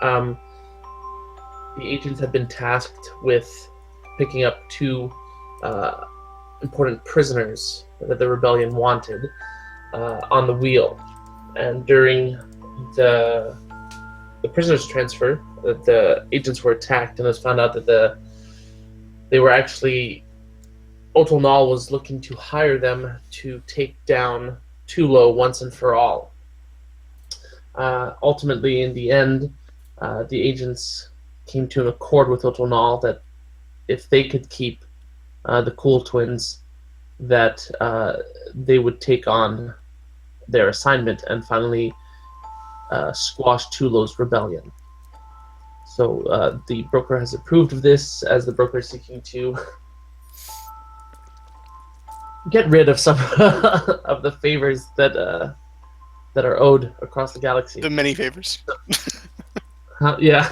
The agents have been tasked with picking up two important prisoners that the rebellion wanted on the wheel. And during the prisoners transfer, the agents were attacked, and it was found out that they were actually, Otal Nal was looking to hire them to take down Tulo once and for all. Ultimately, in the end, the agents came to an accord with Otal Nal that if they could keep the Cool Twins, that they would take on their assignment and finally squash Tulo's rebellion. So the broker has approved of this, as the broker is seeking to get rid of some of the favors that are owed across the galaxy. The many favors. Yeah.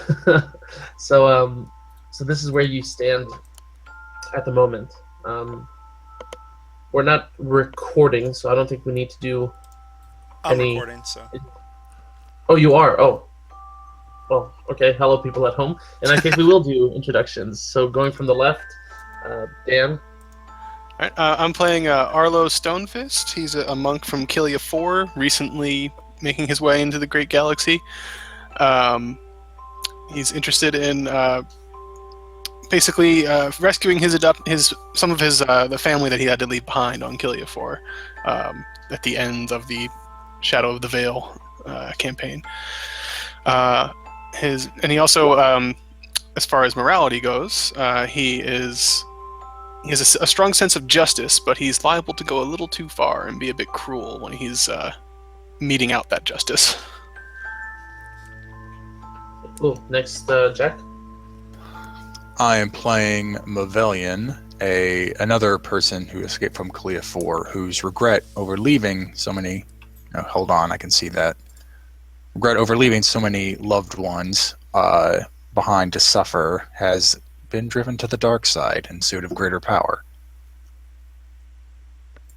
So this is where you stand at the moment. We're not recording, so I don't think we need to do I'm recording, so. Oh, you are? Oh. Well, okay. Hello, people at home. In that case, we will do introductions. So going from the left, Dan. All right, I'm playing Arlo Stonefist. He's a monk from Killia 4, recently making his way into the Great Galaxy. He's interested in basically rescuing some of the family that he had to leave behind on Killia 4 at the end of the Shadow of the Veil campaign. And he also, as far as morality goes, he has a strong sense of justice, but he's liable to go a little too far and be a bit cruel when he's meting out that justice. Cool. Next, Jack. I am playing Mavelian, another person who escaped from Kalia 4, whose regret over leaving so many... No, hold on, I can see that. Regret over leaving so many loved ones behind to suffer has been driven to the dark side in suit of greater power.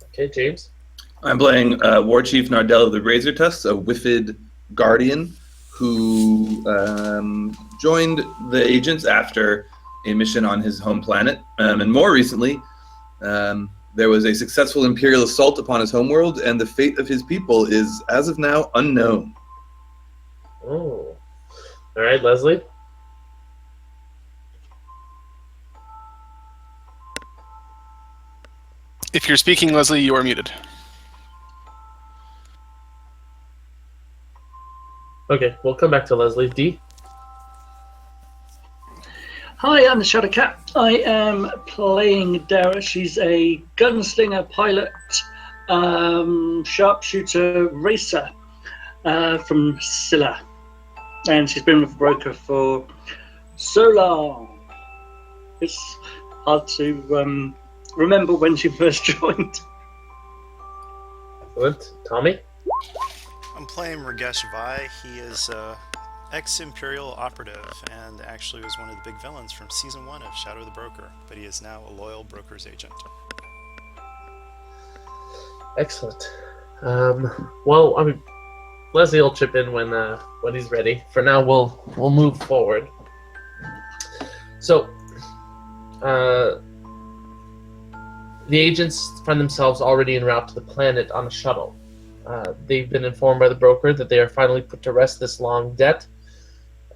Okay, James. I'm playing War Chief Nardell of the Razor Tusks, a Whiffid Guardian who joined the agents after a mission on his home planet. And more recently, there was a successful Imperial assault upon his homeworld, and the fate of his people is, as of now, unknown. Oh. All right, Leslie. If you're speaking, Leslie, you are muted. Okay, we'll come back to Leslie. D. Hi, I'm the Shadow Cat. I am playing Dara. She's a gunslinger, pilot, sharpshooter, racer from Scylla. And she's been with the broker for so long. It's hard to remember when she first joined. Excellent. Tommy? I'm playing Ragesh Vai. He is ex-Imperial operative and actually was one of the big villains from Season 1 of Shadow of the Broker, but he is now a loyal broker's agent. Excellent. Well, I mean, Leslie will chip in when he's ready. For now, we'll move forward. So, the agents find themselves already en route to the planet on a shuttle. They've been informed by the broker that they are finally put to rest this long debt,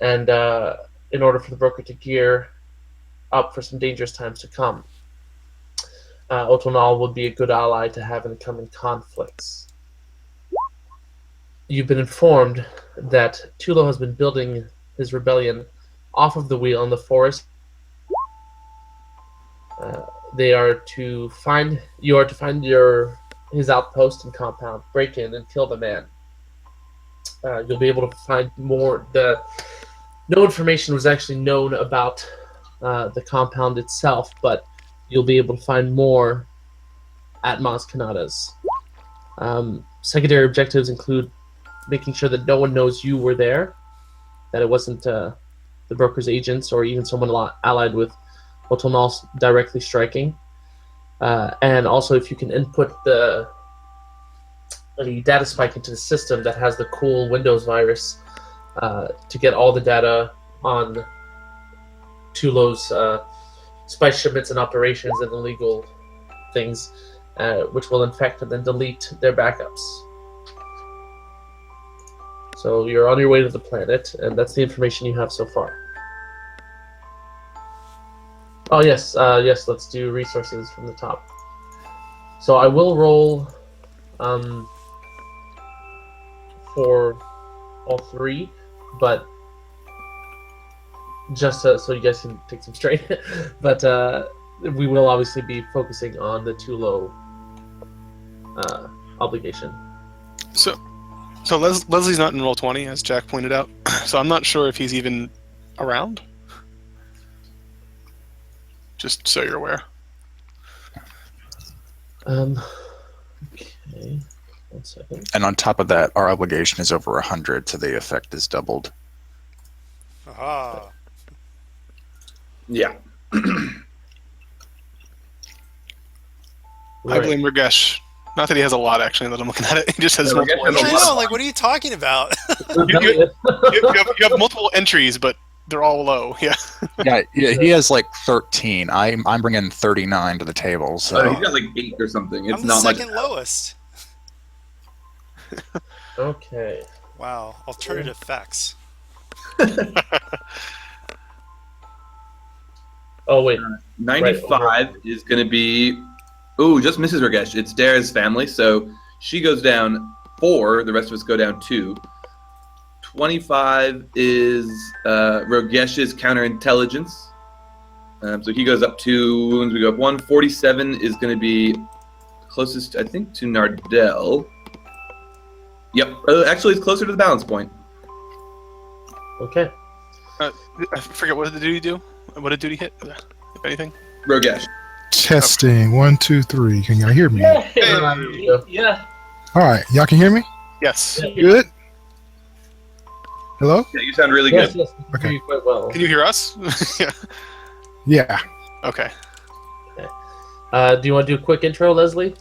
and in order for the broker to gear up for some dangerous times to come. Otal Nal would be a good ally to have in coming conflicts. You've been informed that Tulo has been building his rebellion off of the wheel in the forest. You are to find his outpost and compound, break in, and kill the man. You'll be able to find more. No information was actually known about the compound itself, but you'll be able to find more at Maz Kanata's. Secondary objectives include making sure that no one knows you were there, that it wasn't the broker's agents or even someone allied with Otal Nal directly striking. And also, if you can input the data spike into the system that has the cool Windows virus, to get all the data on Tulo's spice shipments and operations and illegal things, which will infect and then delete their backups. So you're on your way to the planet, and that's the information you have so far. Oh yes, yes. Let's do resources from the top. So I will roll for all three, but just so you guys can take some strain. But we will obviously be focusing on the Tulo obligation. So Leslie's not in roll 20, as Jack pointed out. So I'm not sure if he's even around. Just so you're aware. Okay. 1 second. And on top of that, our obligation is over 100, so the effect is doubled. Aha. Yeah. I Right. blame Ragesh. Not that he has a lot, actually, that I'm looking at it. He just has Yeah, multiple Ragesh has a I entries. know, like, what are you talking about? You have multiple entries, but they're all low. Yeah. Yeah, he has like 13. I'm bringing 39 to the table. So He's got like 8 or something. It's I'm the not second much. lowest. Okay. Wow. Alternative facts. Oh wait. 95 is going to be. Ooh, just Mrs. Ragesh. It's Dara's family, so she goes down 4. The rest of us go down 2. 25 is Rogesh's counterintelligence. So he goes up 2 wounds. We go up 1. 47 is going to be closest, I think, to Nardell. Yep. Actually, it's closer to the balance point. Okay. I forget, what did the duty do? What did duty hit, if anything? Rogesh. Testing 1, 2, 3. Can y'all hear me? Yeah. All right, y'all can hear me. Yes. Good. Hello. Yeah, you sound really Yes, good. yes. We can hear you quite well. Can you hear us? Yeah. Yeah. Okay. Do you want to do a quick intro, Leslie?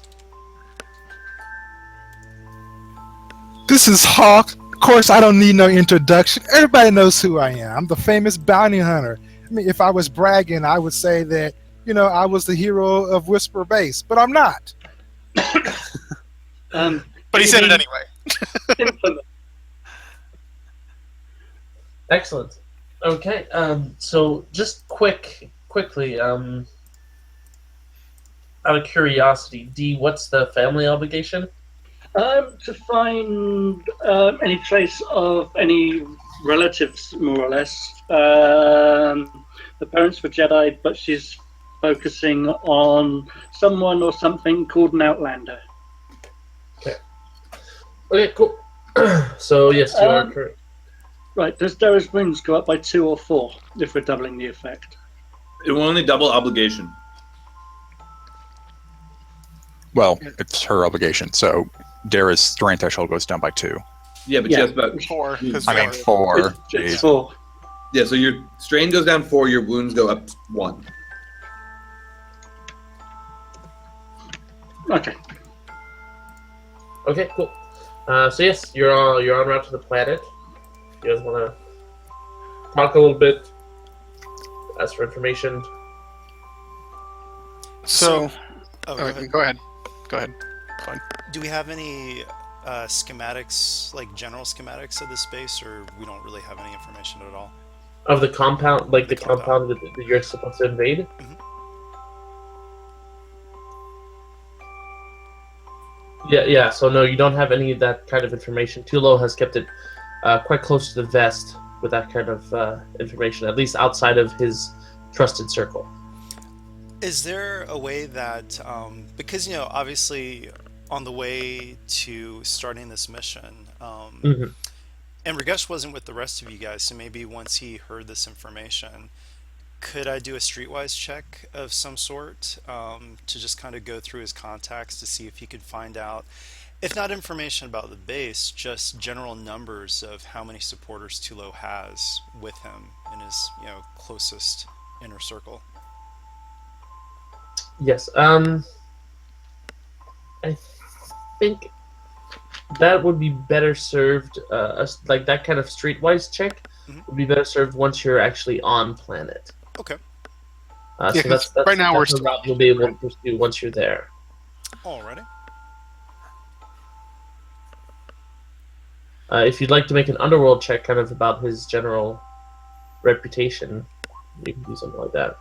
This is Hawk. Of course, I don't need no introduction. Everybody knows who I am. I'm the famous bounty hunter. I mean, if I was bragging, I would say that, I was the hero of Whisper Base, but I'm not. But he said it anyway. Infamous. Excellent. Okay. So just quickly, out of curiosity, D, what's the family obligation? To find any trace of any relatives, more or less. The parents were Jedi, but she's focusing on someone or something called an Outlander. Okay, cool. So yes, you are correct. Right, does Dara's wounds go up by 2 or 4 if we're doubling the effect? It will only double obligation. well, it's her obligation. So Dara's strength threshold goes down by 2. Yeah, but Yeah. she has about 4. It's I mean 4. It's Jeez. 4. Yeah, so your strain goes down 4, your wounds go up 1. Okay. Okay, cool. So yes, you're on route to the planet. You guys want to talk a little bit? Ask for information. So, Oh, go ahead. go ahead. Go ahead. Fine. Do we have any schematics, like general schematics of the space, or we don't really have any information at all? Of the compound, like the The compound. compound that you're supposed to invade? Mhm. Yeah, so no, you don't have any of that kind of information. Tulo has kept it quite close to the vest with that kind of information, at least outside of his trusted circle. Is there a way that, because, obviously on the way to starting this mission, Mhm. and Ragesh wasn't with the rest of you guys, so maybe once he heard this information, could I do a streetwise check of some sort to just kind of go through his contacts to see if he could find out, if not information about the base, just general numbers of how many supporters Tulo has with him in his, closest inner circle? Yes. I think that would be better served. Like that kind of streetwise check Mhm. would be better served once you're actually on planet. Okay. Yeah, So 'cause that's right now we're that's a still route you'll be able to pursue once you're there. Alrighty. If you'd like to make an underworld check, kind of about his general reputation, you can do something like that.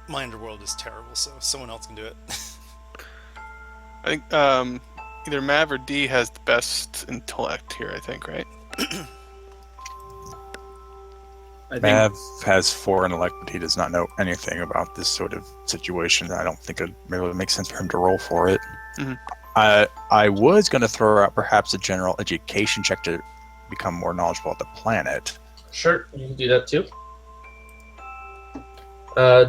My underworld is terrible, so someone else can do it. I think either Mav or D has the best intellect here. I think, right? I think Mav has 4 intellect, but he does not know anything about this sort of situation. I don't think it really makes sense for him to roll for it. Mhm. I was going to throw out perhaps a general education check to become more knowledgeable of the planet. Sure, you can do that too.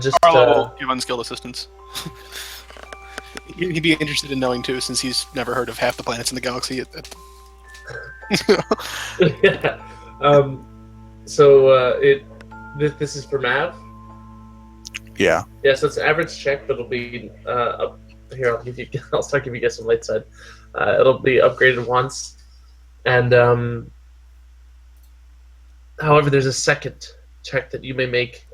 Just Carlo will give unskilled assistance. He'd be interested in knowing too, since he's never heard of half the planets in the galaxy. yeah. So this is for Mav. Yeah. Yeah, so it's an average check, but it'll be up here. I'll start giving you guys some light side. It'll be upgraded once, and however, there's a second check that you may make.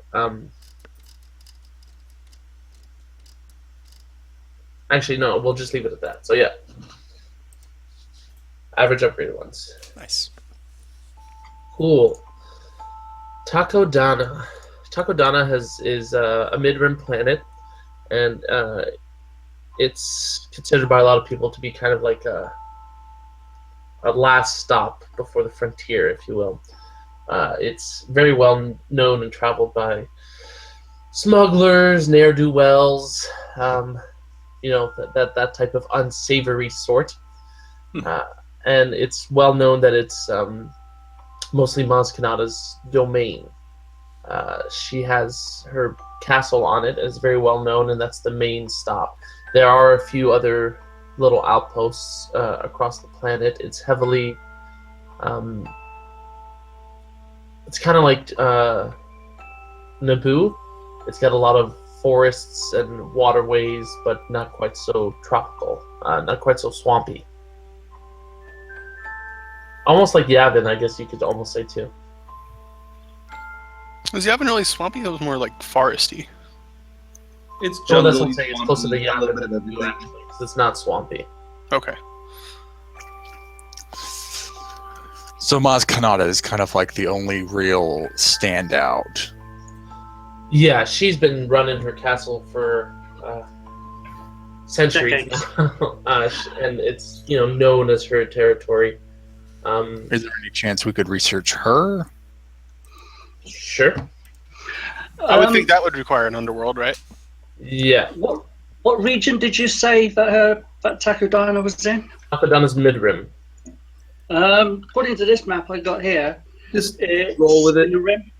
Actually, no, we'll just leave it at that. So yeah, average upgraded once. Nice. Cool. Takodana. Takodana is a mid-rim planet, and it's considered by a lot of people to be kind of like a last stop before the frontier, if you will. It's very well known and traveled by smugglers, ne'er-do-wells, that type of unsavory sort. And it's well known that it's mostly Maz Kanata's domain. She has her castle on it, is very well known, and that's the main stop. There are a few other little outposts across the planet. It's heavily, it's kind of like Naboo. It's got a lot of forests and waterways, but not quite so tropical, not quite so swampy. Almost like Yavin, I guess you could almost say too. Was Yavin really swampy? It was more like foresty. it's Well, jungle. that's what I'm saying. It's closer to a little Yavin bit of than everything. Naboo, actually, 'cause it's not swampy. Okay. So Maz Kanata is kind of like the only real standout. Yeah, she's been running her castle for centuries now, and it's known as her territory. Is there any chance we could research her? Sure. I would think that would require an underworld, right? Yeah. What region did you say that Takodana was in? Takodana's mid-rim. According to this map I got here, Just it's roll with it. in the rim.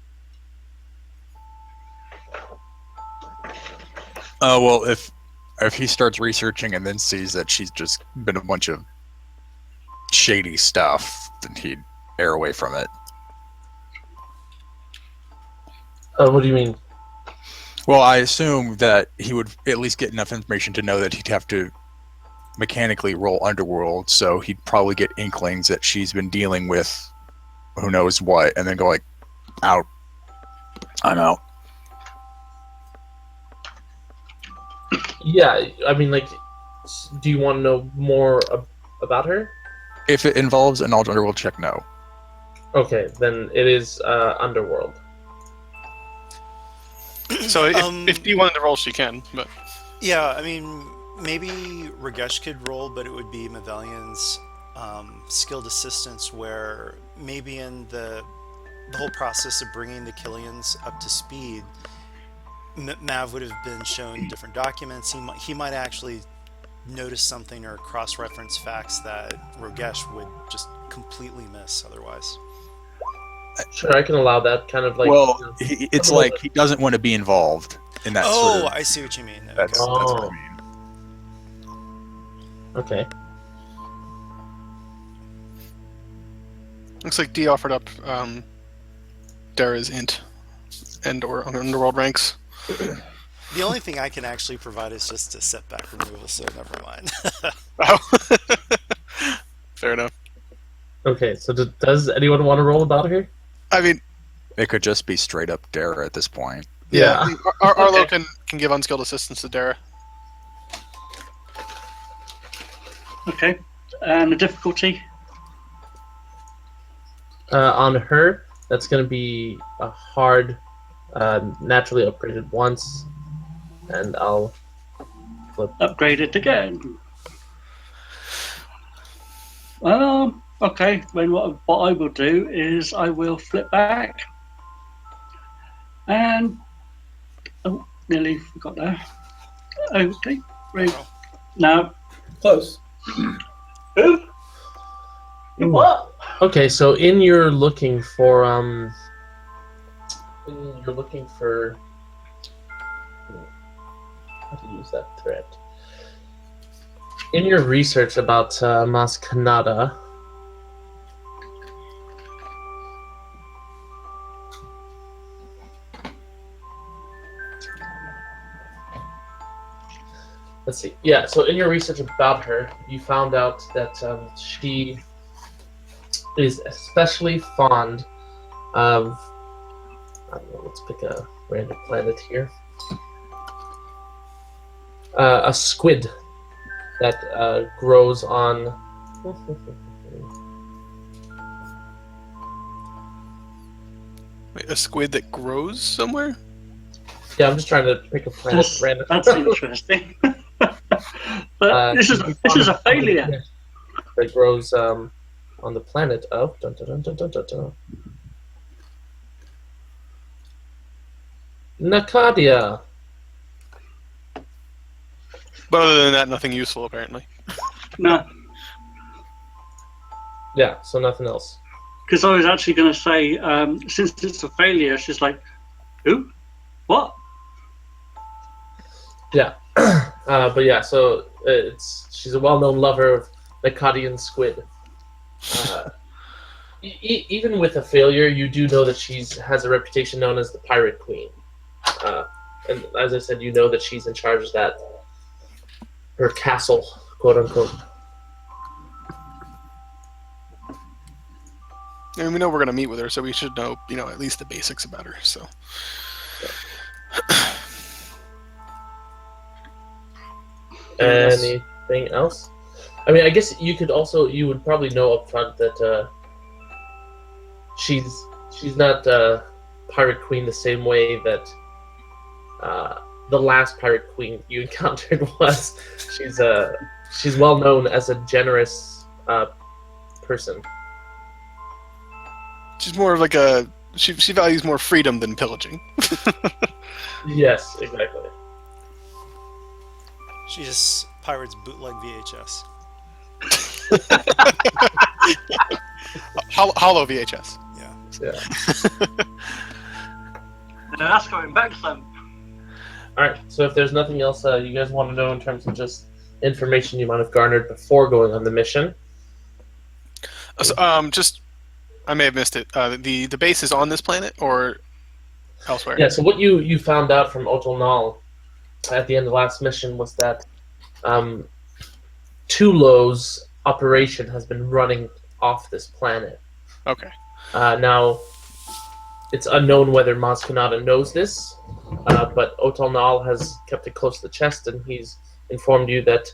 Well, if he starts researching and then sees that she's just been a bunch of shady stuff, then he'd err away from it. What do you mean? Well, I assume that he would at least get enough information to know that he'd have to mechanically roll underworld, so he'd probably get inklings that she's been dealing with who knows what, and then go like, out. I'm out. Yeah, I mean, like, do you want to know more about her? If it involves an underworld check, no. Okay, then it is Underworld. So if D wanted to roll, she can. But Yeah, I mean, maybe Ragesh could roll, but it would be Mavelian's skilled assistance, where maybe in the whole process of bringing the Killians up to speed, Mav would have been shown different documents. He might actually notice something or cross-reference facts that Ragesh would just completely miss otherwise. Sure, I can allow that kind of like. Well, it's like he doesn't want to be involved in that Oh, sort of... I see what you mean. Okay. That's what I mean. Okay. looks like D offered up Dara's int and or underworld ranks. The only thing I can actually provide is just a setback removal, so never mind. Oh. Fair enough. Okay, so does anyone want to roll about here? I mean, It could just be straight up Dara at this point. yeah. Arlo Okay. can give unskilled assistance to Dara. Okay. And the difficulty? On her, that's going to be a hard, naturally upgraded once, and I'll flip. Upgrade it again. Okay. Then what I will do is I will flip back. And oh, nearly forgot there. Okay. Right. Oh. Now, Close. who? Ooh. What? Okay, so in you're looking for how to use that thread. In your research about Mas Kanada, let's see. Yeah, so in your research about her, you found out that she is especially fond of. I don't know. Let's pick a random planet here. A squid that grows on. Wait, a squid that grows somewhere? Yeah, I'm just trying to pick a planet random. That's interesting. But this is a failure. That grows on the planet of. Dun, dun, dun, dun, dun, dun, dun. Nakadia. But other than that, nothing useful apparently. No, Yeah, so nothing else. because I was actually going to say, since it's a failure, she's like, who? What? Yeah, but yeah, so she's a well-known lover of Nakadian squid. Even with a failure, you do know that she has a reputation known as the Pirate Queen. And as I said, you know that she's in charge of that, her castle, quote unquote. And we know we're going to meet with her, so we should know, at least the basics about her. So, Anything else? I mean, I guess you would probably know up front that she's not Pirate Queen the same way that the last Pirate Queen you encountered was. She's well known as a generous person. she's more of like she values more freedom than pillaging. Yes, exactly. She just pirates bootleg VHS. Hollow VHS. Yeah. Yeah. That's going back some. All right. So if there's nothing else you guys want to know in terms of just information you might have garnered before going on the mission. So, I may have missed it. The base is on this planet or elsewhere? Yeah. So what you found out from Otal Nal at the end of the last mission was that Tulo's operation has been running off this planet. Okay. Now, it's unknown whether Maz Kanata knows this, but Otal Nal has kept it close to the chest, and he's informed you that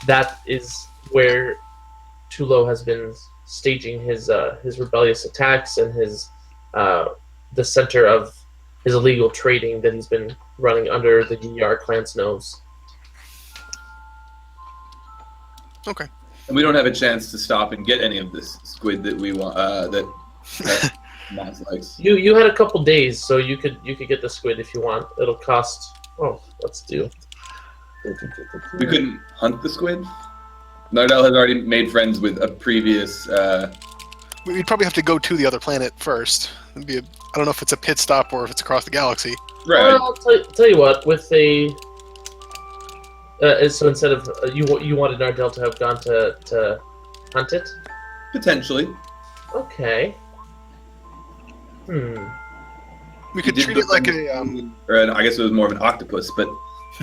that is where Tulo has been staging his rebellious attacks and his the center of his illegal trading that he's been running under the Yar clan's nose. Okay. And we don't have a chance to stop and get any of this squid that we want. That Maz likes. You had a couple days, so you could get the squid if you want. It'll cost. Oh, let's do. We couldn't hunt the squid. Nardell has already made friends with a previous. We'd probably have to go to the other planet first. I don't know if it's a pit stop or if it's across the galaxy. Right. Well, I'll tell you what. With a so instead of you wanted Nardell to have gone to hunt it. Potentially. Okay. We could did treat it like befriend or I guess it was more of an octopus, but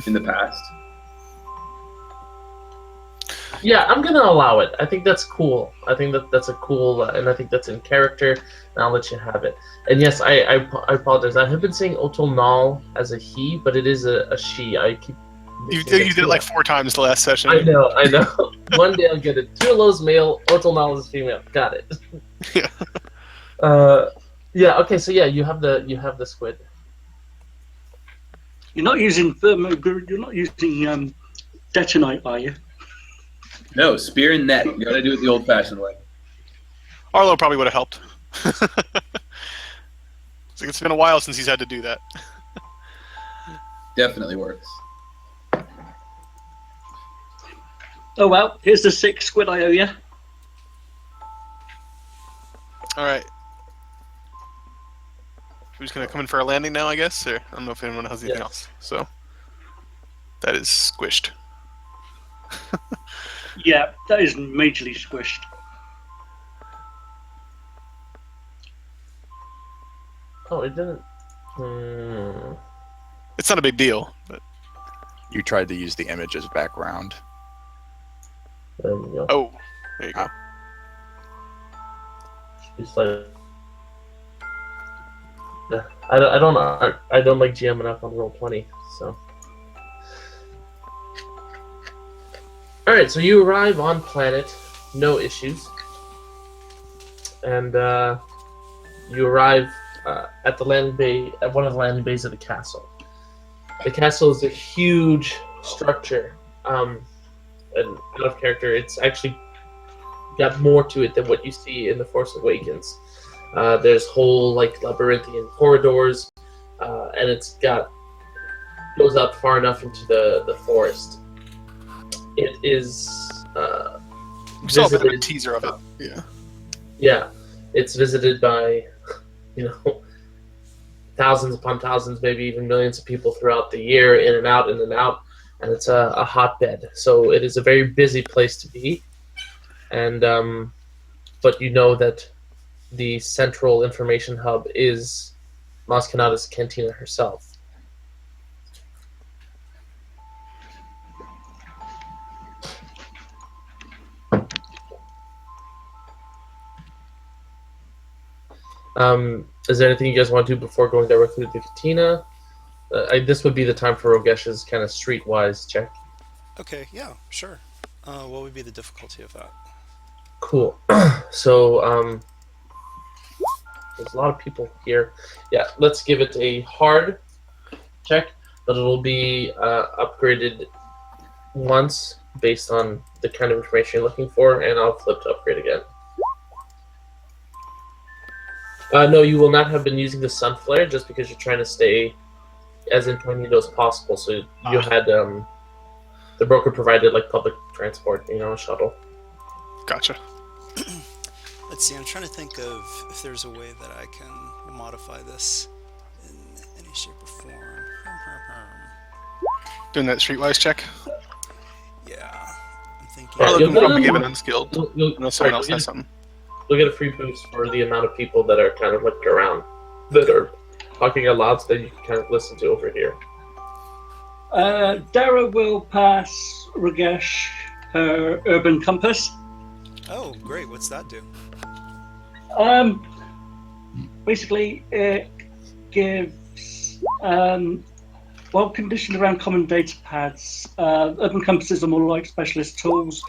in the past. Yeah, I'm gonna allow it. I think that's cool. I think that's a cool, and I think that's in character. And I'll let you have it. And yes, I apologize. I have been saying Otal Nal as a he, but it is a she. I keep. You did it like 4 times the last session. I know. One day I'll get it. Tualo's male, Otal Nal is female. Got it. Yeah. Yeah. Okay. So yeah, you have the squid. You're not using detonite, are you? No, spear and net. You gotta do it the old-fashioned way. Arlo probably would have helped. It's been a while since he's had to do that. Definitely works. Oh well, here's the 6 squid I owe you. All right. We're just gonna come in for a landing now, I guess. Or I don't know if anyone has anything else. So that is squished. Yeah, that is majorly squished. Oh, it didn't. It's not a big deal, but You tried to use the image as background. There we go. oh, there you go. It's like. Yeah, I don't like GM enough on Roll20, so. All right, so you arrive on planet, no issues, and you arrive at the landing bay, at one of the landing bays of the castle. The castle is a huge structure, and out of character, it's actually got more to it than what you see in The Force Awakens. There's whole like labyrinthian corridors, and it's goes up far enough into the forest. It is We saw a bit of a visited. teaser of it. Yeah. Yeah, it's visited by, thousands upon thousands, maybe even millions of people throughout the year, in and out, and it's a hotbed. So it is a very busy place to be, and but you know that the central information hub is Maz Kanata's cantina herself. Is there anything you guys want to do before going directly to the cantina? This would be the time for Rogesh's kind of streetwise check. Okay, yeah, sure. What would be the difficulty of that? Cool. So, there's a lot of people here. Yeah, let's give it a hard check, but it'll be upgraded once based on the kind of information you're looking for, and I'll flip to upgrade again. No, you will not have been using the sun flare just because you're trying to stay as incognito as possible. So you had the broker provided like public transport, a shuttle. Gotcha. Let's see, I'm trying to think of if there's a way that I can modify this in any shape or form. Doing that streetwise check. Yeah, I'm thinking. Yeah, Arlo you'll can get probably a- give it unskilled. Unless someone else has something. You'll get a free boost for the amount of people that are kind of like around, that are talking out loud, so that you can kind of listen to over here. Dara will pass Ragesh her urban compass. Oh, great! What's that do? Basically, it gives conditioned around common data pads. Urban compasses are more like specialist tools.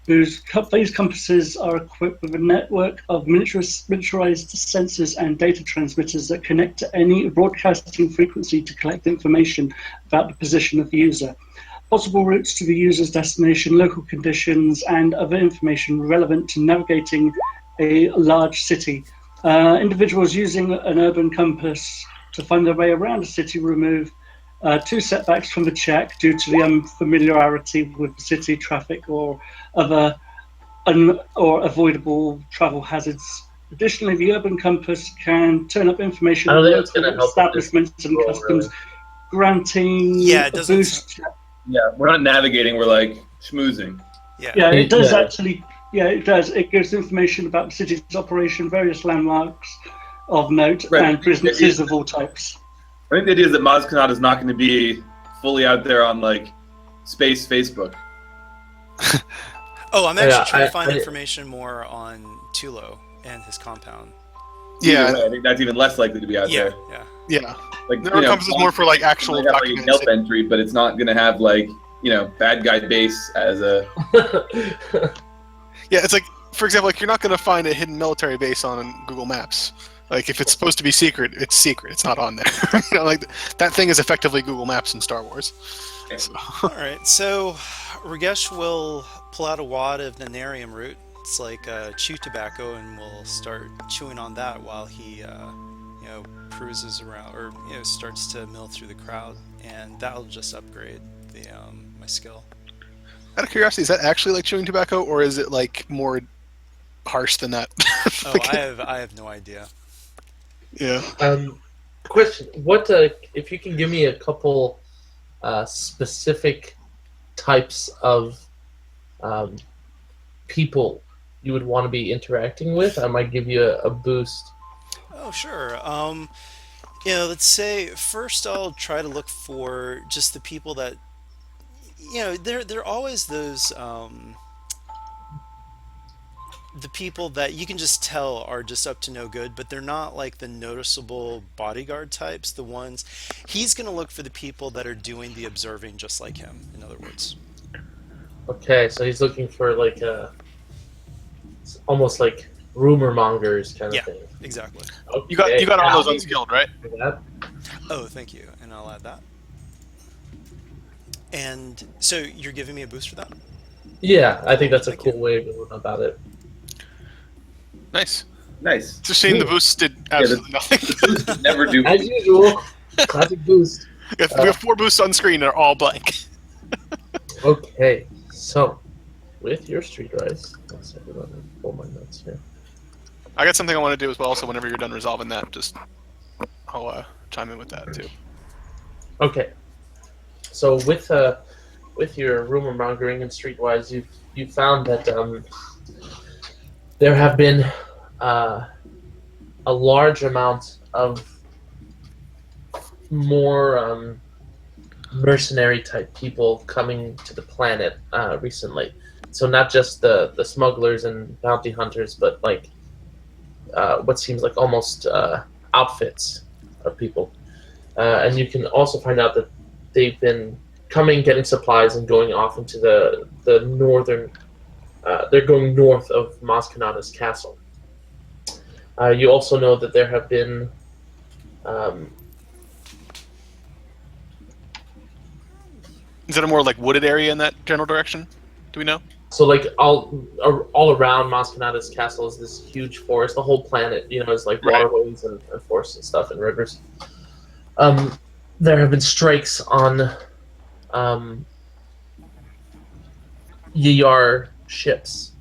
These compasses are equipped with a network of miniaturized sensors and data transmitters that connect to any broadcasting frequency to collect information about the position of the user. Possible routes to the user's destination, local conditions, and other information relevant to navigating a large city. Individuals using an urban compass to find their way around a city remove 2 setbacks from the check due to the unfamiliarity with the city, traffic, or other avoidable travel hazards. Additionally, the urban compass can turn up information I don't on think it's going to local help with this establishments and roll, customs, really. granting Yeah, it a doesn't boost. Yeah, we're not navigating. We're like schmoozing. Yeah, it does Yeah. actually. Yeah, it does. It gives information about the city's operation, various landmarks, of note Right. and businesses of all types. I think the idea is that Maz Kanata is not going to be fully out there on like space Facebook. Oh, I'm actually trying I, to find I, information more on Tulo and his compound. Yeah, Either way, I think that's even less likely to be out Yeah, there. yeah. yeah. Like, The Compass is more for like actual might have, like, a documents. Yelp entry, but it's not going to have like bad guy base as a. Yeah, it's like, for example, like you're not going to find a hidden military base on Google Maps. Like if it's supposed to be secret, it's secret. It's not on there. Like that thing is effectively Google Maps in Star Wars. So, All right, so Ragesh will pull out a wad of Nanarium root. It's like chew tobacco, and we'll start chewing on that while he, cruises around or starts to mill through the crowd, and that'll just upgrade the my skill. out of curiosity, is that actually like chewing tobacco, or is it like more harsh than that? Oh, I have no idea. Yeah. Question: What if you can give me a couple specific types of people you would want to be interacting with? I might give you a boost. Oh, sure. Let's say first I'll try to look for just the people that they're always those the people that you can just tell are just up to no good, but they're not like the noticeable bodyguard types. The ones he's going to look for the people that are doing the observing just like him, in other words. Okay, so he's looking for like almost like rumor mongers kind of thing. Exactly. Okay, You got all those unskilled, right? that. Oh, thank you. And I'll add that. And so you're giving me a boost for that? Yeah, I think that's a Thank cool you. way of going about it. Nice. Nice. It's a shame the boost did absolutely nothing. Never do. As usual, classic boost. We have 4 boosts on screen, they're all blank. Okay, so with your streetwise, one second, let me pull my notes here. I got something I want to do as well, so whenever you're done resolving that, just I'll chime in with that too. Okay, so with your rumor mongering and streetwise, you found that there have been a large amount of more mercenary type people coming to the planet recently. So not just the smugglers and bounty hunters, but like what seems like almost outfits of people. And you can also find out that they've been coming, getting supplies, and going off into the northern. They're going north of Maz Kanata's castle. You also know that there have been Is it a more like wooded area in that general direction? Do we know? so like all around Maz Kanata's castle is this huge forest. The whole planet, is like Right. waterways and forests and stuff and rivers. There have been strikes on Yar ships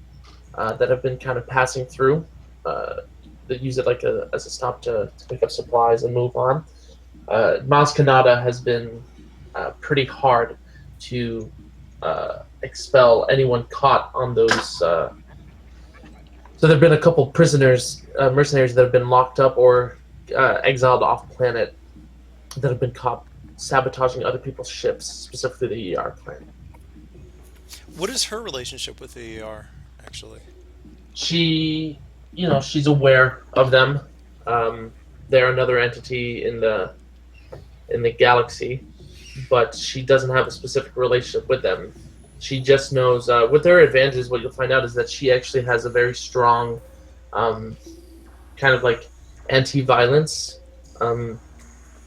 that have been kind of passing through. That use it like as a stop to pick up supplies and move on. Maz Kanata has been pretty hard to expel anyone caught on those. So there have been a couple prisoners, mercenaries that have been locked up or exiled off planet that have been caught sabotaging other people's ships, specifically the ER planet. What is her relationship with the ER, actually? She, she's aware of them. They're another entity in the galaxy, but she doesn't have a specific relationship with them. She just knows. With their advantages, what you'll find out is that she actually has a very strong, kind of like anti-violence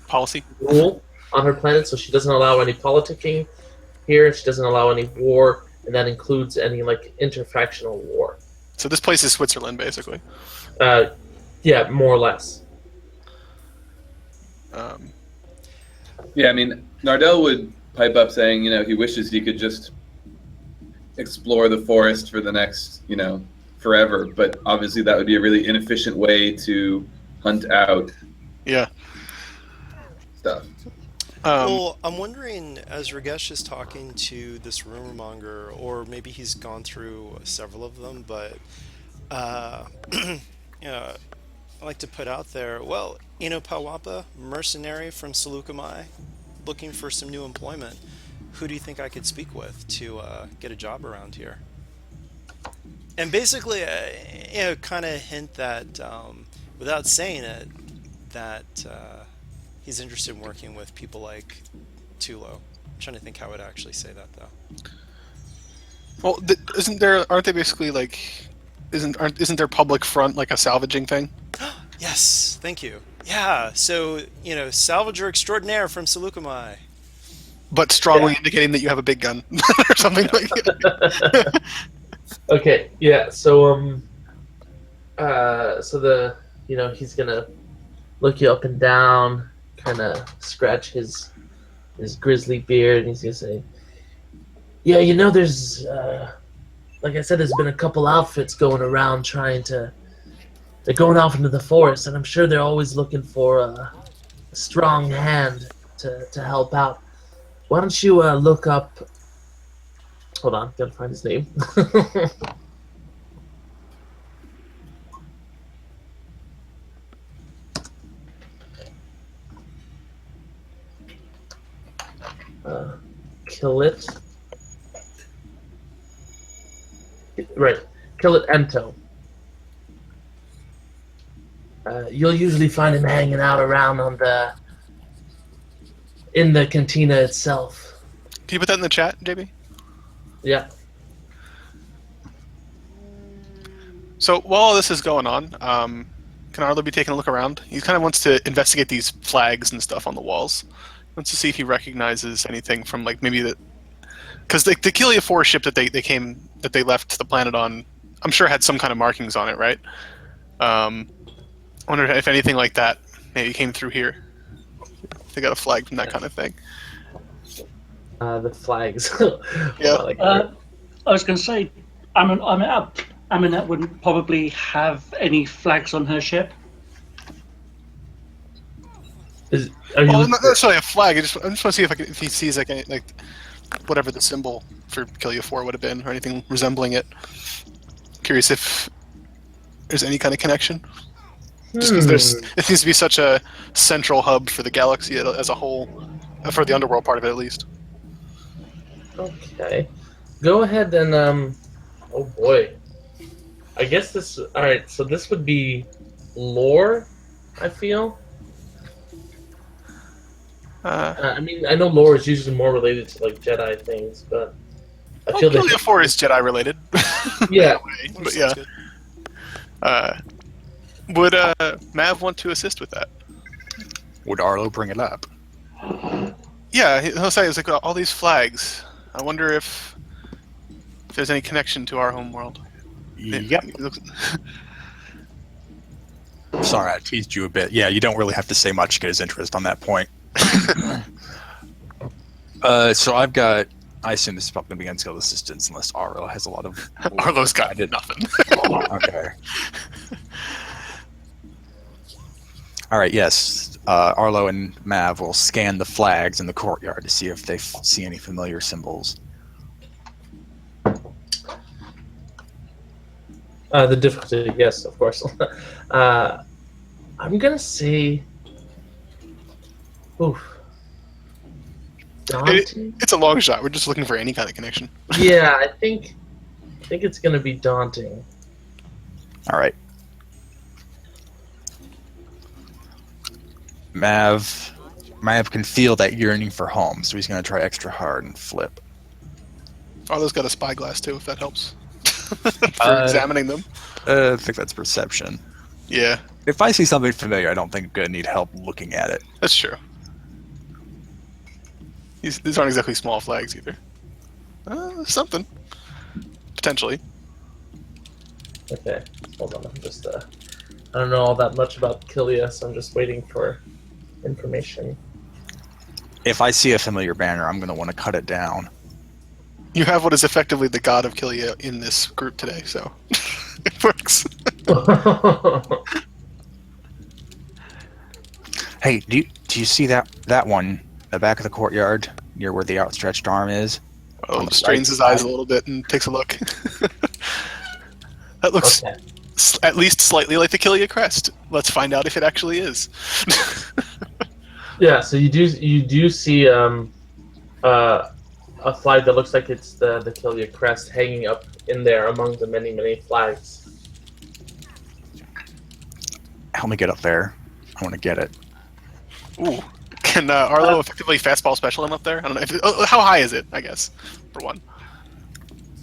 Policy. rule on her planet. So she doesn't allow any politicking here. She doesn't allow any war, and that includes any like interfactional war. So this place is Switzerland, basically. Yeah, more or less. Yeah, I mean, Nardell would pipe up saying, he wishes he could just explore the forest for the next, forever. But obviously, that would be a really inefficient way to hunt out Yeah. stuff. Well, I'm wondering, as Ragesh is talking to this rumor monger, or maybe he's gone through several of them, but like to put out there, well, Pawapa, mercenary from Salukamai, looking for some new employment. Who do you think I could speak with to get a job around here? And basically, kind of hint that, without saying it, that he's interested in working with people like Tulo. I'm trying to think how I'd actually say that, though. Well, aren't they basically like, isn't their public front like a salvaging thing? Yes, thank you. Yeah, so, salvager extraordinaire from Salukamai. But strongly indicating that you have a big gun or something like that. Okay, yeah. So he's gonna look you up and down, kind of scratch his grizzly beard, and he's gonna say, "Yeah, there's like I said, there's been a couple outfits going around they're going off into the forest, and I'm sure they're always looking for a strong hand to help out. Why don't you look up? Hold on, gotta find his name." Kill it. Right, kill it, Ento. You'll usually find him hanging out around in the cantina itself. Can you put that in the chat, JB? Yeah. So while all this is going on, can Arlo be taking a look around? He kind of wants to investigate these flags and stuff on the walls. He wants to see if he recognizes anything from like maybe because the Kilia 4 ship that they left the planet on, I'm sure had some kind of markings on it, right? I wonder if anything like that maybe came through here. They got a flag from that kind of thing. The flags. Yeah. I was going to say, Aminette wouldn't probably have any flags on her ship. Well, not necessarily a flag. I just want to see if he sees like whatever the symbol for Kilia 4 would have been, or anything resembling it. Curious if there's any kind of connection. Just because it seems to be such a central hub for the galaxy as a whole, for the underworld part of it at least. Okay. Go ahead and oh boy. I guess this. All right. So this would be lore. I feel. I mean, I know lore is usually more related to like Jedi things, but I feel Kilia 4 is Jedi related. Yeah. But yeah. Would Mav want to assist with that? Would Arlo bring it up? Yeah, he'll say it's like all these flags. I wonder if there's any connection to our home world. Yep. Sorry, I teased you a bit. Yeah, you don't really have to say much to get his interest on that point. So I assume this is probably going to be unskilled assistance unless Arlo has a lot of... Arlo's got nothing. Okay. All right, yes. Arlo and Mav will scan the flags in the courtyard to see if they see any familiar symbols. The difficulty, yes, of course. I'm gonna say, oof. Daunting? It's a long shot. We're just looking for any kind of connection. Yeah, I think it's gonna be daunting. All right. Mav can feel that yearning for home, so he's going to try extra hard and flip. Arlo's got a spyglass too, if that helps. For examining them. I think that's perception. Yeah. If I see something familiar, I don't think I'm going to need help looking at it. That's true. These aren't exactly small flags either. Something. Potentially. Okay, hold on. I'm just I don't know all that much about Kilia, so I'm just waiting for information. If I see a familiar banner, I'm going to want to cut it down. You have what is effectively the god of Kilia in this group today, so it works. Hey, do you see that one, the back of the courtyard, near where the outstretched arm is? Oh, strains his eyes a little bit and takes a look. That looks at least slightly like the Killia crest. Let's find out if it actually is. Yeah, so you do see a flag that looks like it's the Killia crest hanging up in there among the many flags. Help me get up there. I want to get it. Ooh. Can Arlo effectively fastball special him up there? I don't know. How high is it, I guess, for one?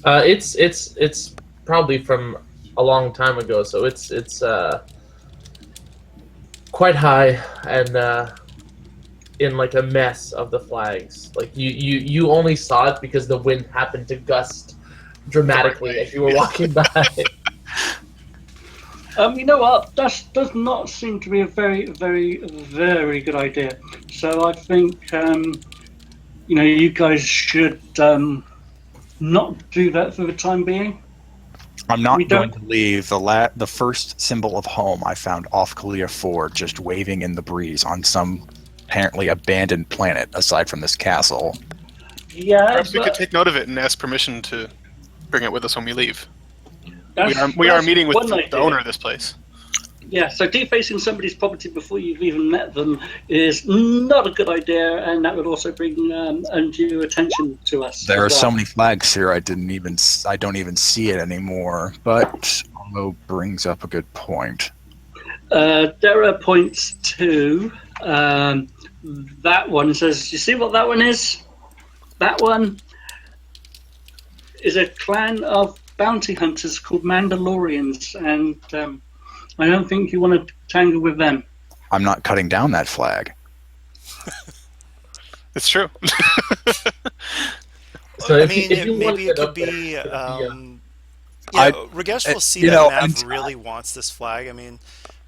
It's probably from a long time ago, so it's quite high and in like a mess of the flags. Like you only saw it because the wind happened to gust dramatically as you were walking by. You know what? That does not seem to be a very, very, very good idea. So I think you guys should not do that for the time being. I'm not going to leave the first symbol of home I found off Kalia 4 just waving in the breeze on some apparently abandoned planet aside from this castle. Yeah, perhaps we could take note of it and ask permission to bring it with us when we leave. That's, we are meeting with the idea. owner of this place. Yeah, so defacing somebody's property before you've even met them is not a good idea, and that would also bring undue attention to us. There are so many flags here I don't even see it anymore. But Arlo brings up a good point. There are points too. That one says, you see what that one is? That one is a clan of bounty hunters called Mandalorians, and I don't think you want to tangle with them. I'm not cutting down that flag. It's true. So maybe it could be. Ragesh will see that Mav really wants this flag. I mean,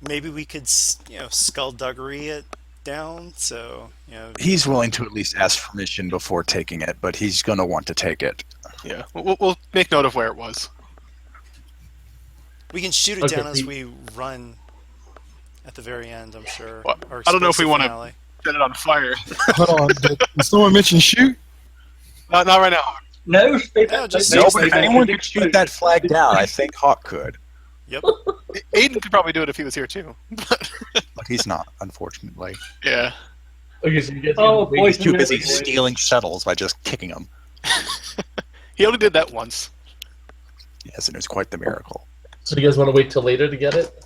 maybe we could, skullduggery it down. So, he's willing to at least ask permission before taking it, but he's going to want to take it. Yeah, we'll make note of where it was. We can shoot it down as we run at the very end, I'm sure. Well, I don't know if we want to set it on fire. Hold on, did someone mention shoot? Not right now. No, just if anyone could shoot that flag down, I think Hawk could. Yep. Aiden could probably do it if he was here too. But he's not, unfortunately. Yeah. Okay, so you guys He's too busy stealing shuttles by just kicking them. He only did that once. Yes, and it was quite the miracle. So you guys want to wait till later to get it?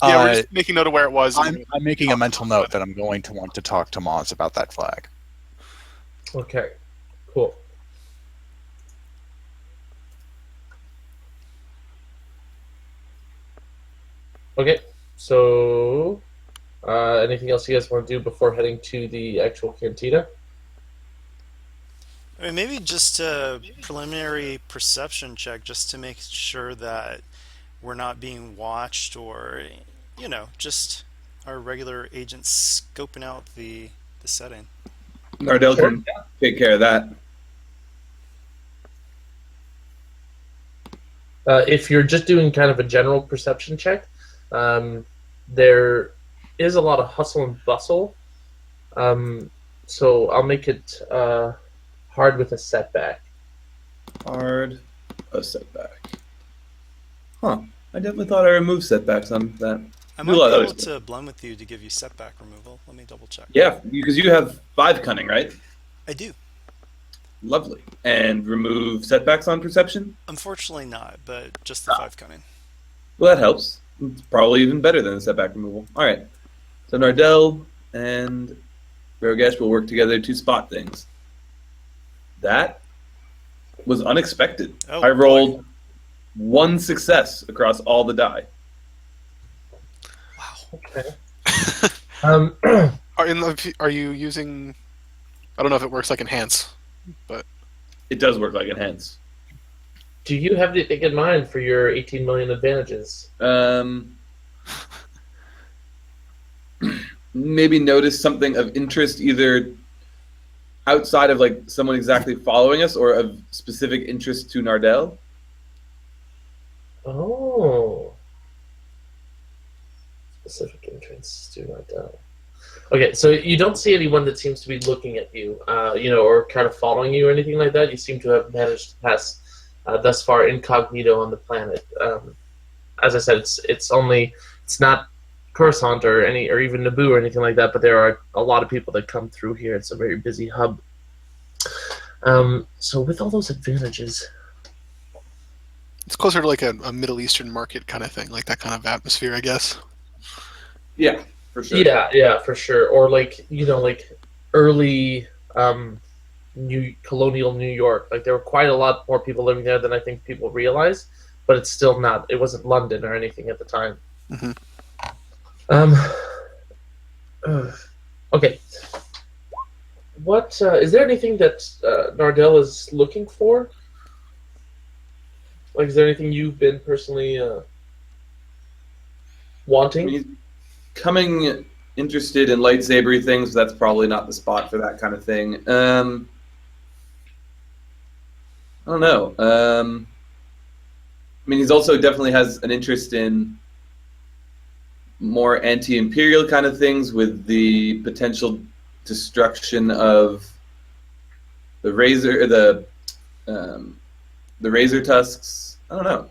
Yeah, we're just making note of where it was. I'm making a mental note that I'm going to want to talk to Maz about that flag. Okay, cool. Okay, so anything else you guys want to do before heading to the actual cantina? I mean, maybe just a preliminary perception check just to make sure that we're not being watched or, just our regular agents scoping out the setting. Nardell can take care of that. If you're just doing kind of a general perception check, there is a lot of hustle and bustle. So I'll make it hard with a setback. Hard, a setback. Huh. I definitely thought I removed setbacks on that. I might be able to blend with you to give you setback removal. Let me double check. Yeah, because you have 5 cunning, right? I do. Lovely. And remove setbacks on perception? Unfortunately not, but just the 5 cunning. Well, that helps. It's probably even better than the setback removal. All right. So Nardell and Rogesh will work together to spot things. That was unexpected. Oh, I rolled 1 success across all the die. Okay. Are you using? I don't know if it works like enhance, but It does work like enhance. Do you have anything in mind for your 18 million advantages? Maybe notice something of interest, either outside of like someone exactly following us, or of specific interest to Nardell. Oh. Specific entrance to Nardell. Okay, so you don't see anyone that seems to be looking at you, or kind of following you or anything like that. You seem to have managed to pass thus far incognito on the planet. as I said, it's not Coruscant or even Naboo or anything like that, but there are a lot of people that come through here. It's a very busy hub. So with all those advantages, It's closer to like a Middle Eastern market kind of thing, like that kind of atmosphere, I guess. Yeah, for sure. yeah, for sure. Or like early colonial New York. Like there were quite a lot more people living there than I think people realize, but it's still not. It wasn't London or anything at the time. Mm-hmm. Okay. What is there anything that Nardell is looking for? Like, is there anything you've been personally wanting? He's coming interested in lightsabery things. That's probably not the spot for that kind of thing. I don't know. I mean, he's also definitely has an interest in more anti-imperial kind of things, with the potential destruction of the razor tusks. I don't know.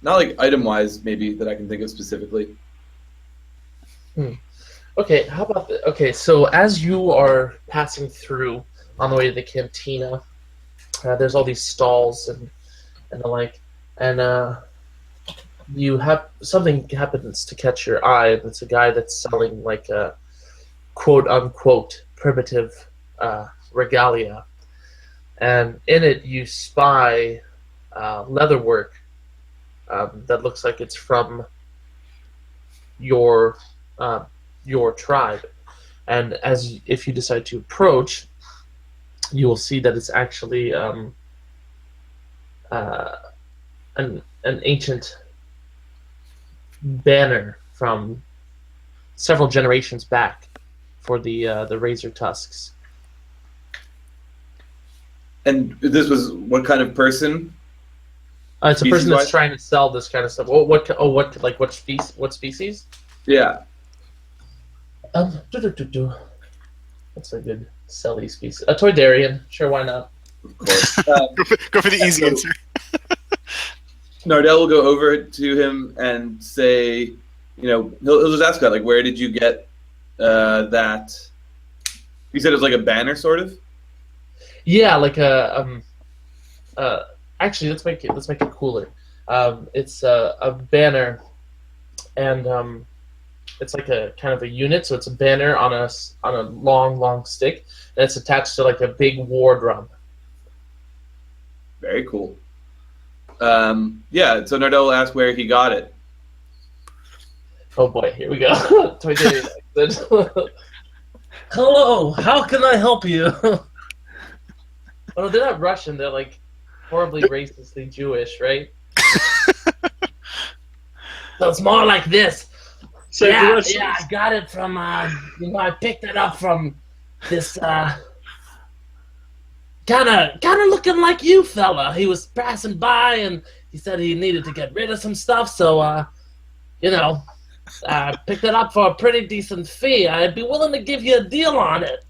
Not like item-wise, maybe, that I can think of specifically. Okay, how about this? Okay, so as you are passing through on the way to the cantina, there's all these stalls and the like, and you have something happens to catch your eye, and it's a guy that's selling like a quote-unquote primitive regalia, and in it you spy leatherwork that looks like it's from your tribe, and if you decide to approach, you will see that it's actually an ancient banner from several generations back for the razor tusks. And this was what kind of person? It's a person that's Species-wise? trying to sell this kind of stuff. What species? Yeah. What's a good selly species? A Toydarian, sure, why not? Of course. Go for the easy answer. Nardell will go over to him and say, he'll just ask about, like, where did you get that? You said it was like a banner, sort of? Yeah, like actually, let's make it cooler. It's a banner, and it's like a kind of a unit. So it's a banner on a long stick, and it's attached to like a big war drum. Very cool. Yeah, so Nardell will ask where he got it. Oh boy, here we go. Toydarian accent. Hello, how can I help you? Oh, they're not Russian. They're like horribly racistly Jewish, right? So it's more like this. So Yeah, I got it from. I picked it up from this kind of looking like you fella. He was passing by and he said he needed to get rid of some stuff. So I picked it up for a pretty decent fee. I'd be willing to give you a deal on it.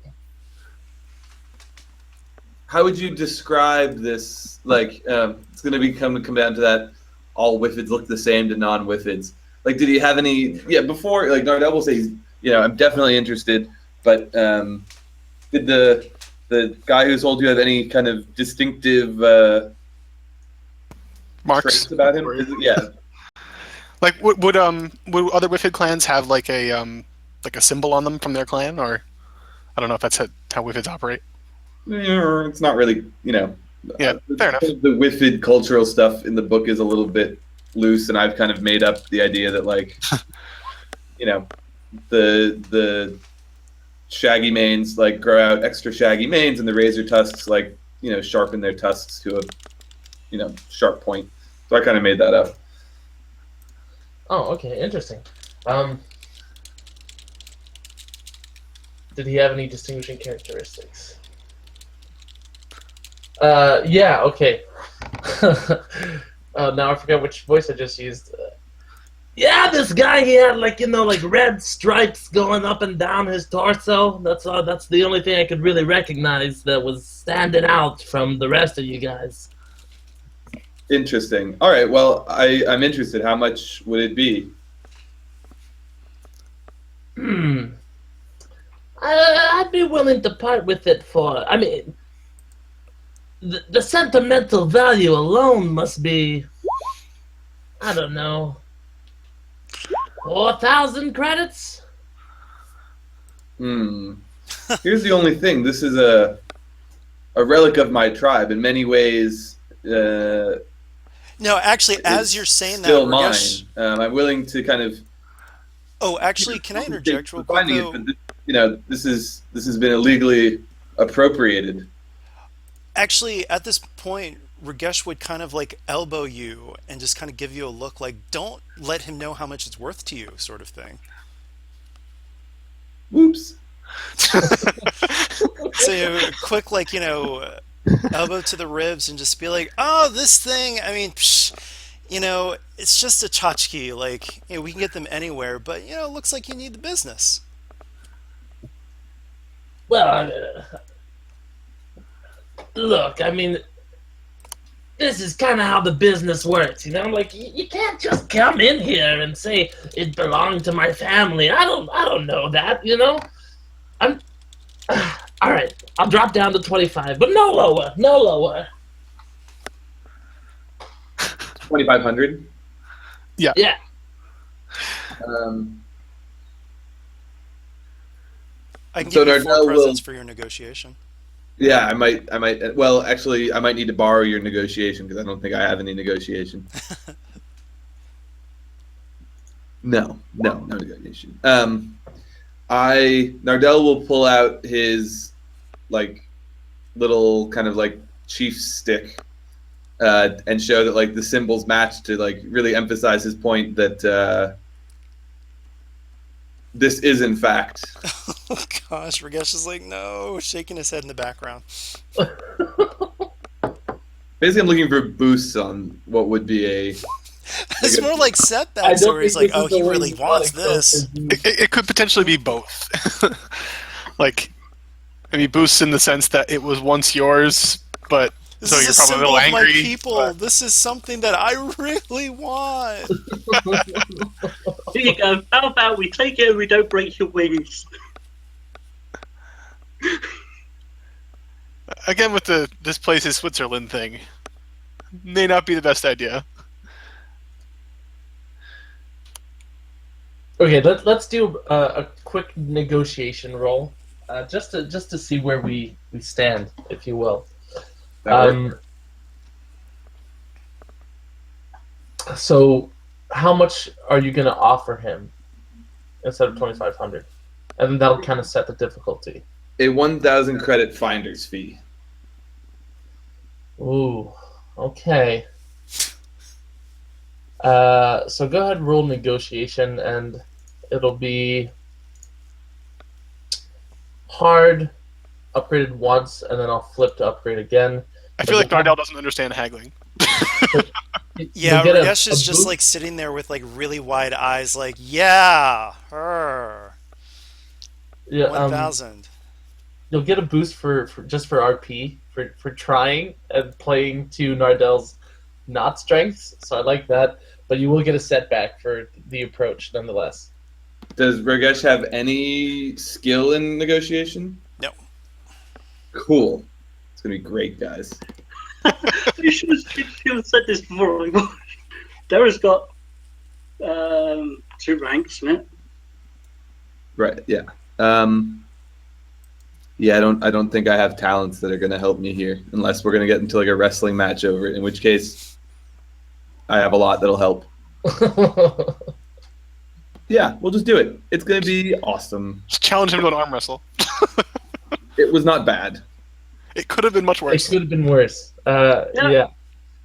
How would you describe this? Like, it's going to come down to that. All Whiffids look the same to non-Whiffids. Like, did he have any? Yeah, before, like, Nardell will say, I'm definitely interested. But did the guy who sold you have any kind of distinctive Marks traits about him? Yeah. Like, would other Whiffid clans have like a symbol on them from their clan, or I don't know if that's how Whiffids operate. It's not really, Yeah, fair enough. The Whiffid cultural stuff in the book is a little bit loose, and I've kind of made up the idea that, like, the shaggy manes like grow out extra shaggy manes, and the razor tusks like sharpen their tusks to a sharp point. So I kind of made that up. Oh, okay, interesting. Did he have any distinguishing characteristics? Yeah, okay. Oh, now I forgot which voice I just used. Yeah, this guy, he had like red stripes going up and down his torso. That's the only thing I could really recognize that was standing out from the rest of you guys. Interesting. All right. Well, I'm interested. How much would it be? I'd be willing to part with it for. I mean, the sentimental value alone must be, I don't know, 4,000 credits. Here's the only thing. This is a relic of my tribe. In many ways, No, actually, as you're saying that, still mine. Ragesh, I'm willing to kind of. oh, actually, can I interject real quick? Finding it, but this has been illegally appropriated. Actually, at this point, Ragesh would kind of like elbow you and just kind of give you a look like, don't let him know how much it's worth to you, sort of thing. Whoops. So a quick, like, elbow to the ribs and just be like, oh, this thing, I mean, it's just a tchotchke. Like, we can get them anywhere, but, it looks like you need the business. Well, look, I mean, this is kind of how the business works, Like, you can't just come in here and say it belonged to my family. I don't know that, I'm. All right, I'll drop down to 25, but no lower, no lower. 2,500. Yeah. I can So give you 4 Nardell presents will- for your negotiation. Yeah, I might. Well, actually, I might need to borrow your negotiation because I don't think I have any negotiation. No negotiation. Nardell will pull out his little kind of chief stick and show that the symbols match to really emphasize his point that this is in fact. Oh gosh, Ragesh is like, no, shaking his head in the background. Basically, I'm looking for boosts on what would be a. It's more like setbacks where he's like, oh, he really wants it this. It could potentially be both. Boosts in the sense that it was once yours, but This so is you're a probably a symbol little of my angry. people. but- This is something that I really want. Here you go. How about we take it and we don't break your wings? Again, with this place is Switzerland thing, may not be the best idea. Okay, let's do a quick negotiation roll, just to see where we stand, if you will. So, how much are you going to offer him instead of 2,500? And then that'll kind of set the difficulty. A 1,000 credit finder's fee. Ooh, okay. So go ahead and roll negotiation, and it'll be hard, upgraded once, and then I'll flip to upgrade again. I feel like Nardell doesn't understand haggling. Yeah, You'll get Ragesh is just boost. sitting there with really wide eyes, like, yeah, her. Yeah, 1,000. you'll get a boost for just for RP for trying and playing to Nardell's not strengths. So I like that, but you will get a setback for the approach nonetheless. Does Ragesh have any skill in negotiation? No. Cool. It's gonna be great, guys. You should have said this before. Dara's got 2 ranks, isn't it? Right. Yeah. Yeah. I don't think I have talents that are gonna help me here, unless we're gonna get into a wrestling match over it. In which case, I have a lot that'll help. Yeah, we'll just do it. It's gonna be awesome. Just challenge him to an arm wrestle. It was not bad. It could have been much It worse. could have been worse. Yeah.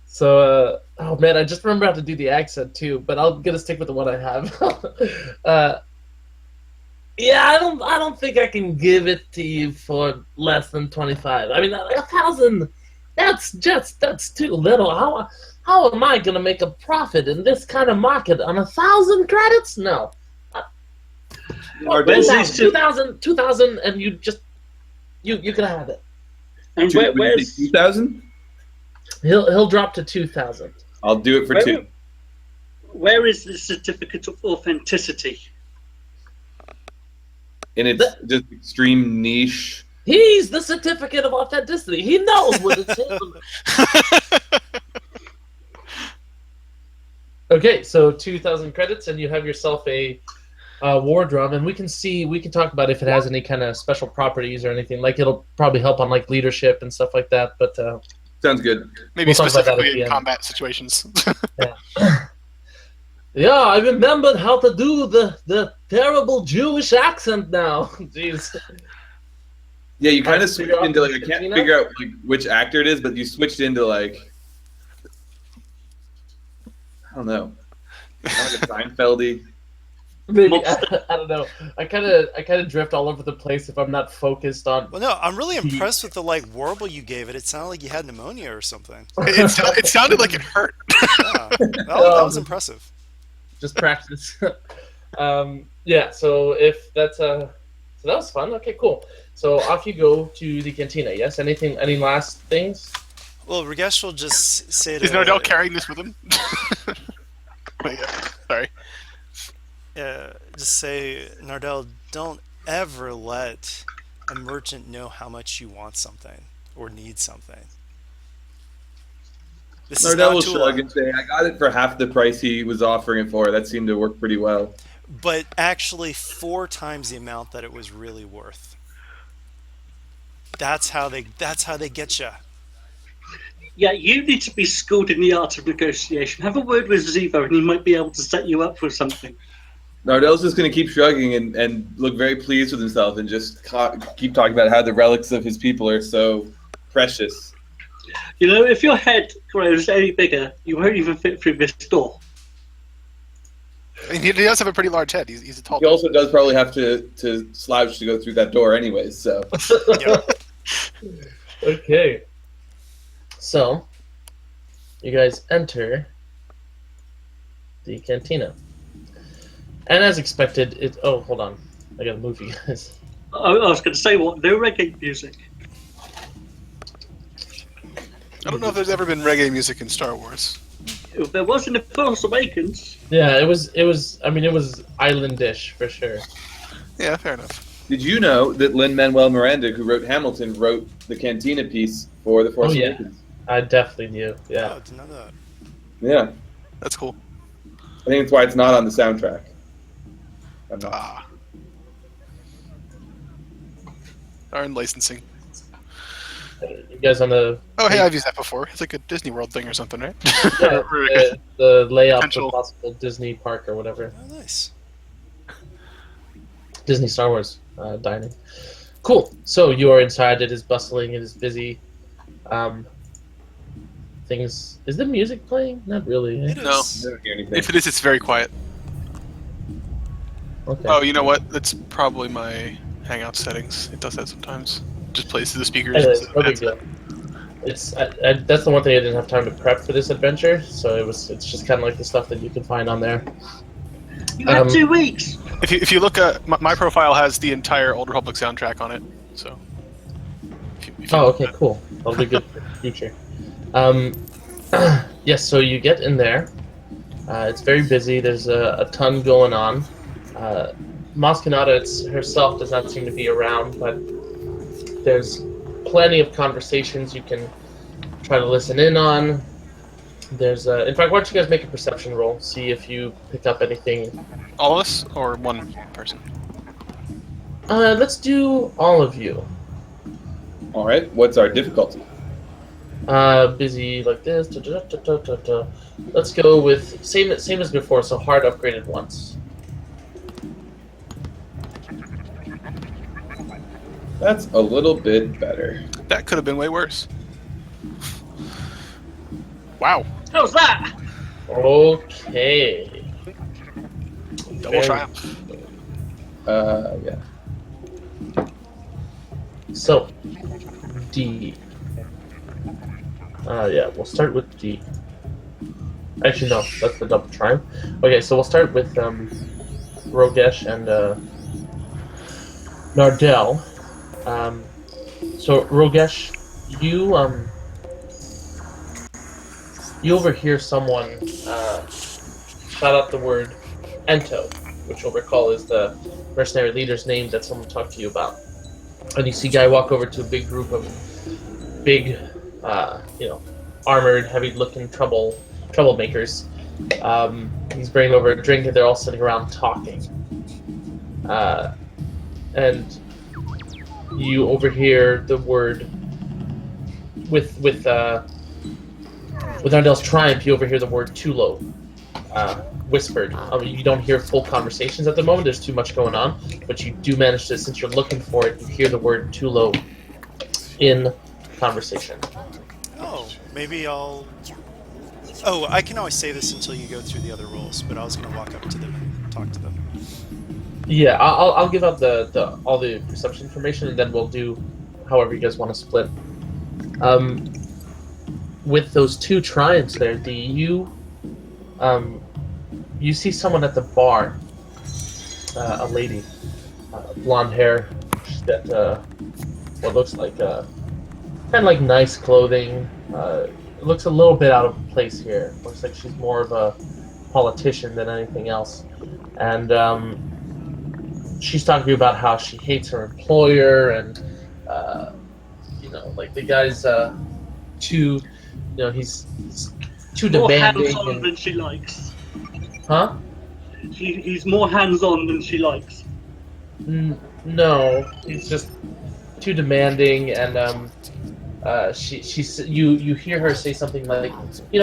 So, oh man, I just remember how to do the accent too, but I'm gonna stick with the one I have. Yeah, I don't think I can give it to you for less than 25. I mean, 1,000. That's too little. How am I gonna make a profit in this kind of market on 1,000 credits? No. Where's these 2,000, and you can have it. And where's 2,000? He'll drop to 2,000. I'll do it for 2. Where is the certificate of authenticity? And it's just extreme niche. He's the certificate of authenticity. He knows what it's him. Okay, so 2,000 credits, and you have yourself a war drum, and we can talk about if it has any kind of special properties or anything. Like it'll probably help on like leadership and stuff like that. But Sounds good. Maybe We'll talk about that at specifically the in end. combat situations. yeah, I remembered how to do the terrible Jewish accent now. Jeez. Yeah, you kind Alright, of so switched you're into off like I to can't Tina? figure out like which actor it is, but you switched into like I don't know, kind of like a Seinfeldy. Maybe I don't know. I kind of drift all over the place if I'm not focused on. Well, no, I'm really impressed with the warble you gave it. It sounded like you had pneumonia or something. It sounded like it hurt. Yeah, that was impressive. Just practice. Yeah. So if that's so that was fun. Okay, cool. So off you go to the cantina. Yes. Any last things? Well, Ragesh will just say to... Is Nardell carrying this with him? Wait, sorry. Just say, Nardell, don't ever let a merchant know how much you want something or need something. This is Nardell not will to shrug and say, "I got it for half the price he was offering it for." That seemed to work pretty well. but actually 4 times the amount that it was really worth. That's how they get you. Yeah, you need to be schooled in the art of negotiation. Have a word with Zivo, and he might be able to set you up for something. Nardell's just going to keep shrugging and look very pleased with himself and just keep talking about how the relics of his people are so precious. You know, if your head grows any bigger, you won't even fit through this door. I mean, he does have a pretty large head. He's a tall He also does probably have to slouch to go through that door anyways, so... Yep. Okay. So you guys enter the cantina, and as expected, it. Oh, hold on. I gotta move you guys. I was going to say, what? No reggae music. I don't know if there's ever been reggae music in Star Wars. If there was in the Force Awakens. Yeah, it was. I mean, it was islandish for sure. Yeah, fair enough. Did you know that Lin-Manuel Miranda, who wrote Hamilton, wrote the Cantina piece for The Force Oh, yeah. Awakens? I definitely knew. Oh, Yeah. I didn't know that. Yeah. That's cool. I think that's why it's not on the soundtrack. I'm not. Ah. Darn licensing. You guys on the Oh, hey, I've used that before. It's like a Disney World thing or something, right? yeah, the layout Potential. of possible Disney park or whatever. Oh, nice. Disney Star Wars dining. Cool. So you are inside. It is bustling. It is busy. Things. Is the music playing? Not really. Eh? It No. is. I don't hear anything. If it is, it's very quiet. Okay. Oh, you know what? That's probably my Hangout settings. It does that sometimes. Just plays through the speakers. Anyways, instead no of big headset. deal. It's that's the one thing I didn't have time to prep for this adventure. So it's just kind of like the stuff that you can find on there. You had Um, 2 weeks. If you look at my profile, has the entire Old Republic soundtrack on it. So. if you Oh, look okay, at- cool. That'll be good for the future. Yes, so you get in there. It's very busy. There's a ton going on. Moscanata herself does not seem to be around, but there's plenty of conversations you can try to listen in on. There's in fact, why don't you guys make a perception roll? See if you pick up anything. All of us or one person? Let's do all of you. All right. What's our difficulty? Busy like this. Let's go with same as before. So hard upgraded once. That's a little bit better. That could have been way worse. Wow. How's that? Okay. Double Very- triumph. Yeah. So D. Yeah, we'll start with D. Actually, no, that's the double triumph. Okay, so we'll start with Rogesh and Nardell. So Rogesh, you you overhear someone shout out the word Ento, which you'll recall is the mercenary leader's name that someone talked to you about. And you see a guy walk over to a big group of big, armored, heavy-looking troublemakers. He's bringing over a drink, and they're all sitting around talking. And you overhear the word with Ardel's triumph. You overhear the word Tulo whispered. You don't hear full conversations at the moment. There's too much going on, but you do manage to, since you're looking for it, you hear the word Tulo in conversation. Oh, maybe I'll... Oh, I can always say this until you go through the other rules, but I was going to walk up to them and talk to them. Yeah, I'll give out the all the perception information, and then we'll do however you guys want to split. With those two triumphs there, you see someone at the bar, a lady, blonde hair. She's got what looks like kind of like nice clothing. It looks a little bit out of place here. Looks like she's more of a politician than anything else, and she's talking to you about how she hates her employer, and like the guy's too, he's too More demanding. hands-on than she likes. Huh? He's more hands-on than she likes. No, he's just too demanding, and you hear her say something like,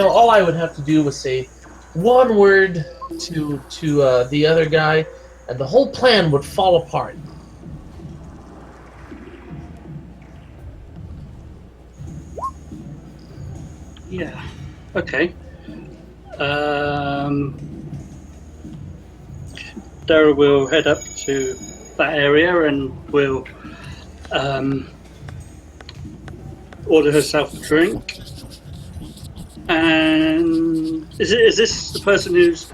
all I would have to do was say one word to the other guy, and the whole plan would fall apart. Yeah. Okay. Dara will head up to that area and will order herself a drink. And is this the person who's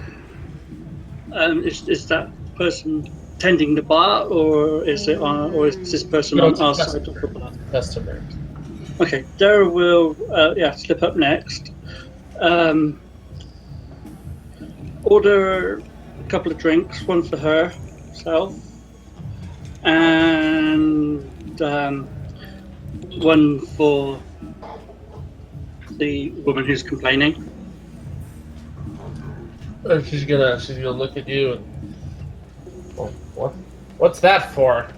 is that person tending the bar, or is this person No, on it's a our side of the bar? Customer. Okay, Dara will slip up next. Order a couple of drinks, one for herself, and one for the woman who's complaining. She's gonna look at you and, what's that for?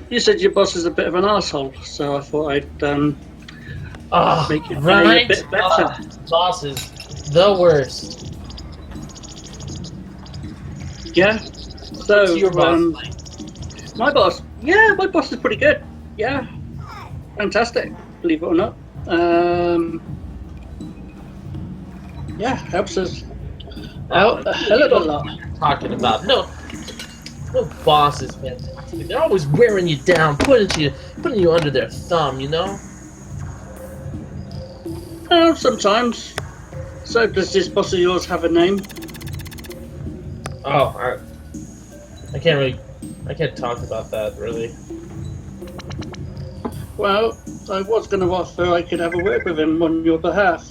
You said your boss is a bit of an asshole, so I thought I'd make it right? a bit better. Boss is the worst. Yeah. So What's your boss my boss. Yeah, my boss is pretty good. Yeah, fantastic. Believe it or not. Yeah, helps us out a hell of a lot. Talking about no boss is fantastic. They're always wearing you down, putting you under their thumb. Sometimes. So does this boss of yours have a name? Oh, I can't talk about that really. Well, I was going to offer I could have a word with him on your behalf.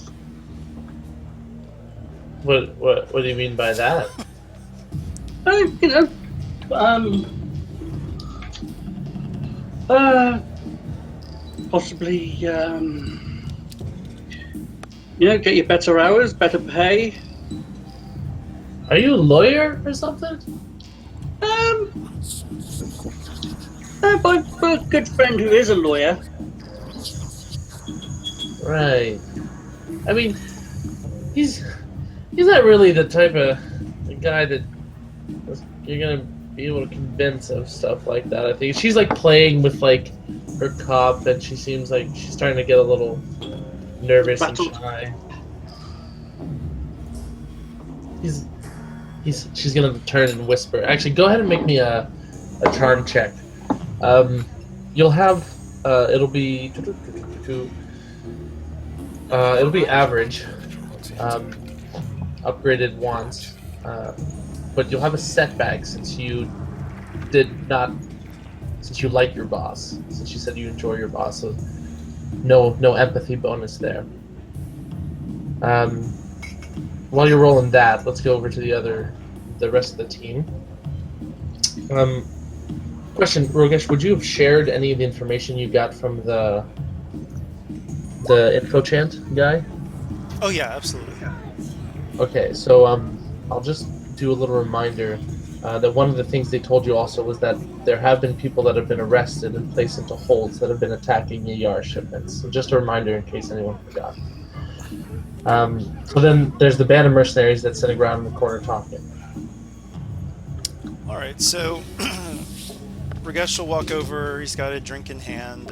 What do you mean by that? Possibly, get you better hours, better pay. Are you a lawyer or something? My good friend who is a lawyer. Right. I mean, he's not really the type of guy that you're gonna be able to convince of stuff like that. I think she's like playing with like her cup, and she seems like she's starting to get a little nervous and shy. She's gonna turn and whisper. Actually, go ahead and make me a charm check. You'll have it'll be average, upgraded once, but you'll have a setback since you like your boss. Since you said you enjoy your boss, so no empathy bonus there. Um, while you're rolling that, let's go over to the rest of the team. Question, Rogesh, would you have shared any of the information you got from the info chant guy? Oh yeah, absolutely. Okay, so I'll just do a little reminder that one of the things they told you also was that there have been people that have been arrested and placed into holds that have been attacking ER shipments. So just a reminder in case anyone forgot. So then there's the band of mercenaries that's sitting around in the corner talking. All right, so Ragesh will walk over. He's got a drink in hand,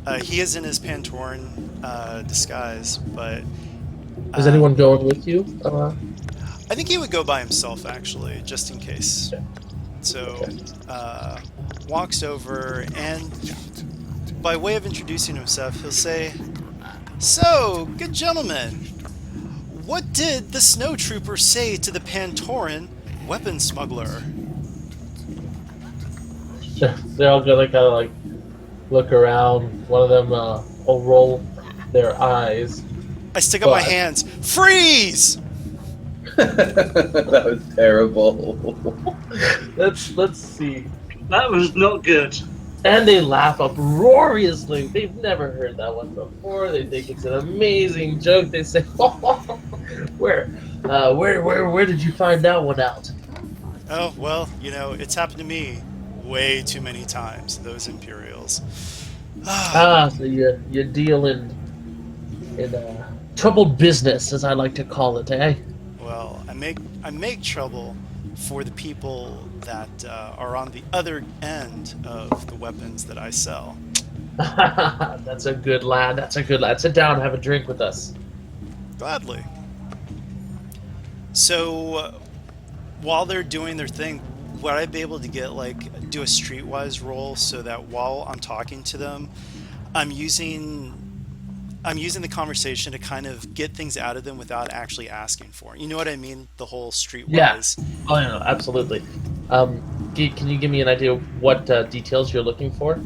and he is in his Pantoran disguise. But Is anyone going with you? I think he would go by himself, actually, just in case. Okay. So walks over, and by way of introducing himself, he'll say, "So, good gentlemen, what did the snow trooper say to the Pantoran weapon smuggler?" They're all gonna kind of like look around. One of them will roll their eyes. I stick up my hands. Freeze! That was terrible. Let's see. That was not good. And they laugh uproariously. They've never heard that one before. They think it's an amazing joke. They say, where did you find that one out?" Oh, well, it's happened to me way too many times, those Imperials. So you deal in troubled business, as I like to call it, eh? Well, I make trouble for the people that are on the other end of the weapons that I sell. That's a good lad. That's a good lad. Sit down and have a drink with us. Gladly. So, while they're doing their thing, would I be able to do a streetwise roll so that while I'm talking to them, I'm using the conversation to kind of get things out of them without actually asking for it. You know what I mean? The whole streetwise. Yeah. Oh, no, absolutely. Can you give me an idea of what details you're looking for?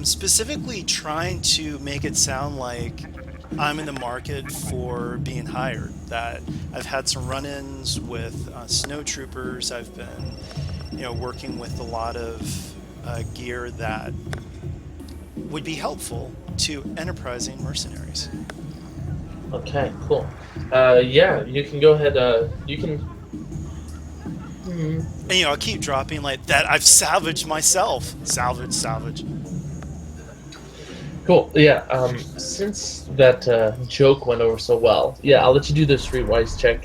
Specifically trying to make it sound like I'm in the market for being hired, that I've had some run-ins with snow troopers. I've been, working with a lot of gear that would be helpful to enterprising mercenaries. Okay, cool. Yeah, you can go ahead. You can. And I'll keep dropping like that. I've salvaged myself. Salvage. Cool. Yeah. Since that joke went over so well, yeah, I'll let you do the streetwise check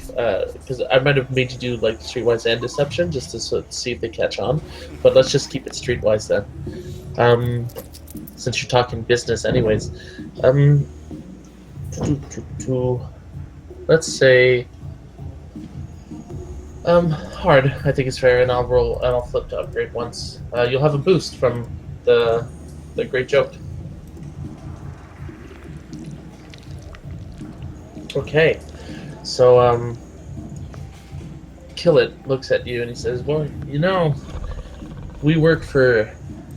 because I might have made you do like streetwise and deception just to see if they catch on. But let's just keep it streetwise then. Since you're talking business, anyways. Let's say. Hard. I think it's fair, and I'll roll and I'll flip to upgrade once. You'll have a boost from the great joke. Okay, so Kill It looks at you and he says, "Well, we work for."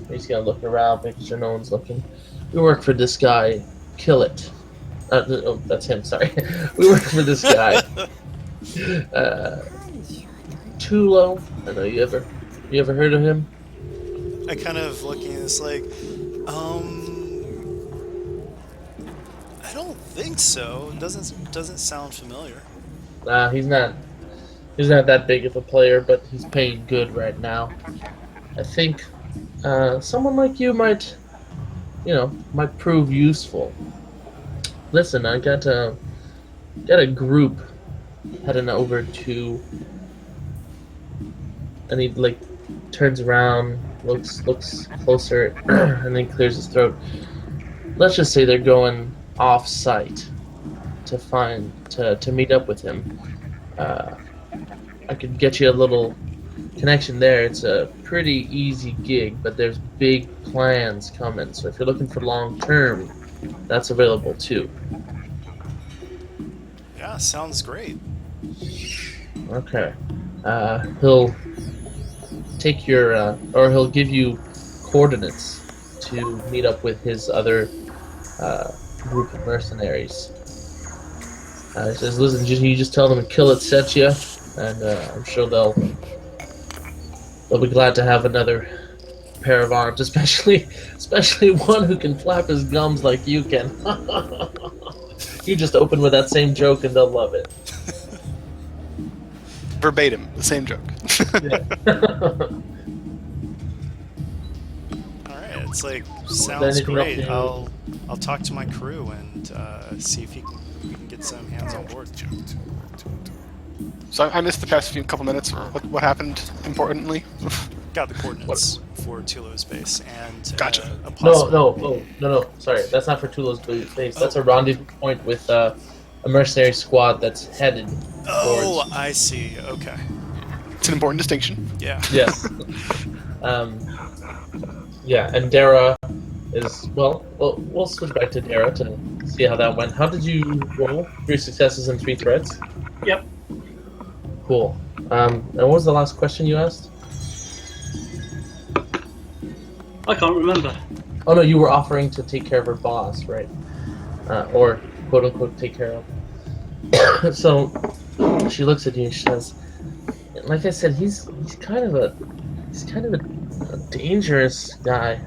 He's gonna look around, making sure no one's looking. "We work for this guy, Kill It." Oh, that's him. Sorry. We work for this guy. Tulo. I know you ever heard of him? I kind of looking at this like, I don't think so. It doesn't sound familiar. Nah, he's not that big of a player, but he's paying good right now. I think someone like you might prove useful. Listen, I got a group heading over to, and he turns around, looks closer, and then clears his throat. Let's just say they're going off site to meet up with him. I could get you a little connection there. It's a pretty easy gig, but there's big plans coming. So if you're looking for long term, that's available too. Yeah, sounds great. Okay. He'll take your, or he'll give you coordinates to meet up with his other group of mercenaries. He says, "Listen, you just tell them to kill it, set you, and I'm sure they'll be glad to have another pair of arms, especially one who can flap his gums like you can." You just open with that same joke, and they'll love it. Verbatim, the same joke. All right, it's like sounds anything else great. you- I'll talk to my crew and see if we can get some hands on board. So I missed the past couple minutes. What happened importantly? Got the coordinates for Tulo's base and Gotcha. a possible... No. Sorry, that's not for Tulo's base. That's a rendezvous point with a mercenary squad that's headed. Oh, towards... I see. Okay. It's an important distinction. Yeah. Yes. Yeah, and Dara is we'll switch back to Dara to see how that went. How did you roll? 3 successes and 3 threats. Yep. Cool. And what was the last question you asked? I can't remember. Oh no, you were offering to take care of her boss, right? Or quote unquote take care of. So she looks at you and she says, "Like I said, he's kind of a dangerous guy.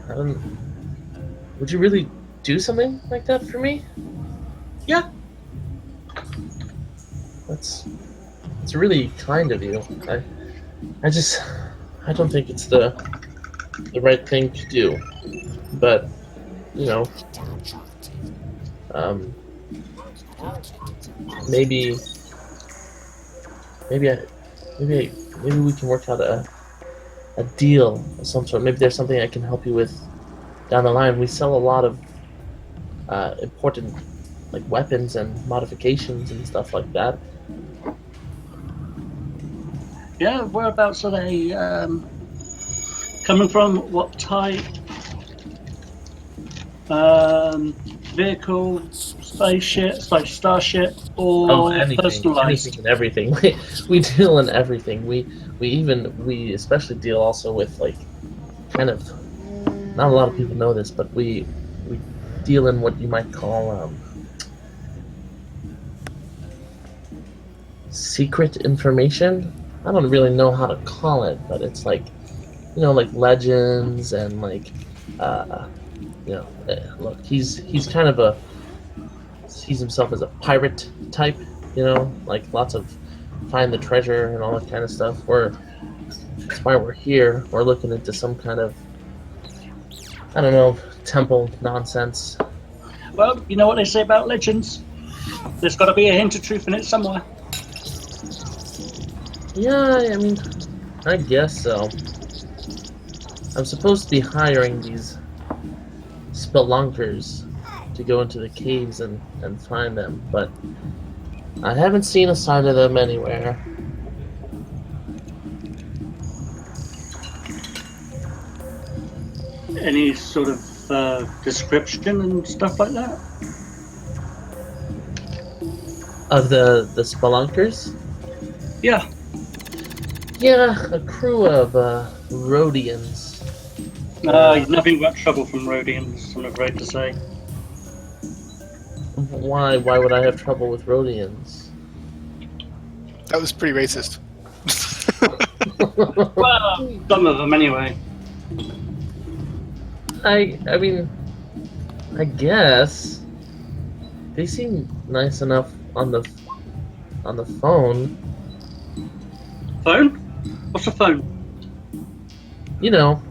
Would you really do something like that for me?" Yeah. It's really kind of you. I don't think it's the right thing to do, but maybe we can work out a deal of some sort. Maybe there's something I can help you with down the line. We sell a lot of important weapons and modifications and stuff like that. Yeah, whereabouts are they coming from? What type? Vehicle, spaceship, starship, or personalized? Anything and everything. We deal in everything. We especially deal also with kind of, not a lot of people know this, but we deal in what you might call secret information. I don't really know how to call it, but it's like legends and look, he's kind of sees himself as a pirate type, lots of find the treasure and all that kind of stuff. That's why we're here. We're looking into some kind of, I don't know, temple nonsense. Well, you know what they say about legends? There's got to be a hint of truth in it somewhere. Yeah, I mean, I guess so. I'm supposed to be hiring these spelunkers to go into the caves and find them, but I haven't seen a sign of them anywhere. Any sort of description and stuff like that? Of the spelunkers? Yeah. Yeah, a crew of Rhodians. Nothing but trouble from Rhodians, I'm afraid to say. Why would I have trouble with Rhodians? That was pretty racist. Well, some of them anyway. I mean, I guess they seem nice enough on the phone. Phone? What's a phone? You know,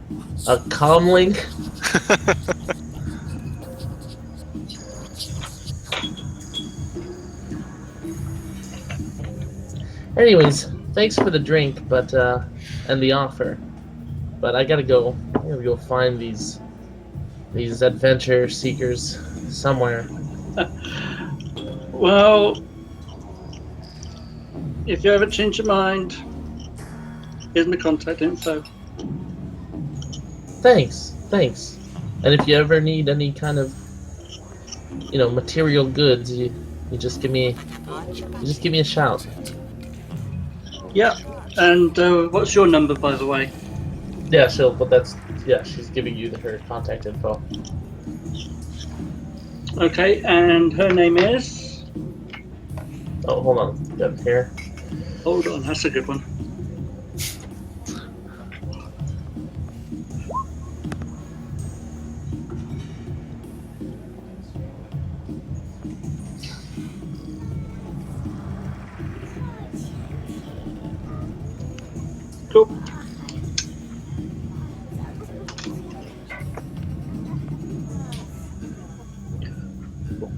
a comm link. Anyways, thanks for the drink, but and the offer. But I gotta go. I'm gonna go find these adventure seekers somewhere. Well, if you ever change your mind, here's my contact info. Thanks. And if you ever need any kind of, material goods, you just give me a shout. Yeah, and what's your number, by the way? Yeah, she's giving you her contact info. Okay, and her name is? Oh, hold on. Got here. Hold on, that's a good one. Cool.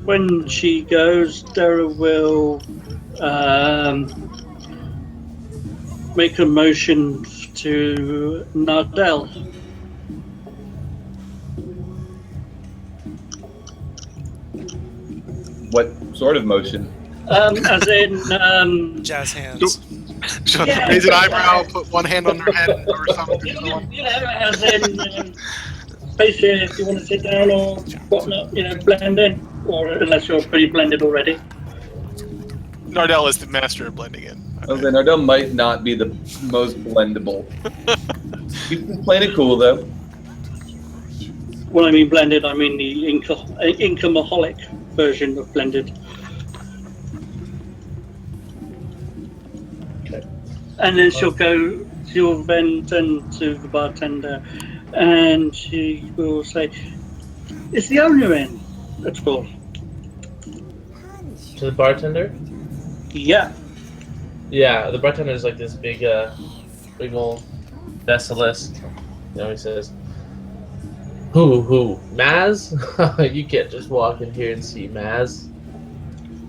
When she goes, Dara will make a motion to Nardell. What sort of motion? As in, Jazz hands. She'll Yeah. raise an eyebrow, put one hand on her head, or something. as in, basically, if you want to sit down or whatnot, blend in, or unless you're pretty blended already. Nardell is the master of blending in. Okay, Nardell might not be the most blendable. He's playing it cool though. When I mean blended, I mean the Inca-maholic version of blended. Okay. And then she'll then turn to the bartender and she will say, "Is the owner in at all?" To the bartender? Yeah. Yeah, the bartender is like this big old vesselist. He says, Who? Maz? You can't just walk in here and see Maz.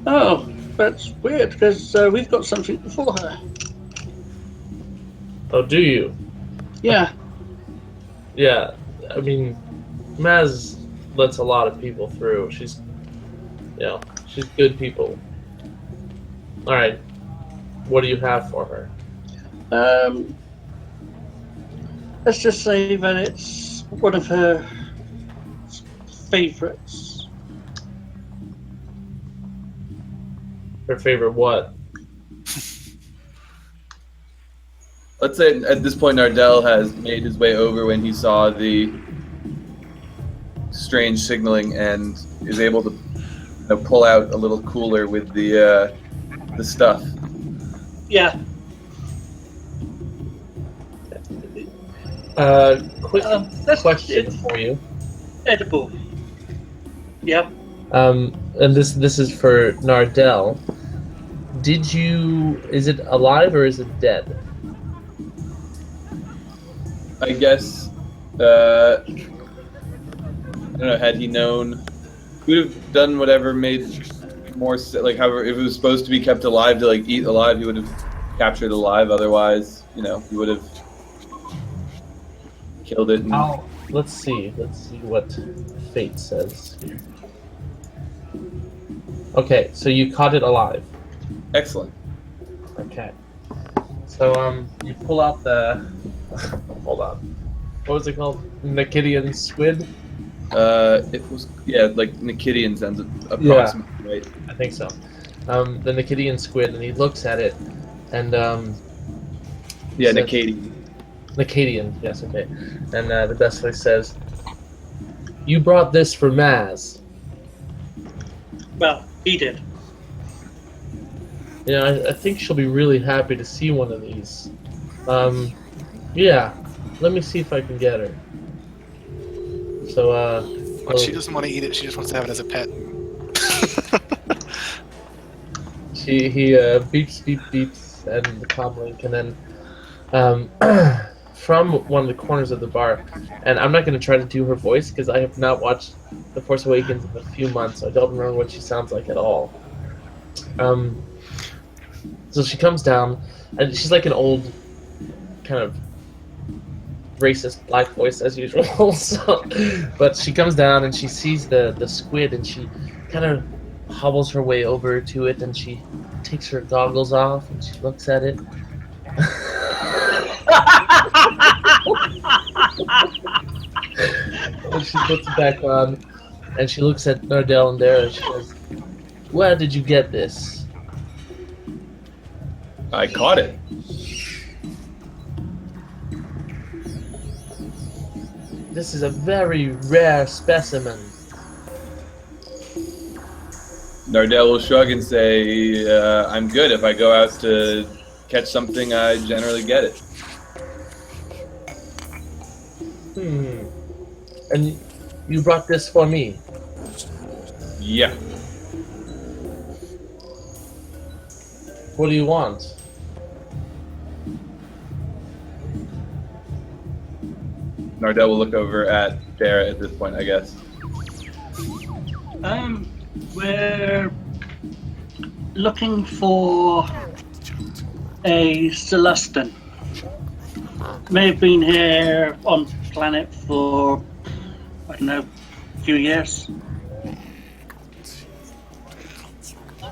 Oh, that's weird because we've got something for her. Oh, do you? Yeah. Yeah, I mean, Maz lets a lot of people through. She's good people. All right, what do you have for her? Let's just say that it's one of her favorites. Her favorite what? Let's say at this point Nardell has made his way over when he saw the strange signaling and is able to pull out a little cooler with the stuff. Yeah. Quick That's question for you. edible. Yeah. And this is for Nardell. Is it alive or is it dead? I guess, I don't know, had he known, he would have done whatever made more, however, if it was supposed to be kept alive to, eat alive, he would have captured alive, otherwise, he would have killed it. And... Let's see what fate says. Okay, so you caught it alive. Excellent. Okay. So, you pull out the... Hold on. What was it called? Nikidian squid? It was, Nikidian sounds approximately right. I think so. The Nikidian squid, and he looks at it, and, Yeah, says, Nikadian. Nikidian, yes, okay. And, the best way says, "You brought this for Maz." Well, he did. I think she'll be really happy to see one of these. Yeah, let me see if I can get her. So, But she doesn't want to eat it. She just wants to have it as a pet. he beeps, and the comlink, and then, from one of the corners of the bar, and I'm not going to try to do her voice because I have not watched The Force Awakens in a few months, so I don't remember what she sounds like at all. So she comes down, and she's like an old, kind of racist black voice as usual. But she comes down and she sees the squid, and she kind of hobbles her way over to it, and she takes her goggles off and she looks at it. And she puts it back on, and she looks at Nardell and Dara, and she says, "Where did you get this?" I caught it. "This is a very rare specimen." Nardell will shrug and say, I'm good. If I go out to catch something, I generally get it. And you brought this for me? Yeah. What do you want? Nardell will look over at Dara at this point, I guess. We're looking for a Celestin. May have been here on planet for, I don't know, a few years.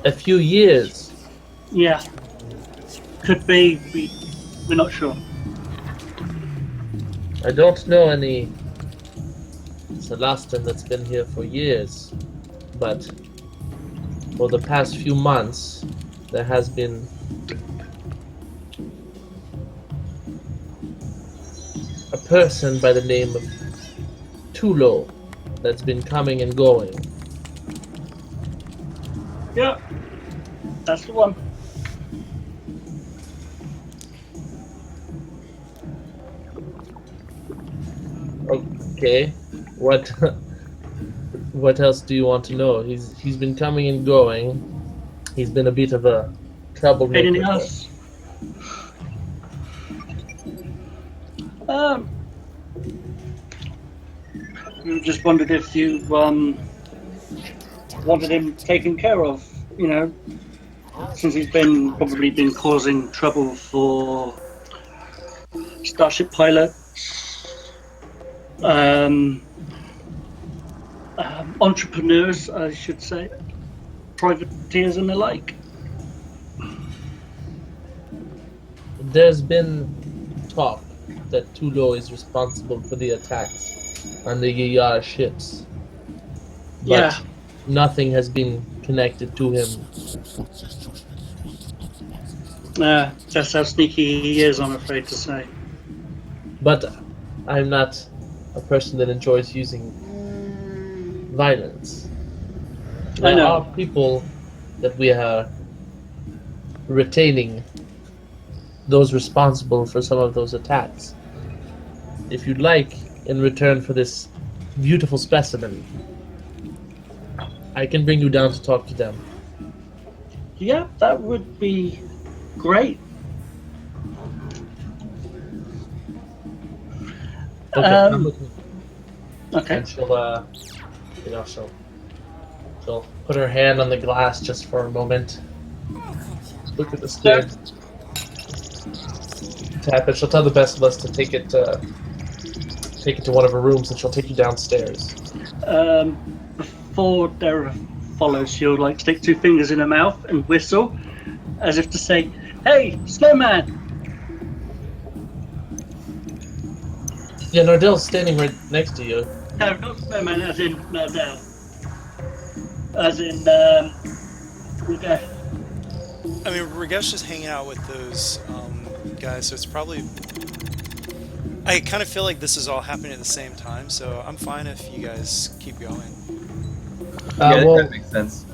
A few years. Yeah. Could be. We're not sure. I don't know any Celestin that's been here for years, but for the past few months, there has been a person by the name of Tulo that's been coming and going. Yeah. That's the one. Okay, what else do you want to know? He's been coming and going. He's been a bit of a troublemaker. Anything else? We just wondered if you wanted him taken care of. You know, since he's probably been causing trouble for Starship pilots. Entrepreneurs, I should say, privateers and the like. There's been talk that Tulo is responsible for the attacks on the Yayar ships, but Yeah. nothing has been connected to him. That's how sneaky he is, I'm afraid to say. But I'm not a person that enjoys using violence. I There know. are people that we are retaining, those responsible for some of those attacks. If you'd like, in return for this beautiful specimen, I can bring you down to talk to them. Yeah, that would be great. Okay, I'm looking. Okay. And she'll, she'll put her hand on the glass just for a moment. Look at the skin. Tap it. She'll tell the best of us to take it to one of her rooms, and she'll take you downstairs. Before Dara follows, she'll stick two fingers in her mouth and whistle, as if to say, "Hey, snowman!" Yeah, Nardell's standing right next to you. No, not snowman, as in Nardell. As in, okay. I mean, Ragesh is hanging out with those guys, so it's probably... I kind of feel like this is all happening at the same time, so I'm fine if you guys keep going. Yeah, Well, that makes sense.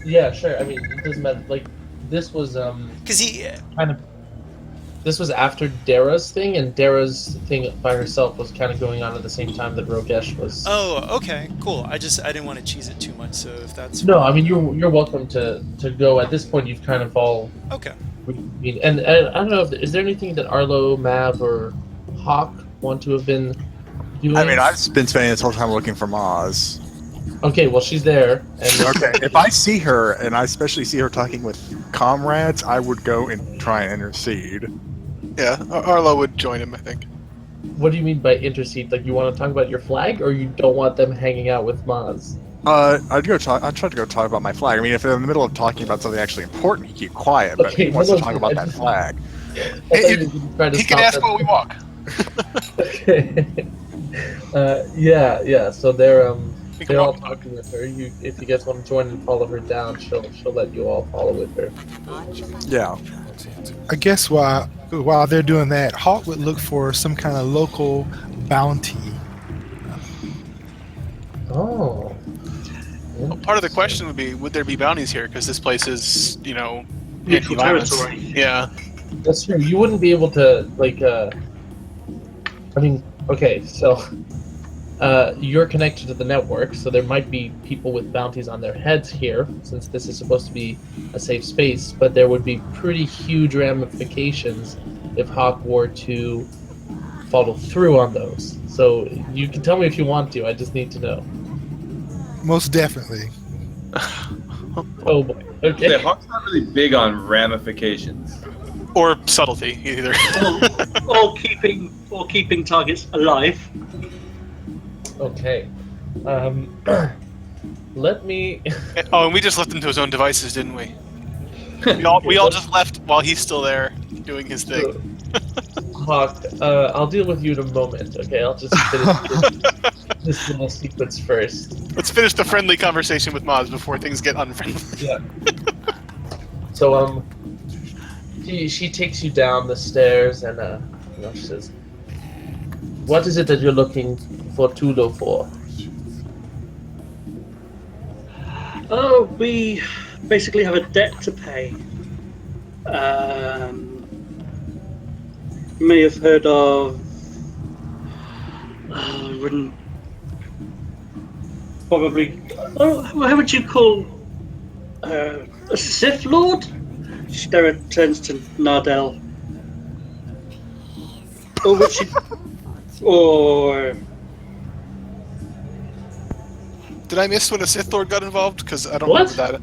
yeah, sure. I mean, it doesn't matter. This was Because he... kind of. This was after Dara's thing, and Dara's thing by herself was kind of going on at the same time that Rogesh was. Oh, okay, cool. I didn't want to cheese it too much, so if that's... No, I mean you're welcome to go. At this point, you've kind of all. Okay. And I don't know. Is there anything that Arlo, Mav, or Hawk want to have been doing? I mean, I've been spending this whole time looking for Maz. Okay, well she's there. And Okay, if I see her, and I especially see her talking with comrades, I would go and try and intercede. Yeah, Arlo would join him, I think. What do you mean by intercede? You want to talk about your flag, or you don't want them hanging out with Maz? I'd try to go talk about my flag. I mean, if they're in the middle of talking about something actually important, he keep quiet. But Okay, he wants to no, talk about that flag. He can ask while we walk. Yeah. So they're We can they're all walk. talking with her. If you guys want to join and follow her down, she'll let you all follow with her. Yeah. I guess while they're doing that, Hawk would look for some kind of local bounty. Oh. part of the question would be, would there be bounties here? Because this place is, Neutral anti-violence. territory. Yeah. That's true. You wouldn't be able to I mean, okay, so you're connected to the network, so there might be people with bounties on their heads here, since this is supposed to be a safe space. But there would be pretty huge ramifications if Hawk were to follow through on those. So you can tell me if you want to. I just need to know. Most definitely. Oh boy. Okay. Yeah, Hawk's not really big on ramifications. Or subtlety, either. or keeping targets alive. Okay. Let me. Oh, and we just left him to his own devices, didn't we? We all just left while he's still there doing his thing. Hawk, I'll deal with you in a moment. Okay, I'll just finish this little sequence first. Let's finish the friendly conversation with Maz before things get unfriendly. Yeah. So she takes you down the stairs and she says, "What is it that you're looking for Tulo for?" Oh, we basically have a debt to pay. You may have heard of. Wouldn't probably. Oh, how would you call a Sith Lord? Stera turns to Nardell. Or would she? Or Did I miss when a Sith Lord got involved? Because I don't What? remember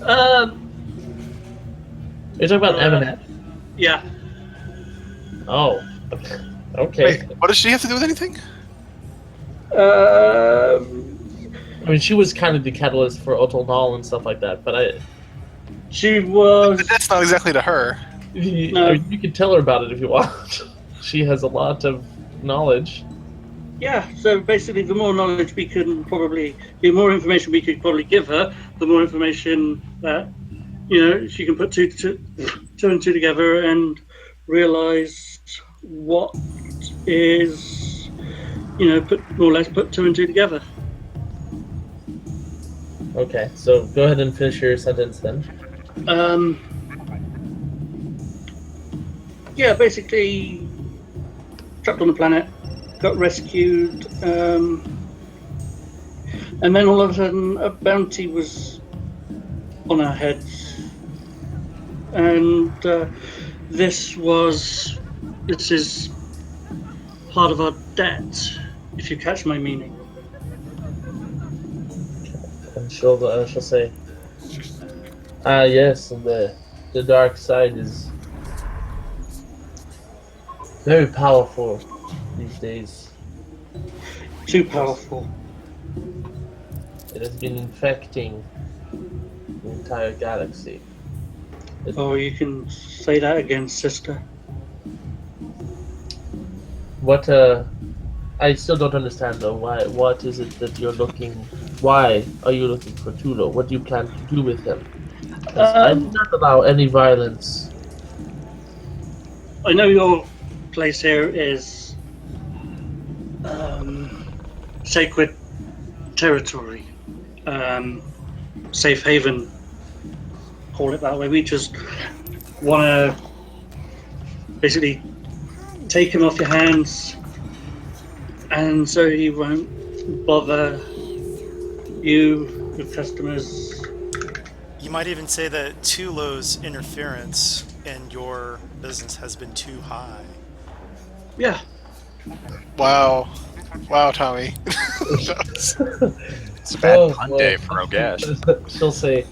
that. You're talking about Eminet? yeah. Oh. Okay. Wait, what does she have to do with anything? I mean, she was kind of the catalyst for Otal Nal and stuff like that, but She was. But that's not exactly to her. No. I mean, you can tell her about it if you want. She has a lot of knowledge. Yeah, so basically the more knowledge we can probably, the more information we could probably give her, the more information that, she can put two and two together and realize what is, put more or less put two and two together. Okay, so go ahead and finish your sentence then. Yeah, basically trapped on the planet, got rescued, and then all of a sudden a bounty was on our heads, and this is part of our debt, if you catch my meaning. And she'll say, yes, and the dark side is very powerful these days. Too powerful. It has been infecting the entire galaxy. Oh, you can say that again, sister. What, I still don't understand though, what is it that you're looking, why are you looking for Tulo? What do you plan to do with him? 'Cause I do not allow any violence. I know your place here is sacred territory, safe haven, call it that way. We just want to basically take him off your hands, and so he won't bother you with customers. You might even say that Tulo's interference in your business has been too high. Yeah. Wow, Tommy. It's a bad pun boy. day for Rogash. She'll say,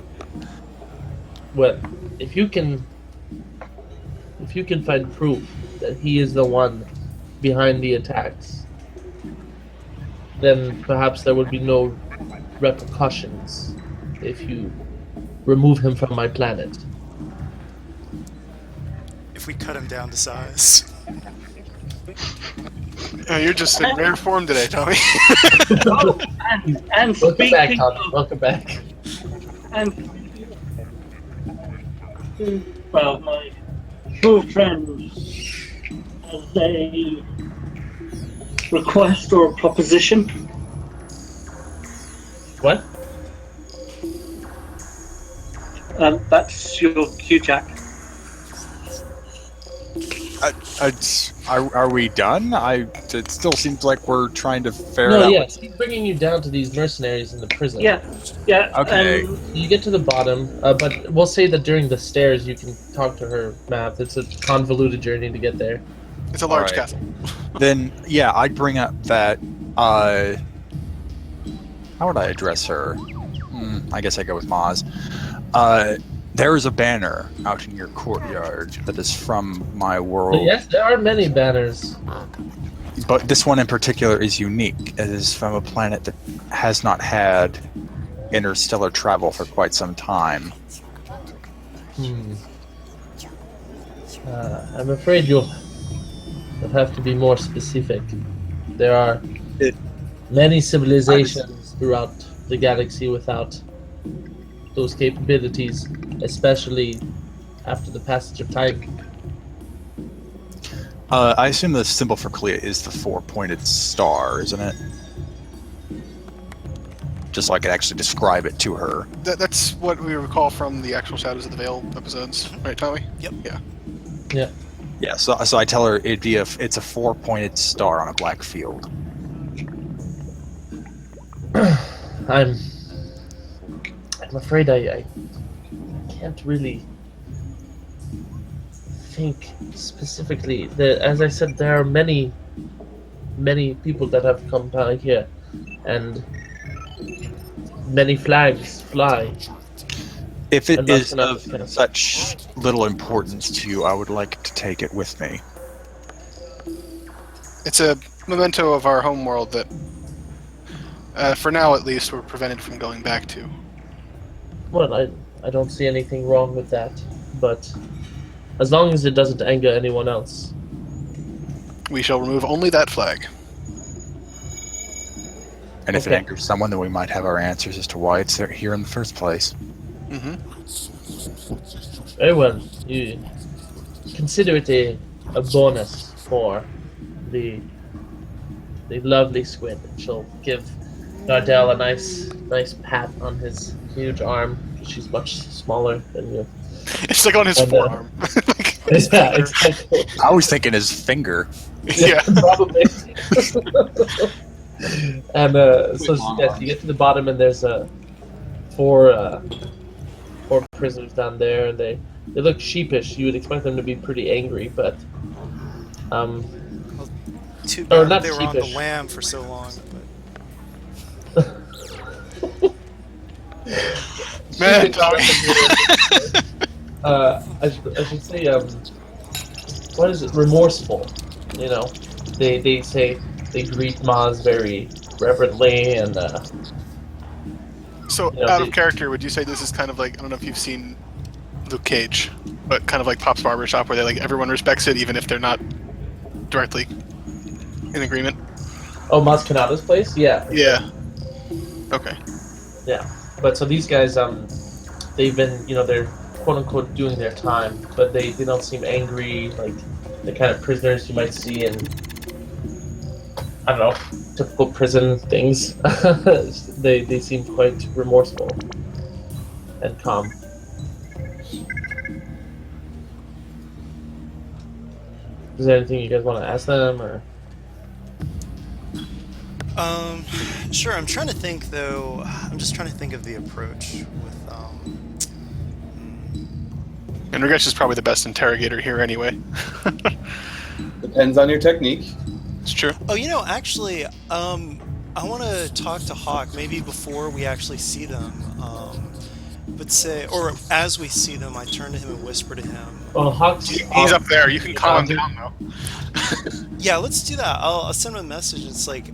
well, if you can find proof that he is the one behind the attacks, then perhaps there would be no repercussions if you remove him from my planet. If we cut him down to size. Oh, you're just in rare form today, Tommy. Oh, and Welcome back, speaking Tommy. of, Welcome back. and well, my true friend has a request or a proposition. What? That's your cue, Jack. Are we done? It still seems like we're trying to ferret No, out. yes, he's bringing you down to these mercenaries in the prison. Yeah. Okay. You get to the bottom, but we'll say that during the stairs you can talk to her, Math. It's a convoluted journey to get there. It's a large Alright. castle. Then, yeah, I'd bring up that. How would I address her? I guess I go with Maz. There is a banner out in your courtyard that is from my But world. yes, there are many banners. But this one in particular is unique. It is from a planet that has not had interstellar travel for quite some time. I'm afraid you'll have to be more specific. There are many civilizations throughout the galaxy without those capabilities, especially after the passage of time. I assume the symbol for Clea is the four-pointed star, isn't it? Just so I could actually describe it to her. That's what we recall from the actual Shadows of the Veil episodes, right, Tommy? Yep. Yeah. Yeah, so I tell her it's a four-pointed star on a black field. I'm afraid I can't really think specifically. As I said, there are many people that have come by here, and many flags fly. If it And that's is enough, of kind of. such little importance to you, I would like to take it with me. It's a memento of our home world that, for now at least, we're prevented from going back to. Well, I don't see anything wrong with that, but as long as it doesn't anger anyone else. We shall remove only that flag. And if it Okay. angers someone, then we might have our answers as to why it's here in the first place. Mm-hmm. Very well. You consider it a bonus for the lovely squid. She'll give Nardell a nice pat on his huge arm, because she's much smaller than you. It's like on his And, forearm. Yeah, exactly. I was thinking his finger. Yeah. Probably. And so yes, you get to the bottom, and there's four prisoners down there, and they look sheepish. You would expect them to be pretty angry, but Too Or bad not they were on the sheepish. lam for so long. Man, Tommy. I should say what is it? Remorseful. You know, they say they greet Maz very reverently, and So, Yeah, out the- of character, would you say this is kind of like, I don't know if you've seen Luke Cage, but kind of like Pop's Barbershop, where everyone respects it, even if they're not directly in agreement? oh, Maz Kanata's place, yeah. Yeah. Okay. But so these guys, they've been, they're quote unquote doing their time, but they don't seem angry like the kind of prisoners you might see in, I don't know, typical prison things. they seem quite remorseful and calm. Is there anything you guys want to ask them, or? Sure. I'm trying to think though. I'm just trying to think of the approach with. And Ragesh is probably the best interrogator here anyway. Depends on your technique. It's true. Oh, actually, I want to talk to Hawk maybe before we actually see them. But or as we see them, I turn to him and whisper to him. Oh, Hawk's He's up there. You can calm him down, though. Yeah, let's do that. I'll send him a message. It's like,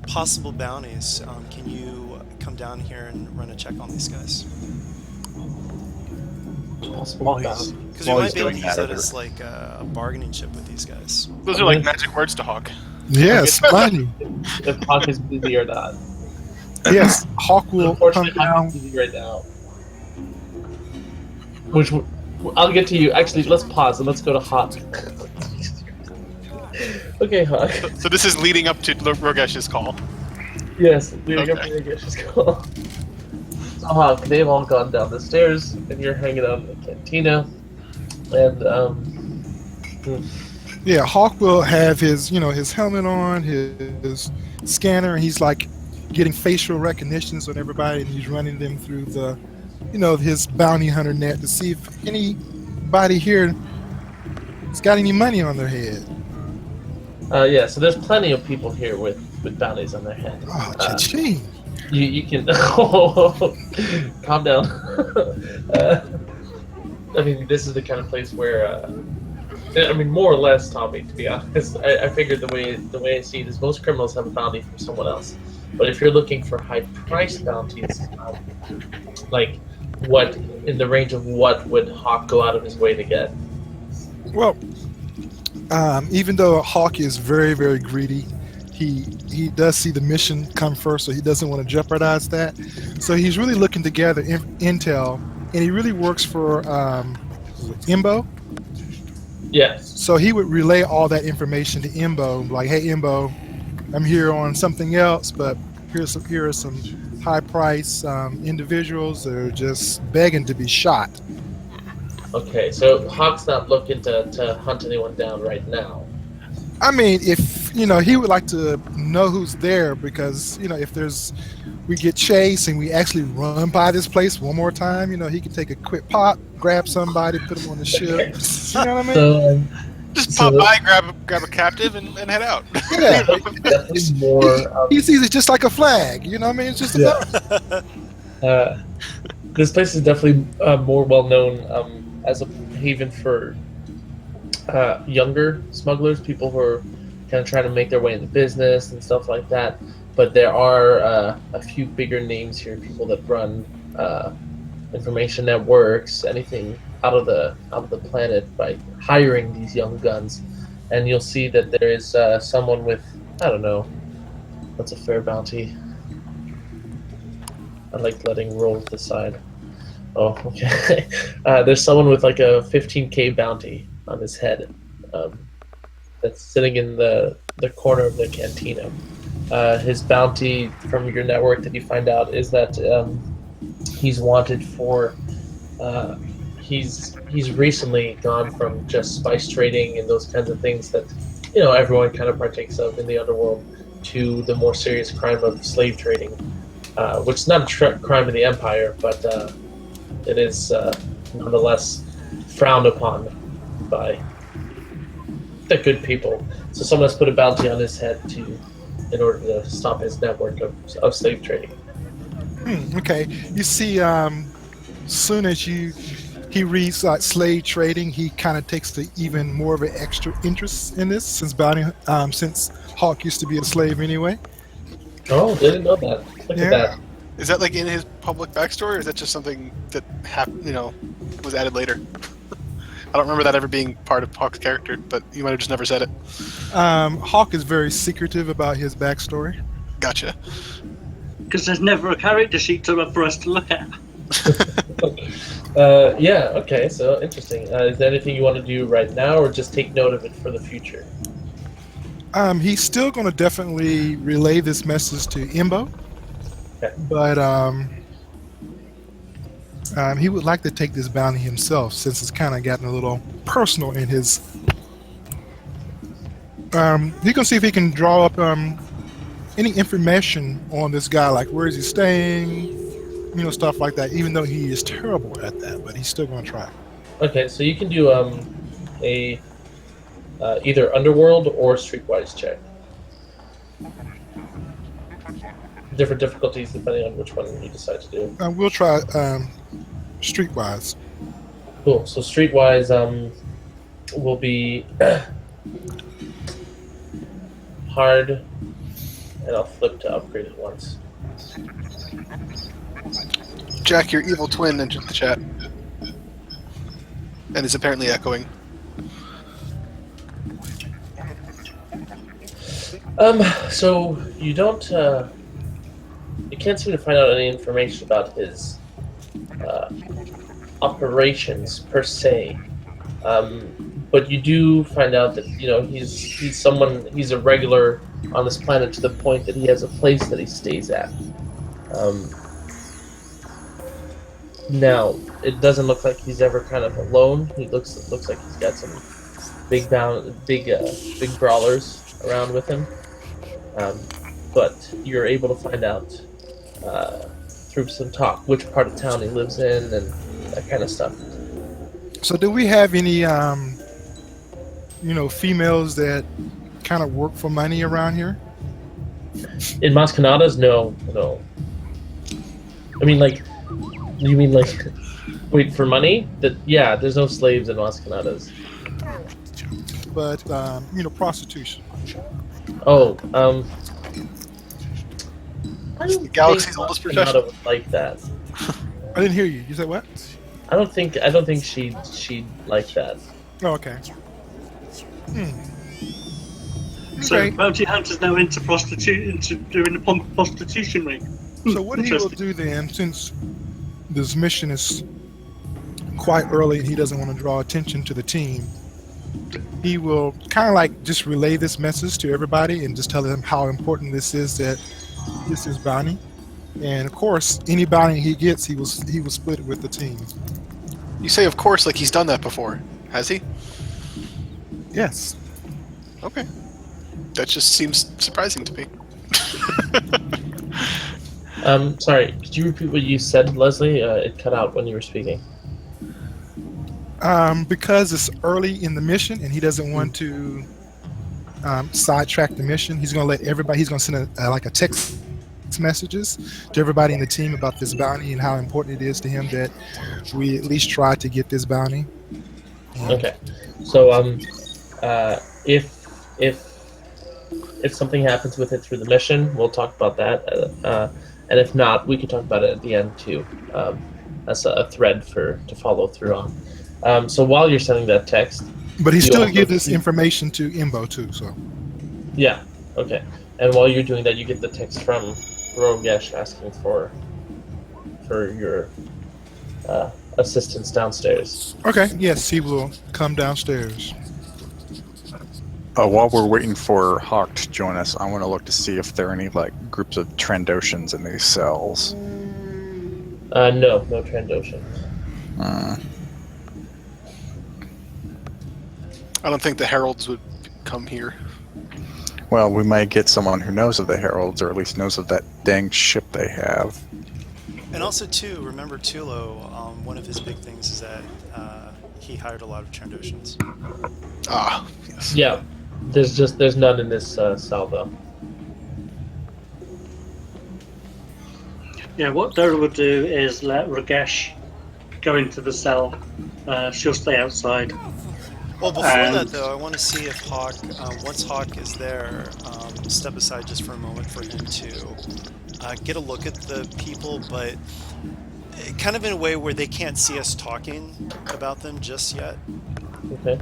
possible bounties. Can you come down here and run a check on these guys? possible While bound. he's- Because we while might he's be able to doing use that, that as like a bargaining chip with these guys. Those are like magic words to Hawk. Yes, money. If Hawk is busy or not. Yes, Hawk will come Unfortunately, Hawk down. is busy right now. Which I'll get to you. Actually, let's pause and let's go to Hawk. Okay, Hawk. So this is leading up to Rogesh's call. Yes, leading up Okay. to Rogesh's call. Hawk, they've all gone down the stairs, and you're hanging out in the cantina. And Yeah, Hawk will have his, his helmet on, his scanner, and he's like getting facial recognitions on everybody, and he's running them through the, his bounty hunter net to see if anybody here has got any money on their head. yeah, so there's plenty of people here with bounties on their head. Oh, cha-ching! You can calm down. I mean, this is the kind of place where, I mean, more or less, Tommy. To be honest, I figured the way I see it is most criminals have a bounty from someone else. But if you're looking for high-priced bounties, like what in the range of what would Hawk go out of his way to get? Well, even though Hawk is very, very greedy, he does see the mission come first, so he doesn't want to jeopardize that. So he's really looking to gather intel, and he really works for Imbo. Yeah. So he would relay all that information to Imbo, like, "Hey, Imbo, I'm here on something else, but here are some high-price individuals that are just begging to be shot." Okay, so Hawk's not looking to hunt anyone down right now. I mean, if he would like to know who's there, because if we get chased and we actually run by this place one more time, he can take a quick pop, grab somebody, put them on the ship. You know what I mean? So, Just pop by, grab a captive, and head out. Yeah, definitely more. he sees it just like a flag. You know what I mean? It's just a This place is definitely more well known as a haven for younger smugglers, people who are kind of trying to make their way into business and stuff like that. But there are a few bigger names here, people that run information networks, anything out of the planet by hiring these young guns. And you'll see that there is someone with, I don't know, what's a fair bounty? I like letting rolls decide. Oh, okay. There's someone with like a 15K bounty on his head that's sitting in the corner of the cantina. His bounty from your network that you find out is that he's wanted for he's recently gone from just spice trading and those kinds of things that everyone kind of partakes of in the underworld to the more serious crime of slave trading, which is not a crime of the empire, but it is nonetheless frowned upon by the good people. So someone has put a bounty on his head in order to stop his network of slave trading. Okay. You see, soon as he reads slave trading, he kind of takes even more of an extra interest in this, since Hawk used to be a slave anyway. Oh, didn't know that. Look at that. Is that like in his public backstory, or is that just something that was added later? I don't remember that ever being part of Hawk's character, but you might have just never said it. Hawk is very secretive about his backstory. Gotcha. Because there's never a character sheet for us to look at. Yeah, okay, so interesting. Is there anything you want to do right now, or just take note of it for the future? He's still going to definitely relay this message to Imbo, okay. But he would like to take this bounty himself, since it's kind of gotten a little personal in his. He can see if he can draw up any information on this guy, like where is he staying, stuff like that. Even though he is terrible at that, but he's still going to try. Okay, so you can do a either underworld or streetwise check. Different difficulties depending on which one you decide to do. We'll try streetwise. Cool. So streetwise will be hard, and I'll flip to upgrade it once. Jack, your evil twin entered the chat, and is apparently echoing. So you don't, you can't seem to find out any information about his operations per se, but you do find out that he's a regular on this planet to the point that he has a place that he stays at. Now, it doesn't look like he's ever kind of alone. He looks like he's got some big brawlers around with him. But you're able to find out through some talk which part of town he lives in and that kind of stuff. So, do we have any, females that kind of work for money around here? In Mascanadas, no. I mean, like, you mean like, wait for money? Yeah, there's no slaves in Mascanadas. But prostitution. Oh, I don't Galaxy's think oldest Mascanada profession. would like that. I didn't hear you. You said what? I don't think she'd like that. Oh, okay. So Okay. bounty hunters now into doing the prostitution ring. So what he will do then, since this mission is quite early and he doesn't want to draw attention to the team, he will kind of like just relay this message to everybody and just tell them how important this is, that this is bounty. And of course, any bounty he gets, he will split it with the team. You say, of course, like he's done that before. Has he? Yes. Okay. That just seems surprising to me. Sorry, could you repeat what you said, Leslie? It cut out when you were speaking. Because it's early in the mission and he doesn't want to sidetrack the mission, he's going to let everybody, he's going to send a text messages to everybody in the team about this bounty and how important it is to him that we at least try to get this bounty. Okay. So, if something happens with it through the mission, we'll talk about that. And if not, we can talk about it at the end too. That's a thread to follow through on. So while you're sending that text, But he you still also- gives this information to Imbo too. So Yeah. Okay. And while you're doing that, you get the text from Rogesh asking for your assistance downstairs. okay, yes, he will come downstairs. While we're waiting for Hawk to join us, I want to look to see if there are any groups of Trandoshans in these cells. No Trandoshan. I don't think the heralds would come here. Well, we might get someone who knows of the heralds, or at least knows of that dang ship they have. And also, too, remember Tulo, one of his big things is that he hired a lot of Trandoshans. Ah, yes. Yeah. There's none in this cell though. Yeah, what Dora would do is let Ragesh go into the cell. She'll stay outside. Well, before And- that, though, I want to see if Hawk, once Hawk is there, step aside just for a moment for him to get a look at the people, but kind of in a way where they can't see us talking about them just yet. Okay.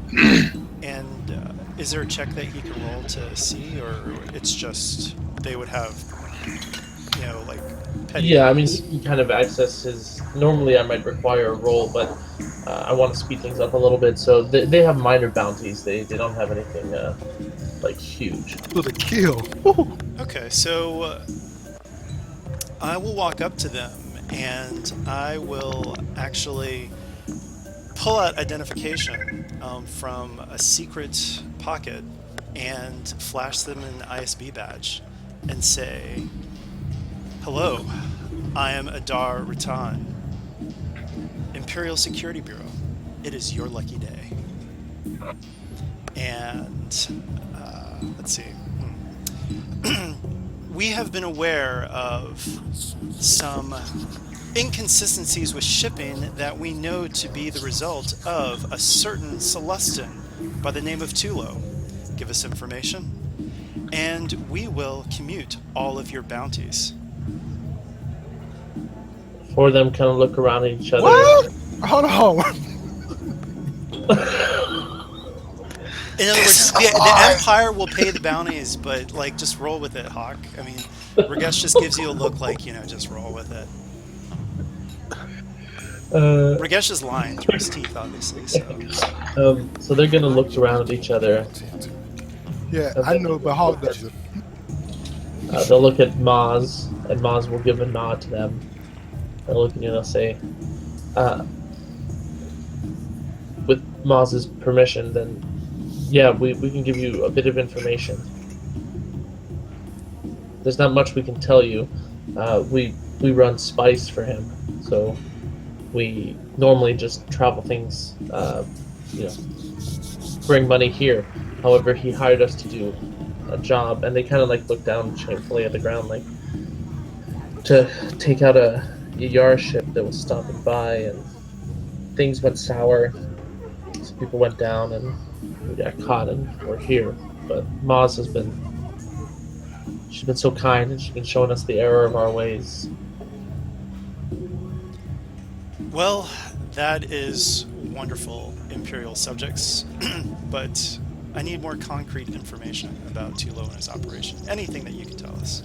And is there a check that he can roll to see, or it's just they would have, petty... Yeah, I mean, he kind of access his. Normally, I might require a roll, but I want to speed things up a little bit. So they have minor bounties. They don't have anything huge. With a kill. Woo. Okay, so I will walk up to them and I will actually pull out identification from a secret pocket and flash them an ISB badge and say, "Hello, I am Adar Ratan, Imperial Security Bureau. It is your lucky day." And let's see. We have been aware of some inconsistencies with shipping that we know to be the result of a certain Celestin by the name of Tulo. Give us information, and we will commute all of your bounties. Four of them kind of look around at each other. What? Hold on. In other words, the Empire will pay the bounties, but just roll with it, Hawk. I mean, Ragesh just gives you a look just roll with it. Ragesh is lying through his teeth, obviously. So they're gonna look around at each other. Yeah, I know, but Hawk does it. They'll look at Maz, and Maz will give a nod to them. They'll look at you and they'll say, uh, with Maz's permission, then yeah, we can give you a bit of information. There's not much we can tell you. We run spice for him, so we normally just travel things, you know, bring money here. However, he hired us to do a job, and they kind of like look down shamefully at the ground, like to take out a Yar ship that was stopping by, and things went sour. Some people went down, and we got caught, and we're here. But Maz has been, she's been so kind, and she's been showing us the error of our ways. Well, that is wonderful, Imperial subjects, but I need more concrete information about Tulo and his operation. Anything that you can tell us.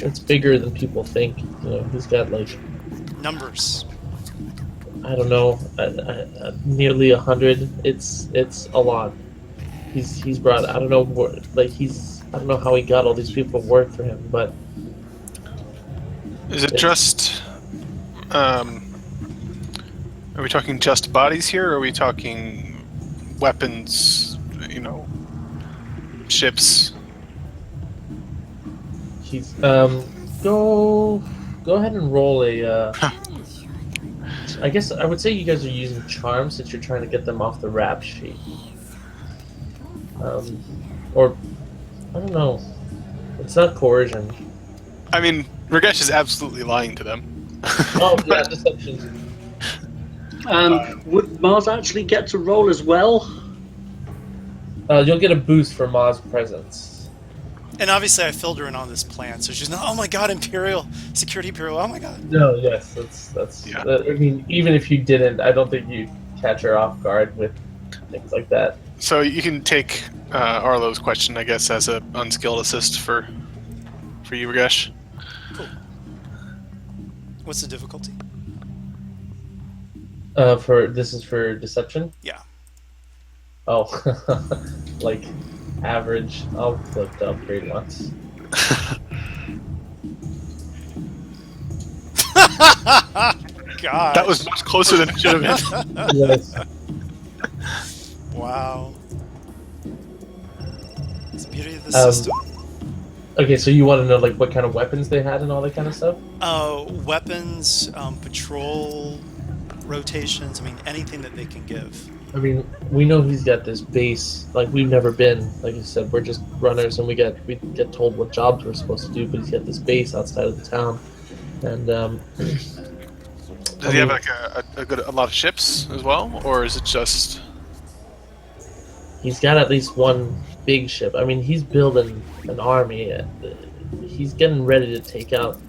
It's bigger than people think. You know, he's got like Numbers. I don't know, nearly 100. It's a lot. He's brought, I don't know I don't know how he got all these people to work for him, but Is it just? Are we talking just bodies here, or are we talking weapons? You know, ships. he's go ahead and roll a. I guess I would say you guys are using charm since you're trying to get them off the rap sheet. Or I don't know. It's not coercion. I mean, Ragesh is absolutely lying to them. Oh yeah, deception. Would Mars actually get to roll as well? You'll get a boost for Ma's presence. And obviously I filled her in on this plan, so she's not, oh my god, Imperial, Security Imperial, oh my god. No, yes, that's. Yeah. I mean, even if you didn't, I don't think you'd catch her off guard with things like that. So you can take Arlo's question, I guess, as a unskilled assist for you, Ragesh. Cool. What's the difficulty? This is for deception. Yeah. Oh, like average. I'll flip the upgrade once. God. That was much closer than it should have been. Yes. Wow. It's the beauty of the system. Okay, so you want to know like what kind of weapons they had and all that kind of stuff? Weapons, patrol rotations, I mean, anything that they can give. I mean, we know he's got this base. Like we've never been. Like you said, we're just runners, and we get told what jobs we're supposed to do. But he's got this base outside of the town, and Does he have like a lot of ships as well, or is it just? he's got at least one big ship. I mean, he's building an army. He's getting ready to take out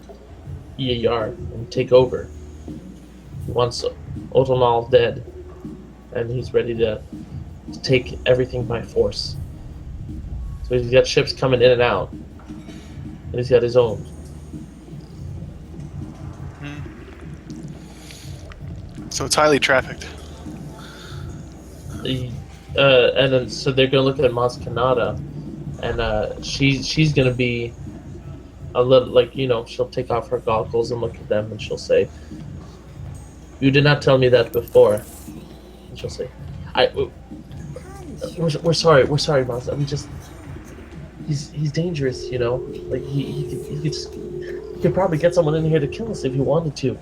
Yar and take over. He wants Otal Nal dead, and he's ready to take everything by force. So he's got ships coming in and out, and he's got his own. So it's highly trafficked. And then so they're gonna look at Maz Kanata, and she's gonna be a little like, you know, she'll take off her goggles and look at them, and she'll say, "You did not tell me that before." And she'll say, we're sorry, Maz. I mean, just he's dangerous, you know. Like he could probably get someone in here to kill us if he wanted to."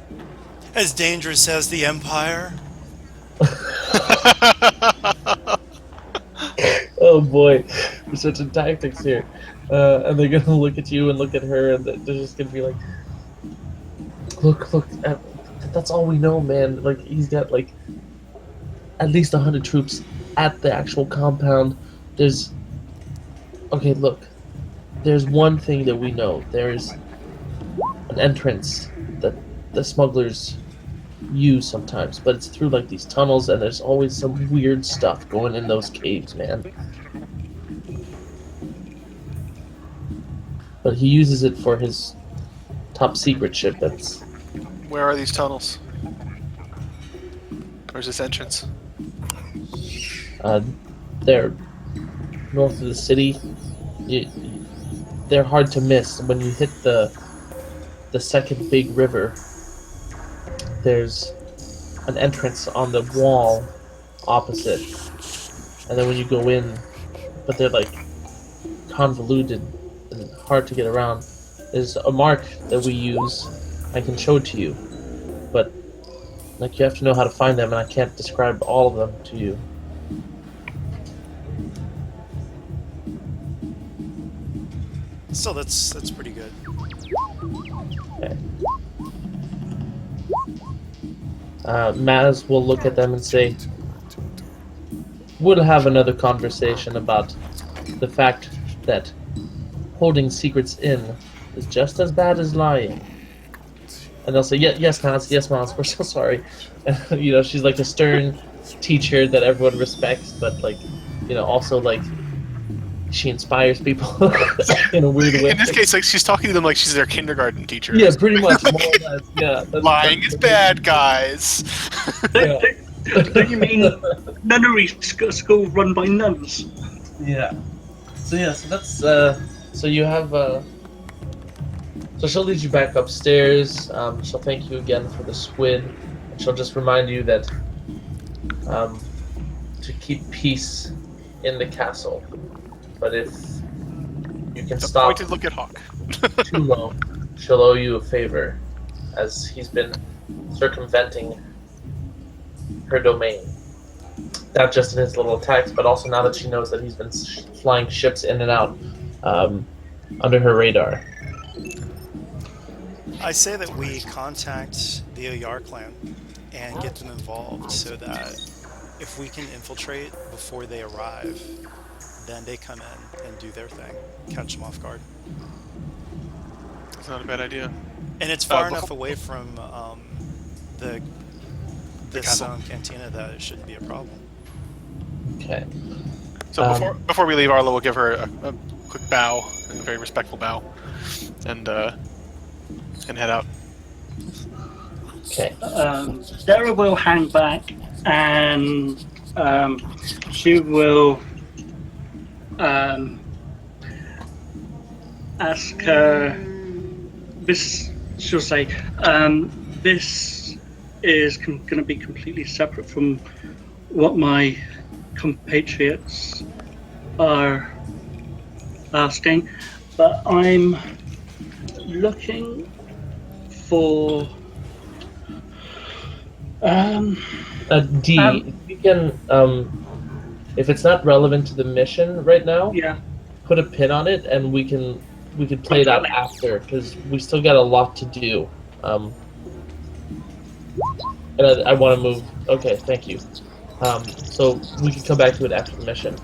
As dangerous as the Empire? Oh boy, we're switching tactics here. And they're gonna look at you and look at her, and they're just gonna be like, look, that's all we know, man. Like, he's got like at least 100 troops at the actual compound. There's one thing that we know. There's an entrance that the smugglers use sometimes, but it's through like these tunnels, and there's always some weird stuff going in those caves, man. But he uses it for his top secret ship. That's Where are these tunnels? Where's this entrance? they're north of the city. They're hard to miss when you hit the the second big river, there's an entrance on the wall opposite. And then when you go in, but they're like convoluted and hard to get around, there's a mark that we use. I can show it to you, but like you have to know how to find them, and I can't describe all of them to you. Still, that's pretty good. Okay. Maz will look at them and say, "We'll have another conversation about the fact that holding secrets in is just as bad as lying." And they'll say, yes, Maz, we're so sorry." You know, she's like a stern teacher that everyone respects, but like, you know, also like she inspires people in a weird way. In this case, like she's talking to them like she's their kindergarten teacher. Yeah, pretty much. More or less. Yeah, Lying is bad, guys. Yeah. Don't you mean nunnery school run by nuns? Yeah. So that's so you have so she'll lead you back upstairs. She'll thank you again for the squid, and she'll just remind you that to keep peace in the castle. But if you can stop Pointed look at Hawk. Tulo, she'll owe you a favor, as he's been circumventing her domain. Not just in his little attacks, but also now that she knows that he's been flying ships in and out under her radar. I say that we contact the Oyar clan and get them involved so that if we can infiltrate before they arrive, then they come in and do their thing, catch them off guard. That's not a bad idea. And it's far enough away from the cantina that it shouldn't be a problem. Okay. So before we leave, Arlo will give her a quick bow, a very respectful bow, and head out. Okay. Sarah will hang back and she will ask her this. She'll say, "This is going to be completely separate from what my compatriots are asking, but I'm looking for D, if you can, if it's not relevant to the mission right now, yeah, put a pin on it, and we can play it out after, because we still got a lot to do. And I want to move. Okay, thank you. So we can come back to it after the mission.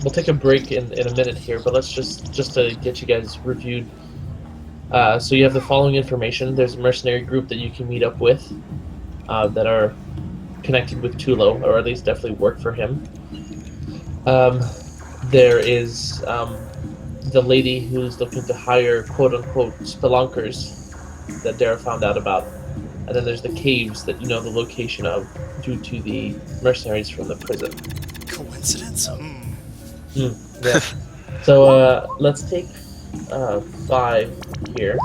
We'll take a break in a minute here, but let's just to get you guys reviewed. So you have the following information. There's a mercenary group that you can meet up with that are connected with Tulo, or at least definitely work for him. There is the lady who's looking to hire quote-unquote spelunkers that Dara found out about. And then there's the caves that you know the location of due to the mercenaries from the prison. Coincidence? Yeah. So let's take 5 here,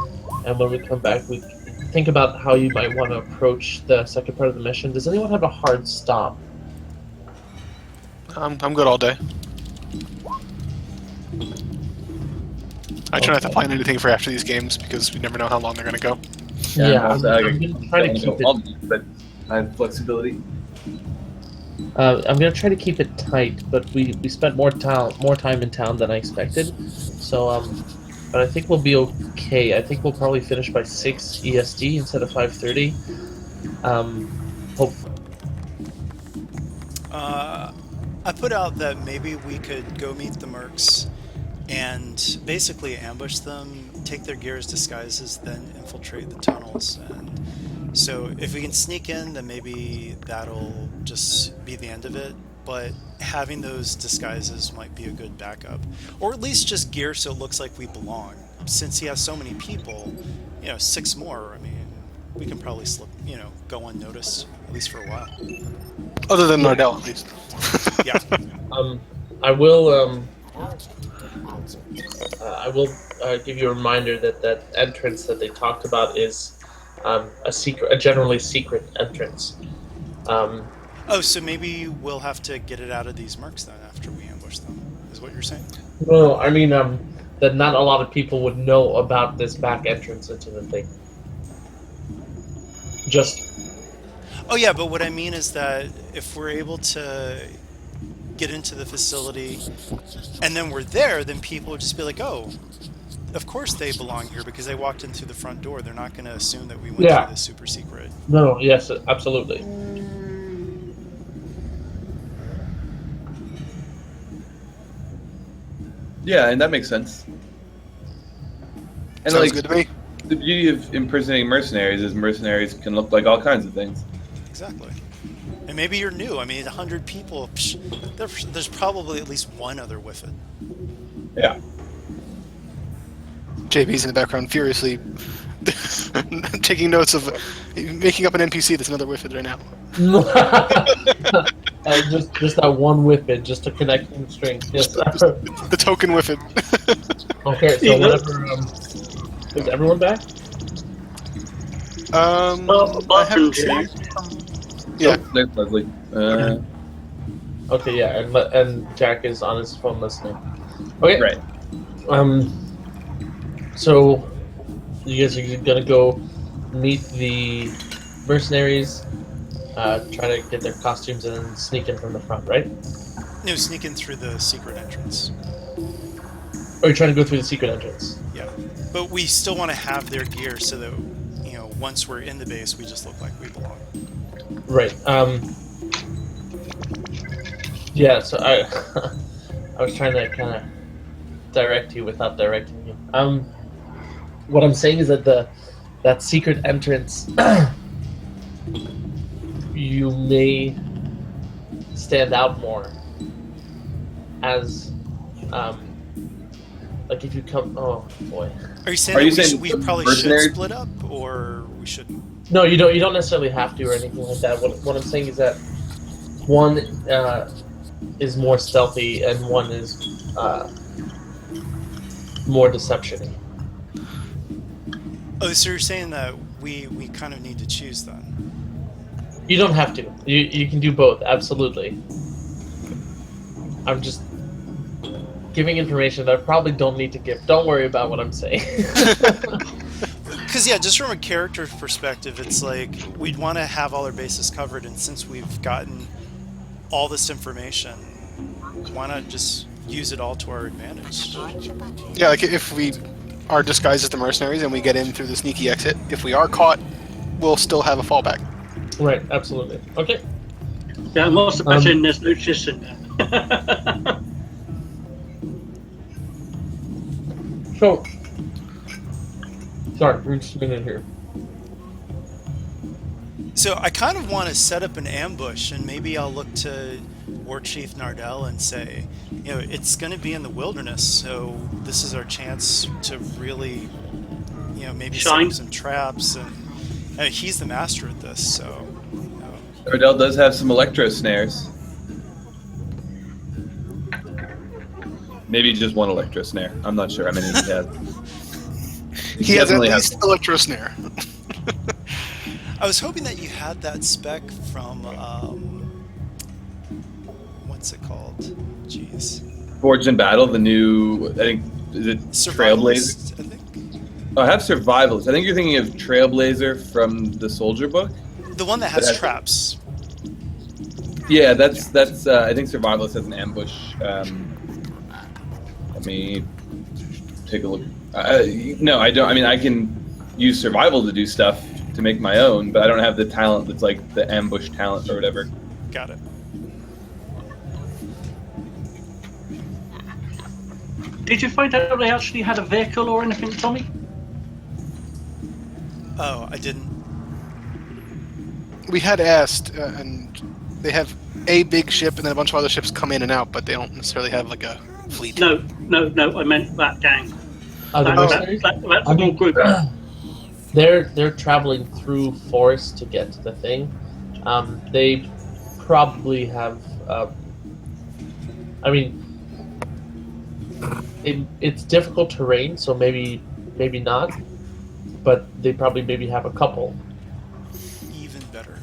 and when we come back, we think about how you might want to approach the second part of the mission. Does anyone have a hard stop? I'm good all day. I try not to plan anything for after these games because we never know how long they're going to go. Yeah, I'm going to try to keep it. But I have flexibility. I'm going to try to keep it tight, but we spent more time in town than I expected. So but I think we'll be okay. I think we'll probably finish by 6 EST instead of 5:30. Hope. I put out that maybe we could go meet the mercs and basically ambush them, take their gear as disguises, then infiltrate the tunnels. And so if we can sneak in, then maybe that'll just be the end of it. But having those disguises might be a good backup. Or at least just gear so it looks like we belong. Since he has so many people, 6 more, I mean, we can probably slip, go unnoticed, at least for a while. Other than Nardell, at least. Yeah. I will I will give you a reminder that that entrance that they talked about is a generally secret entrance. Oh, so maybe we'll have to get it out of these mercs then after we ambush them, is what you're saying? No, I mean that not a lot of people would know about this back entrance into the thing. Just Oh yeah, but what I mean is that if we're able to get into the facility and then we're there, then people would just be like, oh, of course they belong here because they walked in through the front door. They're not going to assume that we went through this super secret. no, yes, absolutely. Yeah, and that makes sense. And Sounds good to me. the beauty of impersonating mercenaries is mercenaries can look like all kinds of things. Exactly. And maybe you're new. I mean, 100 people, there's probably at least one other Whiffid. Yeah. JB's in the background furiously taking notes of making up an NPC that's another Whiffid right now. Just that one whippet, just to connect the strings. Yes. The token Whiffid. Okay, so whenever is everyone back? I have two. Yeah. Oh, there's Leslie. Okay, yeah, and Jack is on his phone listening. Okay. Right. So you guys are gonna go meet the mercenaries, try to get their costumes and then sneak in from the front, right? No, sneak in through the secret entrance. Or you're trying to go through the secret entrance? Yeah. But we still want to have their gear so that, once we're in the base, we just look like we belong. Right. Yeah, so I I was trying to kind of direct you without directing you. What I'm saying is that that secret entrance you may stand out more as like if you come. Oh boy. Are you saying we probably should split up, or we shouldn't? No, you don't. You don't necessarily have to or anything like that. What I'm saying is that one is more stealthy and one is more deception-y. Oh, so you're saying that we kind of need to choose then? You don't have to. You can do both. Absolutely. I'm just giving information that I probably don't need to give. Don't worry about what I'm saying. Because, yeah, just from a character perspective, it's like we'd want to have all our bases covered, and since we've gotten all this information, why not just use it all to our advantage? Yeah, like if we are disguised as the mercenaries and we get in through the sneaky exit, if we are caught, we'll still have a fallback. Right, absolutely. Okay. Yeah, and what's the better in this Lucius in there? So, sorry, we're just a minute here. So I kind of want to set up an ambush, and maybe I'll look to War Chief Nardell and say, it's going to be in the wilderness, so this is our chance to really, maybe set up some traps, and he's the master at this, so. Nardell does have some electro snares. Maybe just one electro snare. I'm not sure how many he has. He has at least electro snare. I was hoping that you had that spec from, what's it called? Jeez. Forged in Battle, the new, I think, is it Trailblazer? I think. Oh, I have Survivalist. I think you're thinking of Trailblazer from the Soldier book. The one that has traps. Yeah, that's. I think Survivalist has an ambush. Let me take a look. No, I don't. I mean, I can use Survival to do stuff to make my own, but I don't have the talent that's like the ambush talent or whatever. Got it. Did you find out they actually had a vehicle or anything, Tommy? Oh, I didn't. We had asked, and they have a big ship and then a bunch of other ships come in and out, but they don't necessarily have like a fleet. No, I meant that gang. That small group. They're traveling through forest to get to the thing. They probably have. I mean, it's difficult terrain, so maybe not, but they probably maybe have a couple. Even better.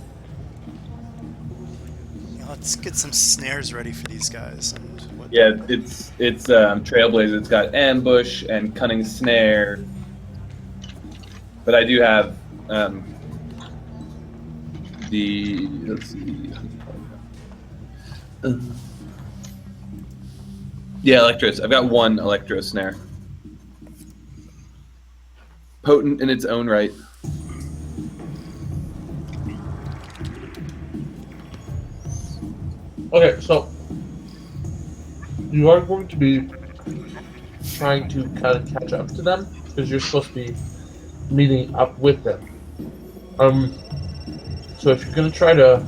Let's get some snares ready for these guys. And what Yeah, it's Trailblazer. It's got ambush and cunning snare. But I do have let's see. Yeah, Electros. I've got one Electro snare. Potent in its own right. Okay, so you are going to be trying to kind of catch up to them because you're supposed to be meeting up with them. So if you're going to try to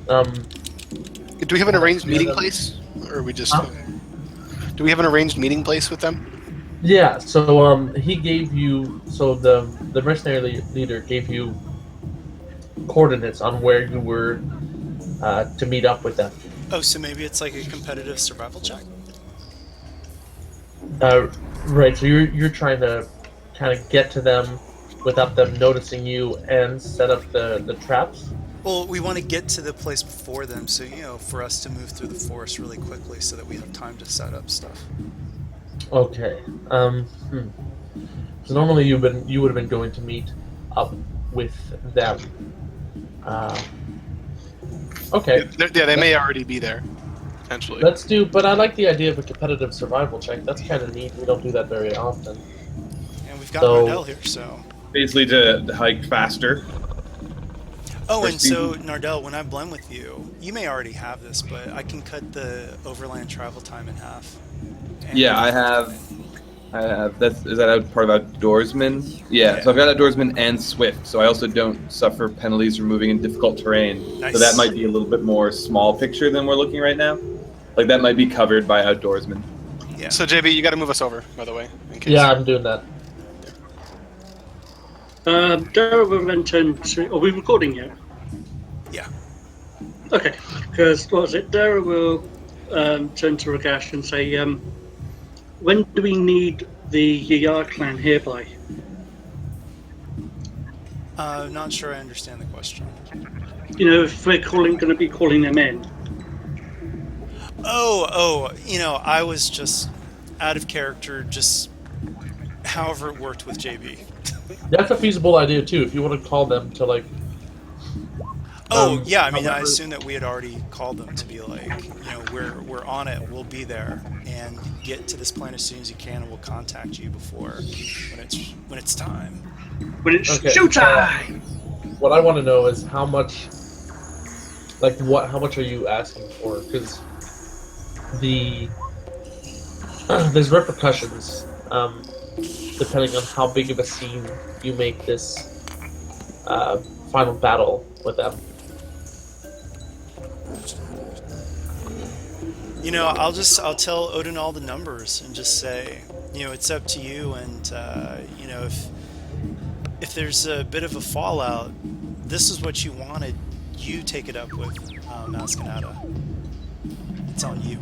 Do we have an arranged meeting place, or are we just? Do we have an arranged meeting place with them? yeah, so he gave you, so the mercenary leader gave you coordinates on where you were to meet up with them. Oh, so maybe it's like a competitive survival check? Right, so you're trying to kind of get to them without them noticing you and set up the traps. Well, we want to get to the place before them, so, for us to move through the forest really quickly so that we have time to set up stuff. Okay. So normally you would have been going to meet up with them. Okay. Yeah, they may already be there, potentially. Let's do. But I like the idea of a competitive survival check. That's kind of neat. We don't do that very often. And we've got So- Nardell here, so... Basically to hike faster. Oh, Or and so, speed. Nardell, when I blend with you, you may already have this, but I can cut the overland travel time in half. And Yeah, I have. Is that part of Outdoorsman? Yeah, so I've got Outdoorsman and Swift, so I also don't suffer penalties for moving in difficult terrain. Nice. So that might be a little bit more small picture than we're looking right now. Like that might be covered by Outdoorsman. Yeah. So JB, you got to move us over, by the way, in case. Yeah, I'm doing that. Dara will then turn to. Are we recording yet? Yeah. Okay, because what was it? Dara will turn to Ragash and say, when do we need the Yayar clan here by? Not sure I understand the question. If we're going to be calling them in. Oh, I was just out of character, just however it worked with JB. That's a feasible idea too. If you want to call them to like. Yeah, I mean, I however- assume that we had already called them to be like, we're on it, we'll be there, and get to this plan as soon as you can, and we'll contact you before when it's time. When it's Okay. showtime! What I want to know is how much. Like what? How much are you asking for? Because there's repercussions. Depending on how big of a scene you make this final battle with them. I'll tell Otal Nal the numbers and just say, it's up to you, and if there's a bit of a fallout, this is what you wanted. You take it up with Maskanata. It's on you.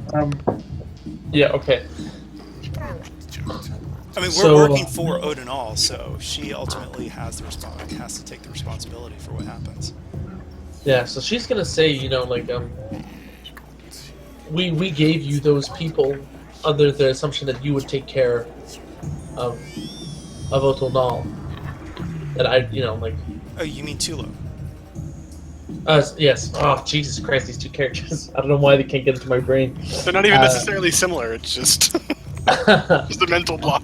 Yeah. Okay. I mean, we're So, working for Otal Nal, so she ultimately has to take the responsibility for what happens. Yeah. So she's gonna say, we gave you those people under the assumption that you would take care of Otal Nal. That Oh, you mean Tulo? Yes. Oh, Jesus Christ! These two characters. I don't know why they can't get into my brain. They're not even necessarily similar. It's just just a mental block.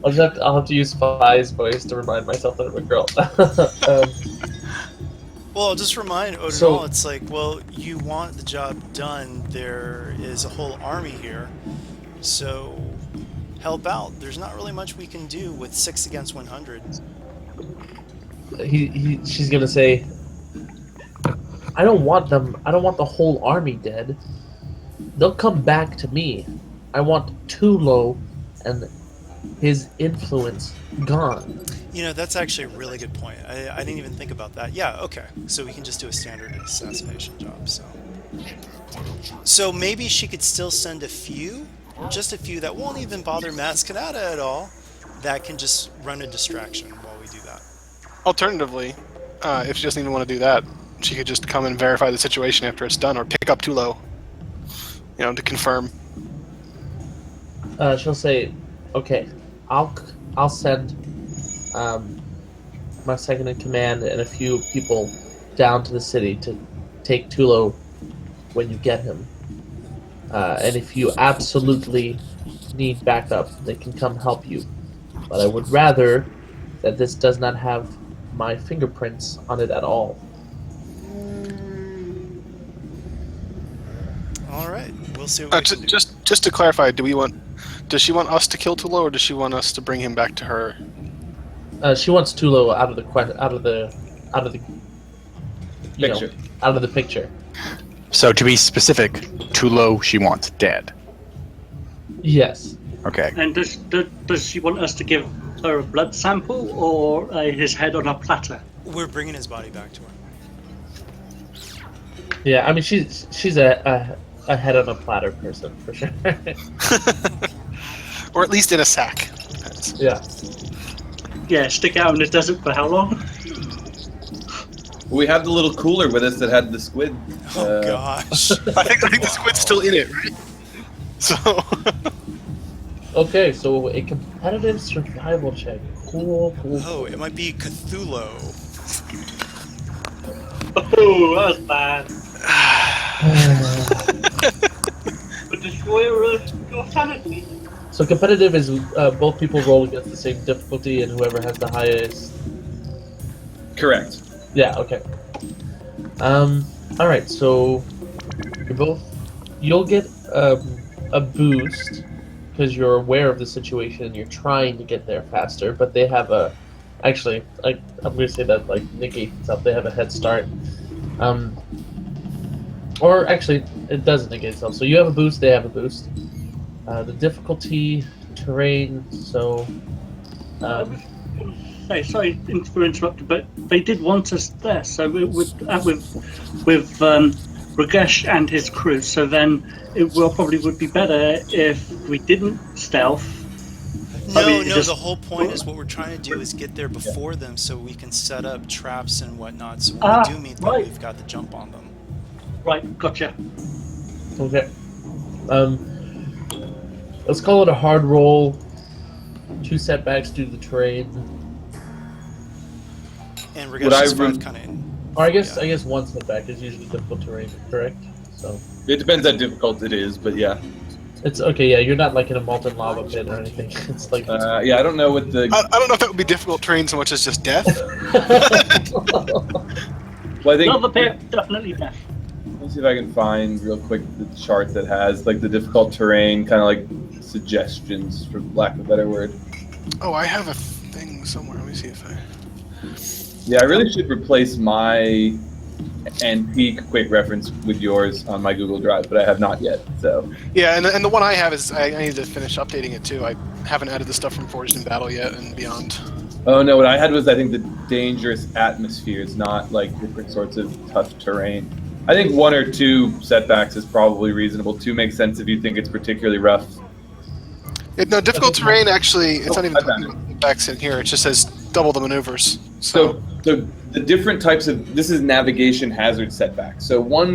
I'll have to use Spy's voice to remind myself that I'm a girl. Well, I'll just remind Otal So- Nal, it's like, well, you want the job done. There is a whole army here, so help out. There's not really much we can do with 6 against 100. She's gonna say, I don't want them. I don't want the whole army dead. They'll come back to me. I want Tulo and his influence gone. That's actually a really good point. I didn't even think about that. Yeah, okay. So we can just do a standard assassination job, so. So maybe she could still send just a few that won't even bother Mascanata at all, that can just run a distraction while we do that. Alternatively, if she doesn't even want to do that, she could just come and verify the situation after it's done, or pick up Tulo, to confirm. She'll say, "Okay, I'll send my second in command and a few people down to the city to take Tulo when you get him. And if you absolutely need backup, they can come help you. But I would rather that this does not have my fingerprints on it at all." All right, we'll see what we can do. Just to clarify, does she want us to kill Tulo, or does she want us to bring him back to her? She wants Tulo out of the Picture. out of the picture. So to be specific, Tulo she wants dead. Yes. Okay. And does she want us to give her a blood sample or his head on a platter? We're bringing his body back to her. Yeah, I mean she's a head on a platter person for sure. Or at least in a sack. Yeah. Yeah, stick out in the desert for how long? We have the little cooler with us that had the squid. Oh gosh. I think the squid's still in it, right? So. Okay, so a competitive survival check. Cool. Oh, it might be Cthulhu. Oh, that was bad. But destroyer your sanity. So competitive is both people roll against the same difficulty, and whoever has the highest. Correct. Yeah. Okay. All right. So you'll get a boost because you're aware of the situation and you're trying to get there faster. But they have actually, I'm going to say that like negates itself. They have a head start. Or actually, it doesn't negate itself. So you have a boost. They have a boost. The difficulty, terrain. So. Hey, sorry for interrupting, but they did want us there. So with Ragesh and his crew. So then it probably would be better if we didn't stealth. No, the whole point is what we're trying to do is get there before them so we can set up traps and whatnot. So when we do meet them, we've got the jump on them. Right, gotcha. Okay. Let's call it a hard roll. 2 setbacks due to the terrain. And Ragesh's kind of. Or I guess 1 setback is usually difficult terrain, correct? So. It depends how difficult it is, but yeah. It's okay. Yeah, you're not like in a molten lava pit or anything. It's like. Yeah, I don't know what the. I don't know if that would be difficult terrain so much as just death. Well, I think. Lava pit, definitely death. Let me see if I can find real quick the chart that has like the difficult terrain, kind of like suggestions, for lack of a better word. Oh, I have a thing somewhere. Let me see if I. Yeah, I really should replace my antique quick reference with yours on my Google Drive, but I have not yet. So. Yeah, and the one I have is I need to finish updating it too. I haven't added the stuff from Forged in Battle yet and beyond. Oh no, what I had was I think the dangerous atmospheres, not like different sorts of tough terrain. I think 1 or 2 setbacks is probably reasonable. 2 makes sense if you think it's particularly rough. No, difficult terrain actually, it's not even setbacks in here. It just says double the maneuvers. So the different types of, this is navigation hazard setbacks. So one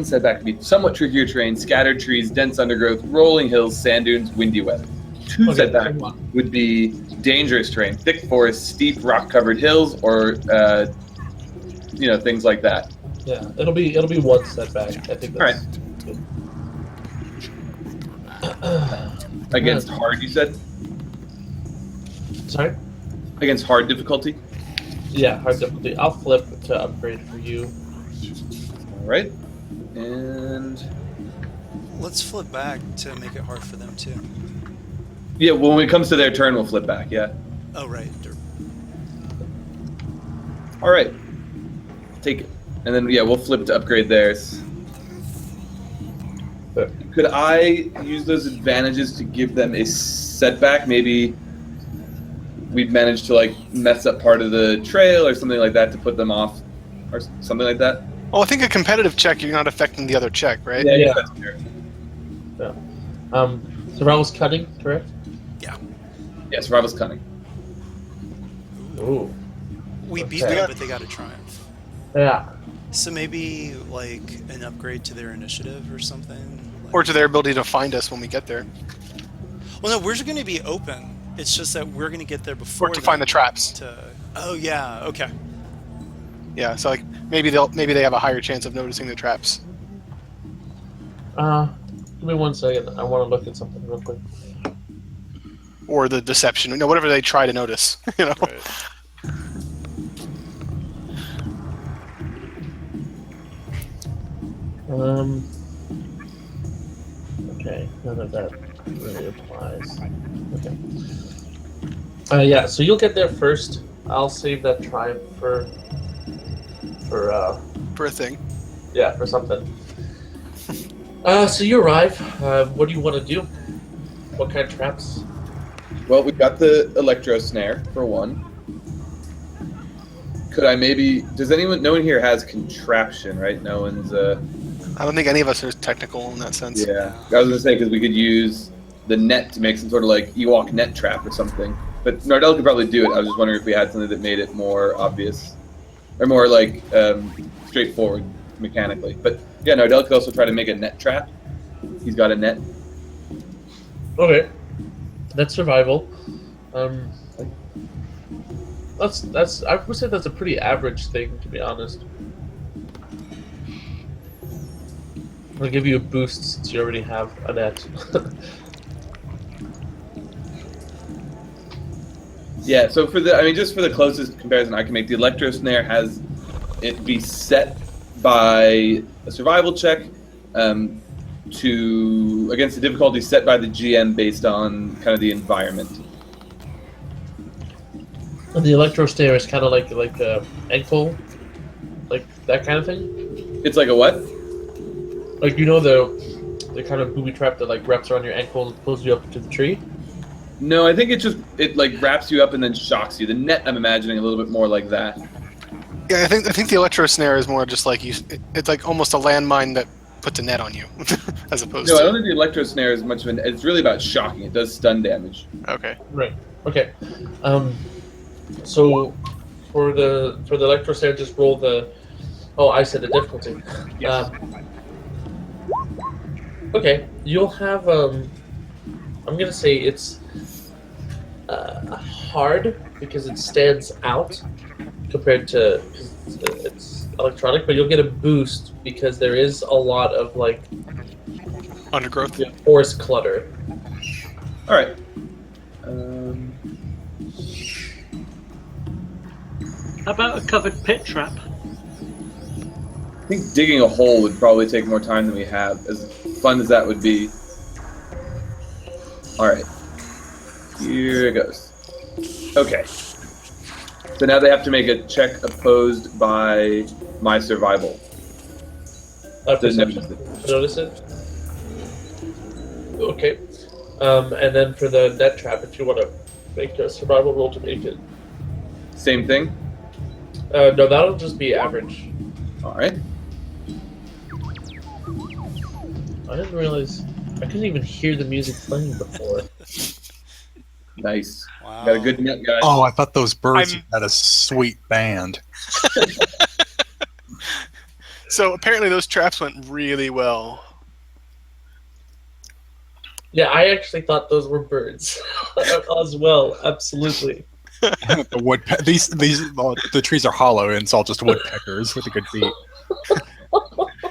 setback would be somewhat trickier terrain, scattered trees, dense undergrowth, rolling hills, sand dunes, windy weather. 2 setbacks would be dangerous terrain, thick forest, steep rock-covered hills, or things like that. Yeah, it'll be 1 setback. I think that's good. Against hard, you said? Sorry? Against hard difficulty? Yeah, hard difficulty. I'll flip to upgrade for you. All right. And... Let's flip back to make it hard for them too. Yeah, when it comes to their turn, we'll flip back, yeah. Oh, right. All right. Take it. And then, yeah, we'll flip to upgrade theirs. Could I use those advantages to give them a setback? Maybe we'd manage to, like, mess up part of the trail or something like that to put them off or something like that? Well, I think a competitive check, you're not affecting the other check, right? Yeah, I Yeah. guess that's fair. Survival's cunning, correct? Yeah, survival's cunning. Ooh. We beat Okay. them, but they got a triumph. Yeah. So maybe like an upgrade to their initiative or something. Like, Or to their ability to find us when we get there. well, no, we're going to be open. It's just that we're going to get there before Or to find the them traps. Oh yeah, okay. Yeah, so like maybe they have a higher chance of noticing the traps. Give me 1 second. I want to look at something real quick. Or the deception. You know, whatever they try to notice. You know. Right. Okay, none of that really applies. Okay. Yeah, so you'll get there first. I'll save that triumph for For a thing. yeah, for something. So you arrive. What do you want to do? What kind of traps? Well, we've got the electro snare for one. Could I maybe? Does anyone? No one here has contraption, right? No one's. I don't think any of us are technical in that sense. Yeah, I was gonna say because we could use the net to make some sort of like Ewok net trap or something. But Nardell could probably do it. I was just wondering if we had something that made it more obvious, or more like straightforward mechanically. But yeah, Nardell could also try to make a net trap. He's got a net. Okay, that's survival. That's I would say that's a pretty average thing, to be honest. I'll give you a boost since you already have a net. Yeah, so for the, I mean, just for the closest comparison I can make, the electro snare has it be set by a survival check to against the difficulty set by the GM based on kind of the environment. And the electro snare is kind of like a ankle, like that kind of thing. It's like a what? Like the kind of booby trap that like wraps around your ankle and pulls you up into the tree. No, I think it like wraps you up and then shocks you. The net, I'm imagining a little bit more like that. Yeah, I think the electro snare is more just like it's like almost a landmine that puts a net on you, as opposed No, I to. don't think the electro snare is much of an. It's really about shocking. It does stun damage. Okay. Right. Okay. So for the electro snare, just roll the. Oh, I said the difficulty. Yes. Okay, you'll have I'm gonna say it's hard because it stands out compared to because it's electronic, but you'll get a boost because there is a lot of like Undergrowth. forest clutter. All right. How about a covered pit trap? I think digging a hole would probably take more time than we have, as fun as that would be. Alright. Here it goes. Okay. So now they have to make a check opposed by my survival. Perception. Notice it. Okay. And then for the net trap, if you want to make a survival roll to make it. Same thing? No, that'll just be average. Alright. I didn't realize I couldn't even hear the music playing before. Nice. Wow. Got a good net, guys. Oh, I thought those birds I'm- had a sweet band. So apparently those traps went really well. Yeah, I actually thought those were birds as well. Absolutely. The the trees are hollow, and it's all just woodpeckers with a good beat.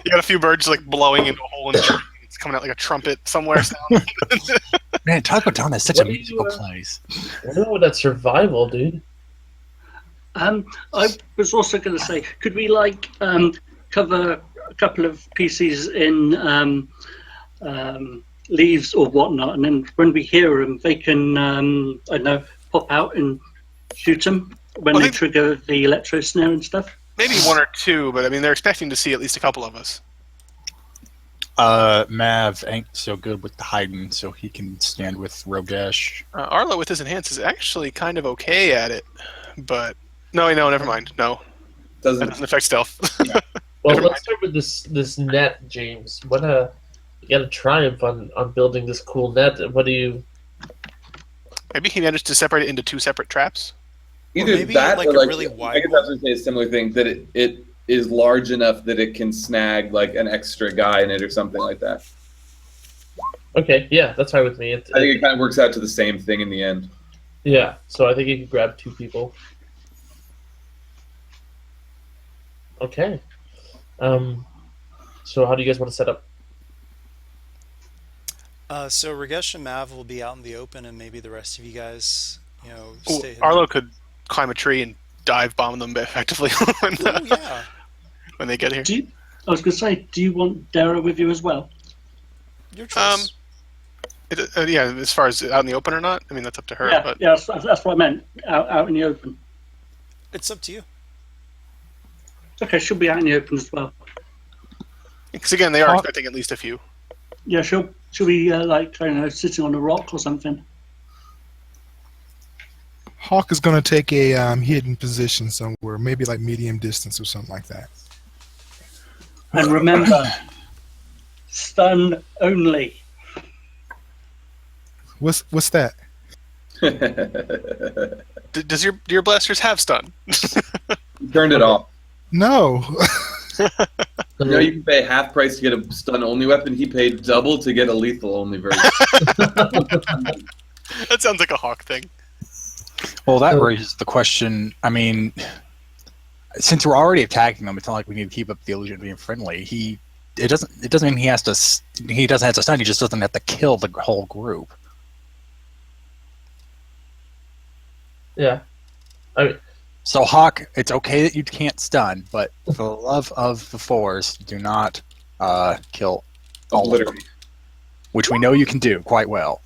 You got a few birds like blowing into a hole in the tree. It's coming out like a trumpet somewhere. Man, Takodana is such What a do you, musical place. I don't know what that survival, dude. I was also going to say, could we like cover a couple of pieces in leaves or whatnot, and then when we hear them, they can I don't know, pop out and shoot them when they trigger the electro snare and stuff. Maybe one or two, but I mean they're expecting to see at least a couple of us. Mav ain't so good with the hiding, so he can stand with Rogesh. Arlo with his enhance is actually kind of okay at it, but no, never mind. No, that Doesn't doesn't affect stealth. Well, Never let's start with this net, James. You got a triumph on building this cool net. What do you? Maybe he managed to separate it into 2 separate traps. Either maybe, that like, or a like really I wide guess I one? was going to say a similar thing, that it is large enough that it can snag like an extra guy in it or something like that. Okay, yeah, that's fine with me. I think it kind of works out to the same thing in the end. Yeah, so I think you can grab 2 people. Okay. So how do you guys want to set up? So Ragesh and Mav will be out in the open, and maybe the rest of you guys, Ooh, stay. Arlo could climb a tree and dive bomb them effectively Oh yeah. when they get here. I was going to say, do you want Dara with you as well? Your choice. Yeah, as far as out in the open or not, I mean that's up to her. Yeah, But yeah, that's what I meant. Out in the open. It's up to you. Okay, she'll be out in the open as well. because again, they are expecting at least a few. Yeah, she'll be like, I don't know, sitting on a rock or something. Hawk is going to take a hidden position somewhere, maybe like medium distance or something like that. And remember, stun only. What's that? Does your blasters have stun? He turned it off. No. You know, you can pay half price to get a stun only weapon. He paid double to get a lethal only version. That sounds like a Hawk thing. Well, that raises the question. I mean, since we're already attacking them, it's not like we need to keep up the illusion of being friendly. It doesn't mean he doesn't have to stun. He just doesn't have to kill the whole group. Yeah. So Hawk, it's okay that you can't stun, but for the love of the Force, do not kill all of them, Literally. which we know you can do quite well.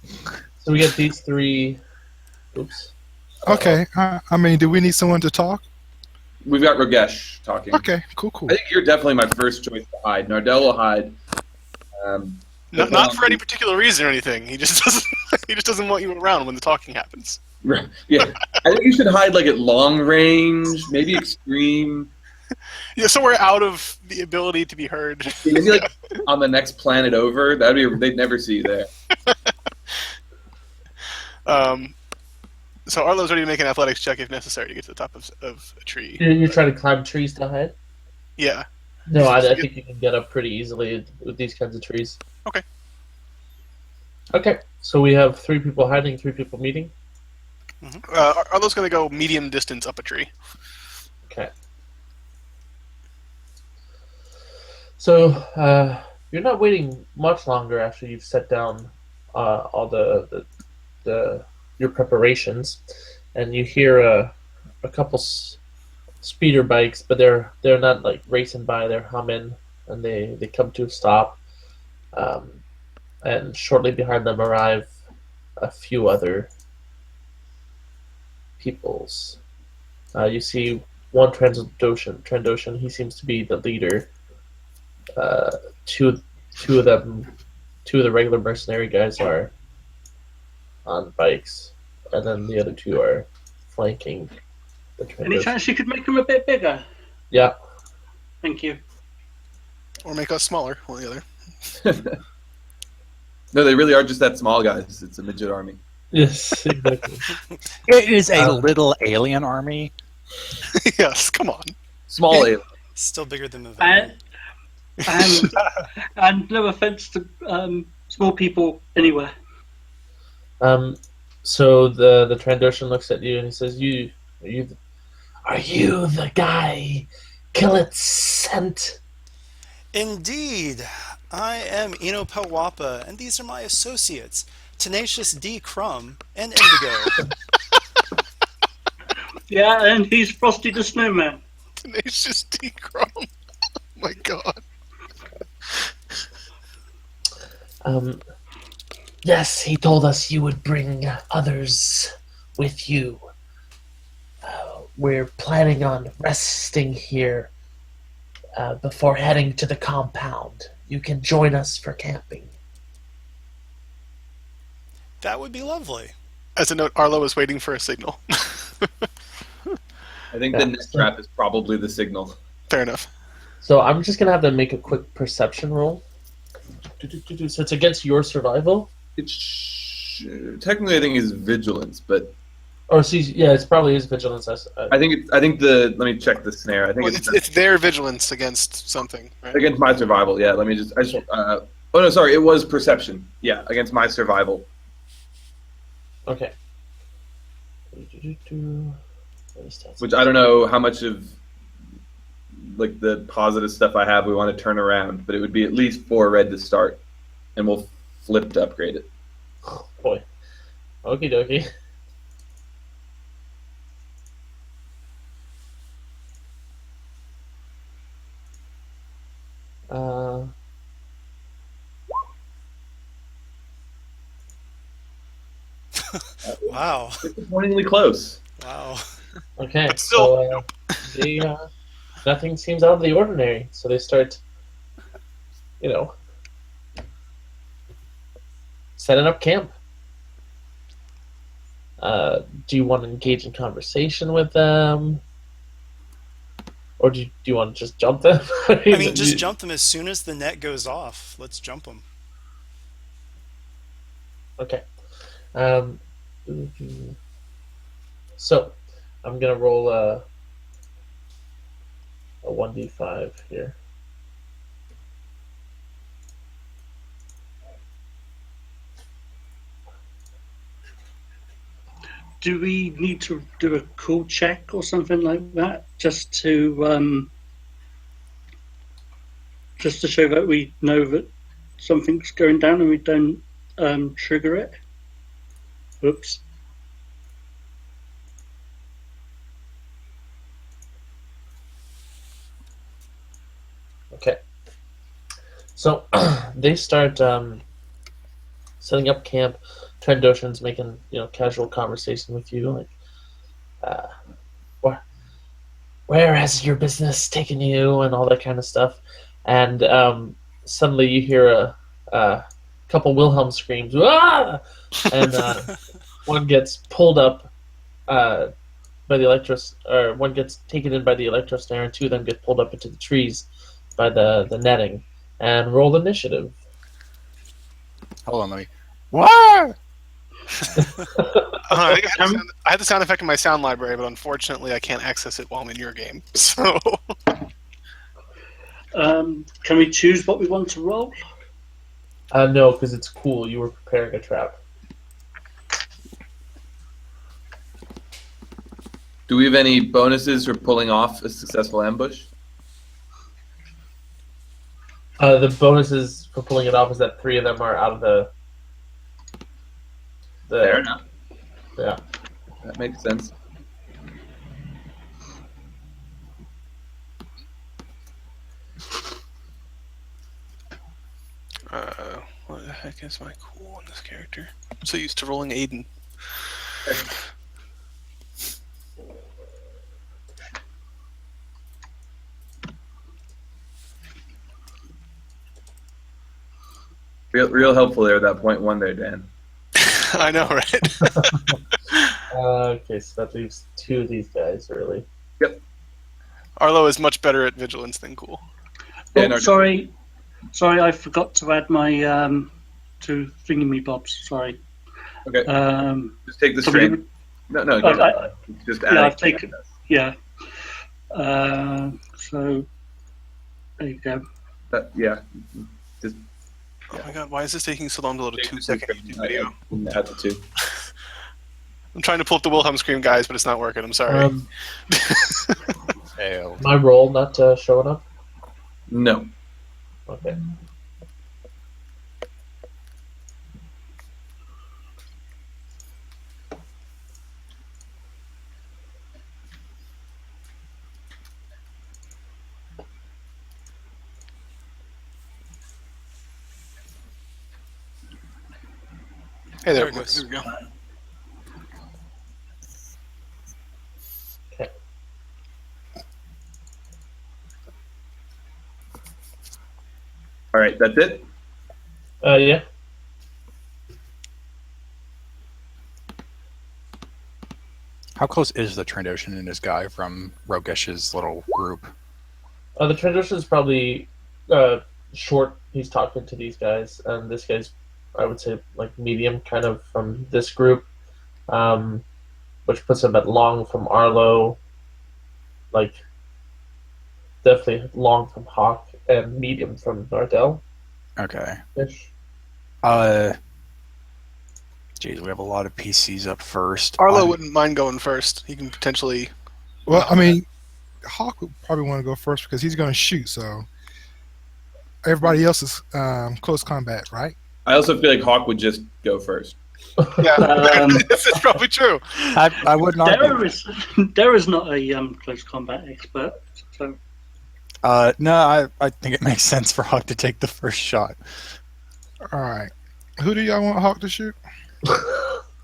So we got these 3. Oops. Okay. I mean, do we need someone to talk? We've got Ragesh talking. Okay. Cool. I think you're definitely my first choice to hide. Nardell will hide. Not for any particular reason or anything. He just doesn't. He just doesn't want you around when the talking happens. Yeah, I think you should hide like at long range, maybe extreme. Yeah, somewhere out of the ability to be heard. Maybe like on the next planet over. They'd never see you there. So Arlo's ready to make an athletics check if necessary to get to the top of a tree. You're trying to climb trees to hide? Yeah. No, I think you can get up pretty easily with these kinds of trees. Okay. Okay, so we have 3 people hiding, 3 people meeting. Arlo's going to go medium distance up a tree. Okay. So you're not waiting much longer after you've set down all your preparations, and you hear a couple speeder bikes, but they're not like racing by. They're humming, and they come to a stop. And shortly behind them arrive a few other peoples. You see one Trandoshan. He seems to be the leader. Two of the regular mercenary guys are on bikes, and then the other 2 are flanking the Trandoshan. Any chance you could make them a bit bigger? Yeah. Thank you. Or make us smaller, one or the other. No, they really are just that small, guys. It's a midget army. Yes, exactly. It is a little alien army. Yes, come on. Small alien. Still bigger than the And no offense to small people anywhere. So the Trandoshan looks at you and he says, Are you the guy Killet sent? Indeed. I am Eno Pelwapa, and these are my associates, Tenacious D. Crumb and Indigo. Yeah, and he's Frosty the Snowman. Tenacious D. Crumb. Oh my god. Yes, he told us you would bring others with you. We're planning on resting here before heading to the compound. You can join us for camping. That would be lovely. As a note, Arlo is waiting for a signal. I think the next trap is probably the signal. Fair enough. So I'm just gonna have to make a quick perception roll. So it's against your survival. It's technically I think it's vigilance, but Or see, yeah, it's probably his vigilance. I think the let me check the snare. I think Well, it's their vigilance against something, right? against my survival. Yeah, let me just. Oh no, sorry, it was perception. Yeah, against my survival. Okay. Which I don't know how much of like the positive stuff I have we want to turn around, but it would be at least 4 red to start, and we'll flip to upgrade it. Oh, boy. Okie dokie. Wow. Disappointingly close. Wow. Okay, But still, so nothing seems out of the ordinary. So they start, setting up camp. Do you want to engage in conversation with them? Or do you want to just jump them? I mean, just jump them as soon as the net goes off. Let's jump them. Okay. So, I'm going to roll a 1d5 here. Do we need to do a cool check or something like that, just to show that we know that something's going down and we don't trigger it? Oops. Okay. So, they start setting up camp. Trandoshan's making casual conversation with you, like, where has your business taken you, and all that kind of stuff. And suddenly you hear a couple Wilhelm screams, "Ah!" And one gets pulled up by the or one gets taken in by the electro snare, and 2 of them get pulled up into the trees by the netting. And roll initiative. Hold on, let me. What? I had the sound effect in my sound library, but unfortunately I can't access it while I'm in your game. So Can we choose what we want to roll? No, because it's cool. You were preparing a trap. Do we have any bonuses for pulling off a successful ambush? The bonuses for pulling it off is that 3 of them are out of the Fair enough. Yeah. That makes sense. what the heck is my cool on this character? I'm so used to rolling Aiden. Real helpful there, that 0.1 there, Dan. I know, right? Okay, so that leaves 2 of these guys, really. Yep. Arlo is much better at vigilance than cool. Yeah, Oh, no, sorry, I forgot to add my 2 thingy-me-bobs. Sorry. Okay. Just take the somebody- strain. No, just add yeah, it. I've taken. Yeah. So there you go. Yeah. Oh my god, why is this taking so long to load a 2-second YouTube video? Add the 2. I'm trying to pull up the Wilhelm scream, guys, but it's not working. I'm sorry. Failed. My roll not showing up? No. Okay. Hey there, There it goes. Here we go. Okay. All right, that's it. Yeah. How close is the Trandoshan and his guy from Rogesh's little group? The transition is probably short. He's talking to these guys, and this guy's, I would say, like medium, kind of from this group, um, which puts him at long from Arlo, like definitely long from Hawk, and medium from Nardell. Okay. Ish. Geez, we have a lot of PCs up first. Arlo wouldn't mind going first. He can potentially. Well, I mean, Hawk would probably want to go first because he's going to shoot. So everybody else is close combat, right? I also feel like Hawk would just go first. Yeah, Um, this is probably true. I would not. There is not a close combat expert, so No, I think it makes sense for Hawk to take the first shot. All right. Who do y'all want Hawk to shoot?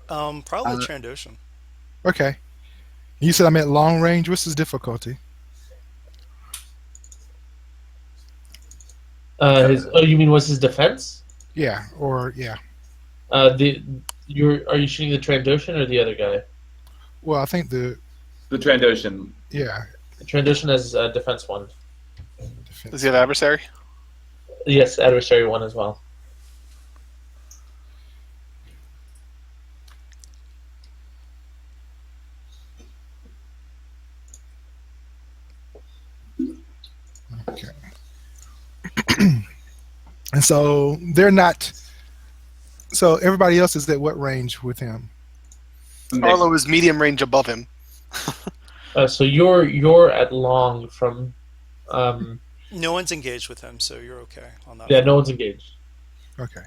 Probably Trandoshan. Okay. You said I'm at long range. What's his difficulty? You mean what's his defense? Yeah, or yeah. Are you shooting the Trandoshan or the other guy? Well, I think The Trandoshan. yeah. The Trandoshan has defense 1. Does he have adversary? Yes, adversary 1 as well. Okay. And so they're not. So everybody else is at what range with him? Arlo is medium range above him. So you're at long from. No one's engaged with him, so you're okay on that. Yeah, no one's engaged. Okay.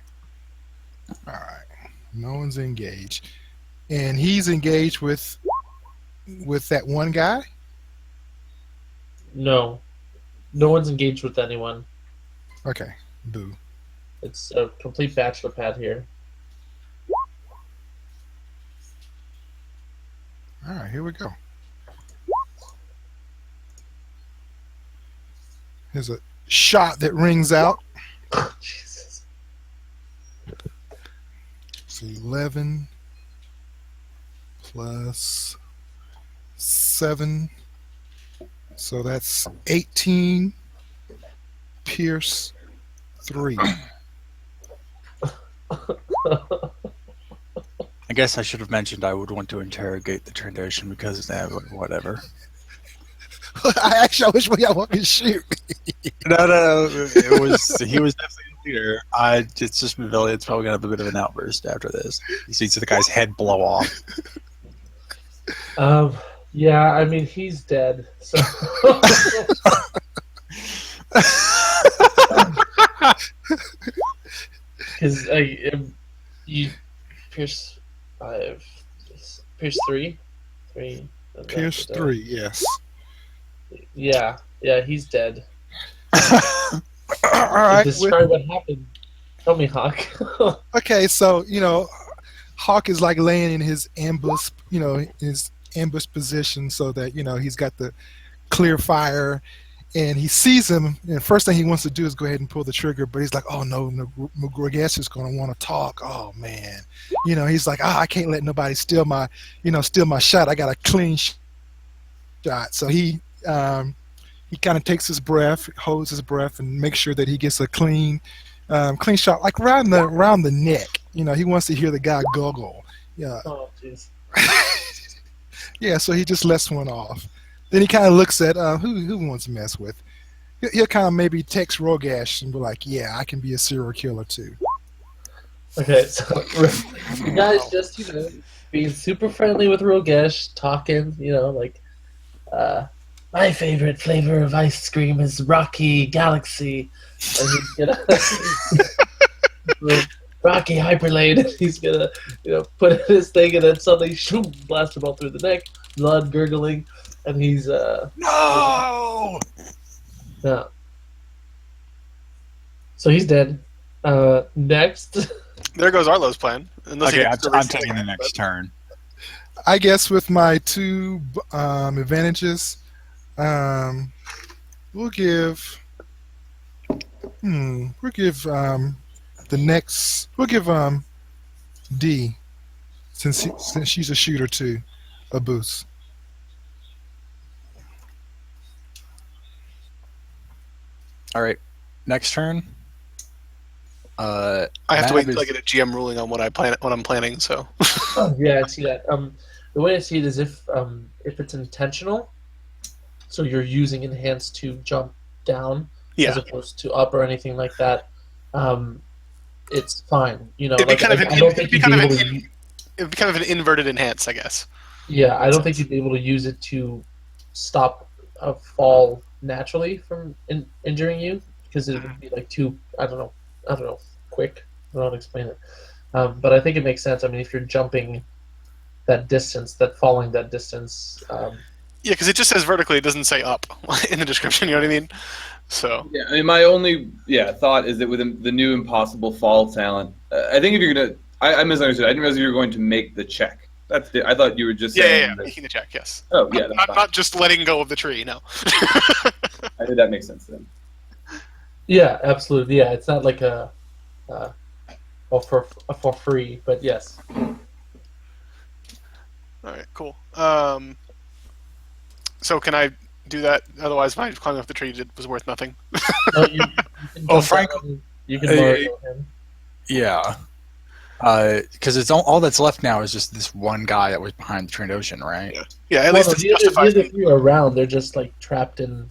All right. No one's engaged, and he's engaged with that one guy. No one's engaged with anyone. Okay. Boo. It's a complete bachelor pad here. All right. Here we go. There's a shot that rings out. Jesus. It's 11 plus 7. So that's 18. Pierce 3. I guess I should have mentioned I would want to interrogate the Trandoshan because whatever. I wish I want me to shoot. No. He was definitely the leader. It's just Mavilian's probably gonna have a bit of an outburst after this. He sees the guy's head blow off. Yeah, I mean he's dead. So because you Pierce 5, Pierce 3. Pierce 3, yes. Yeah, he's dead. All right. Describe what happened. Tell me, Hawk. Okay, so Hawk is like laying in his ambush, his ambush position, so that he's got the clear fire, and he sees him. And first thing he wants to do is go ahead and pull the trigger, but he's like, "Oh no, Gregas is going to want to talk." Oh man, he's like, "I can't let nobody steal my shot. I got a clean shot." So he kind of takes his breath, holds his breath, and makes sure that he gets a clean shot, like around the neck. He wants to hear the guy gurgle. Yeah. Oh, jeez. Yeah. So he just lets one off. Then he kind of looks at who wants to mess with. He'll kind of maybe text Rogash and be like, "Yeah, I can be a serial killer too." Okay, so the guy's just being super friendly with Rogesh, talking, my favorite flavor of ice cream is Rocky Galaxy. And he's gonna Rocky Hyperlane. He's gonna, put in his thing, and then suddenly, shoom, blast him all through the neck, blood gurgling, and he's No. yeah. So he's dead. Next. There goes Arlo's plan. Unless he Okay, gets I'm taking the next turn. I guess with my 2 advantages, we'll give D, since she's a shooter too, a boost. All right. Next turn. I have to Mab wait until I is- get a GM ruling on what I'm planning. So Oh, yeah, I see that. The way I see it is if it's intentional, so you're using enhance to jump down yeah, as opposed to up or anything like that. Um, it's fine. You know, it'd be like kind of an I don't think you'd be able to. it'd be kind of an inverted enhance, I guess. Yeah, I Makes don't think sense. you'd be able to use it to stop a fall naturally from injuring you because it would be like too. I don't know, quick. I don't know how to explain it. But I think it makes sense. I mean, if you're jumping that distance, falling that distance. Yeah, because it just says vertically; it doesn't say up in the description. You know what I mean? So Yeah, I mean, my only thought is that with the new impossible fall talent, I think if you're gonna, I misunderstood. I didn't realize you were going to make the check. I thought you were just saying. That, making the check. Yes. oh yeah, that's fine. Not just letting go of the tree. No. I think that makes sense then. Yeah, absolutely. Yeah, it's not like for free, but yes. All right. Cool. So can I do that? Otherwise, my climbing off the tree was worth nothing. No, you can Oh, jump Frank- down, you can borrow him. Yeah. Because it's all that's left now is just this one guy that was behind the Trandoshan, right? Yeah. Yeah. At Well, least no, this the justifies other me. three are around. They're just like trapped in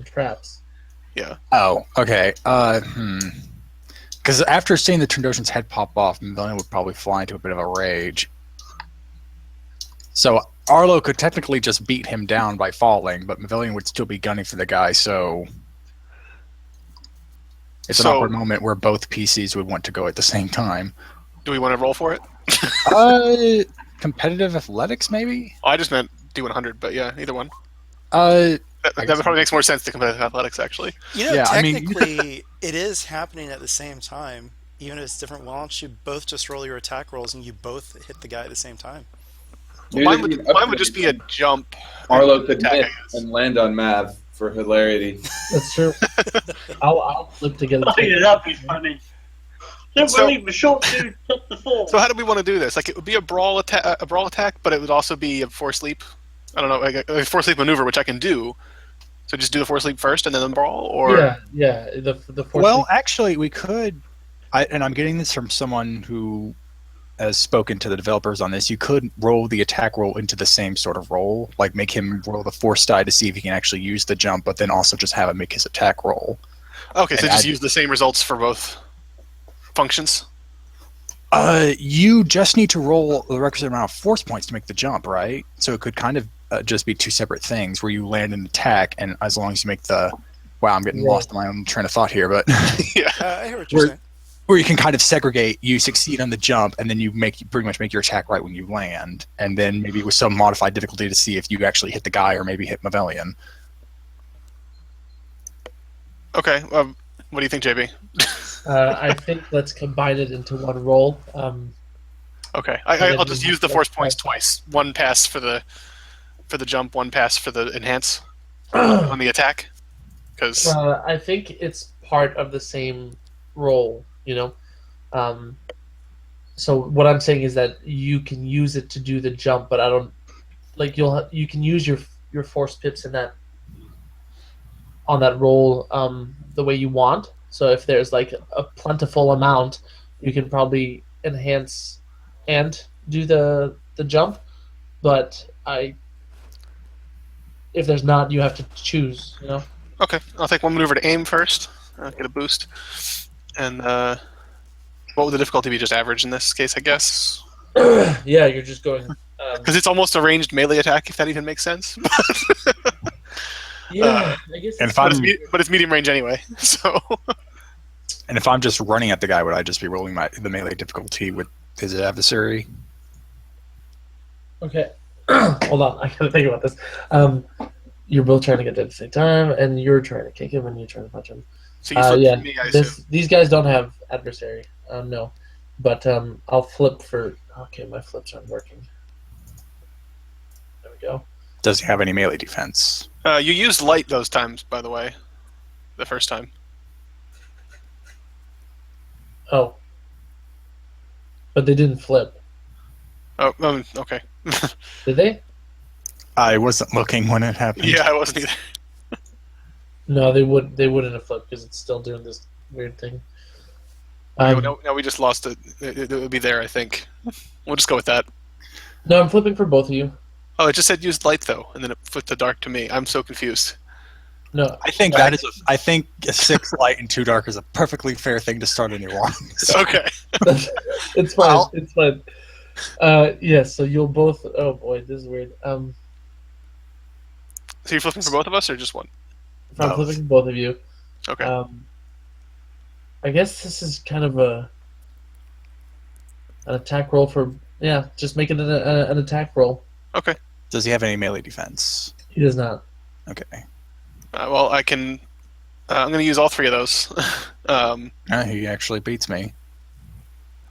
traps. Yeah. Oh, okay. Because after seeing the Trandoshan's head pop off, Mavelian would probably fly into a bit of a rage. So Arlo could technically just beat him down by falling, but Mavelian would still be gunning for the guy, so it's an So- awkward moment where both PCs would want to go at the same time. Do we want to roll for it? Competitive athletics, maybe? Oh, I just meant D100, but yeah, either one. Uh, That guess probably makes more sense to competitive athletics, actually. You know, Yeah, I mean- technically, it is happening at the same time. Even if it's different, why don't you both just roll your attack rolls and you both hit the guy at the same time? Maybe Mine they would, could mine would just be a jump. Arlo could attack, I miss guess. and land on Mav for hilarity. That's true. I'll flip together. Oh, yeah, that'd be funny. Don't So- worry, the short dude took the fall. So how do we want to do this? Like, it would be a brawl attack, but it would also be a force leap. I don't know, like a force leap maneuver, which I can do. So just do the force leap first and then the brawl, or Yeah. The force well, leap- actually, we could. And I'm getting this from someone who has spoken to the developers on this. You could roll the attack roll into the same sort of roll, like make him roll the force die to see if he can actually use the jump, but then also just have him make his attack roll. okay, so and just add- use the same results for both functions. You just need to roll the requisite amount of force points to make the jump, right? So it could kind of just be two separate things where you land an attack, and as long as you make the wow, I'm getting Yeah. lost in my own train of thought here, but I hear what you're We're- saying. where you can kind of segregate, you succeed on the jump, and then you pretty much make your attack right when you land, and then maybe with some modified difficulty to see if you actually hit the guy or maybe hit Mavelian. Okay, what do you think, JB? I think let's combine it into one roll. Okay, then I'll just you use the have force to- points twice. One pass for the jump, one pass for the enhance on the attack. Because I think it's part of the same roll, you know. So what I'm saying is that you can use it to do the jump, but I don't like you can use your force pips in that on that roll the way you want. So if there's like a plentiful amount, you can probably enhance and do the jump. But if there's not, you have to choose. You know. okay, I'll take one maneuver to aim first. Get a boost, and what would the difficulty be? Just average in this case, I guess, Yeah, you're just going. because it's almost a ranged melee attack, if that even makes sense. Yeah, I guess. And it's- if but it's medium range anyway. So And if I'm just running at the guy, would I just be rolling the melee difficulty with his adversary? Okay. Hold on, I gotta think about this. You're both trying to get dead at the same time, and you're trying to kick him, and you're trying to punch him. you flip Yeah, for me, I assume. these guys don't have adversary. No, but I'll flip for. Okay, my flips aren't working. There we go. Does he have any melee defense? You used light those times, by the way. The first time. Oh, but they didn't flip, Oh, okay. did they? I wasn't looking when it happened. Yeah, I wasn't either. No, they wouldn't have flipped because it's still doing this weird thing. No, we just lost it. It would be there, I think. We'll just go with that. No, I'm flipping for both of you. Oh, it just said use light though, and then it flipped to dark to me. I'm so confused. No, I think that is. I think a 6 light and 2 dark is a perfectly fair thing to start anyone. So, Okay. it's fine. It's fine. Yes. So you'll both. Oh boy, this is weird. So you're flipping for both of us, or just one? If I'm Both. flipping for both of you. Okay. I guess this is kind of an attack roll for. Yeah, just make it an attack roll. Okay. does he have any melee defense? He does not. Okay. Well, I can. I'm going to use all 3 of those. He actually beats me.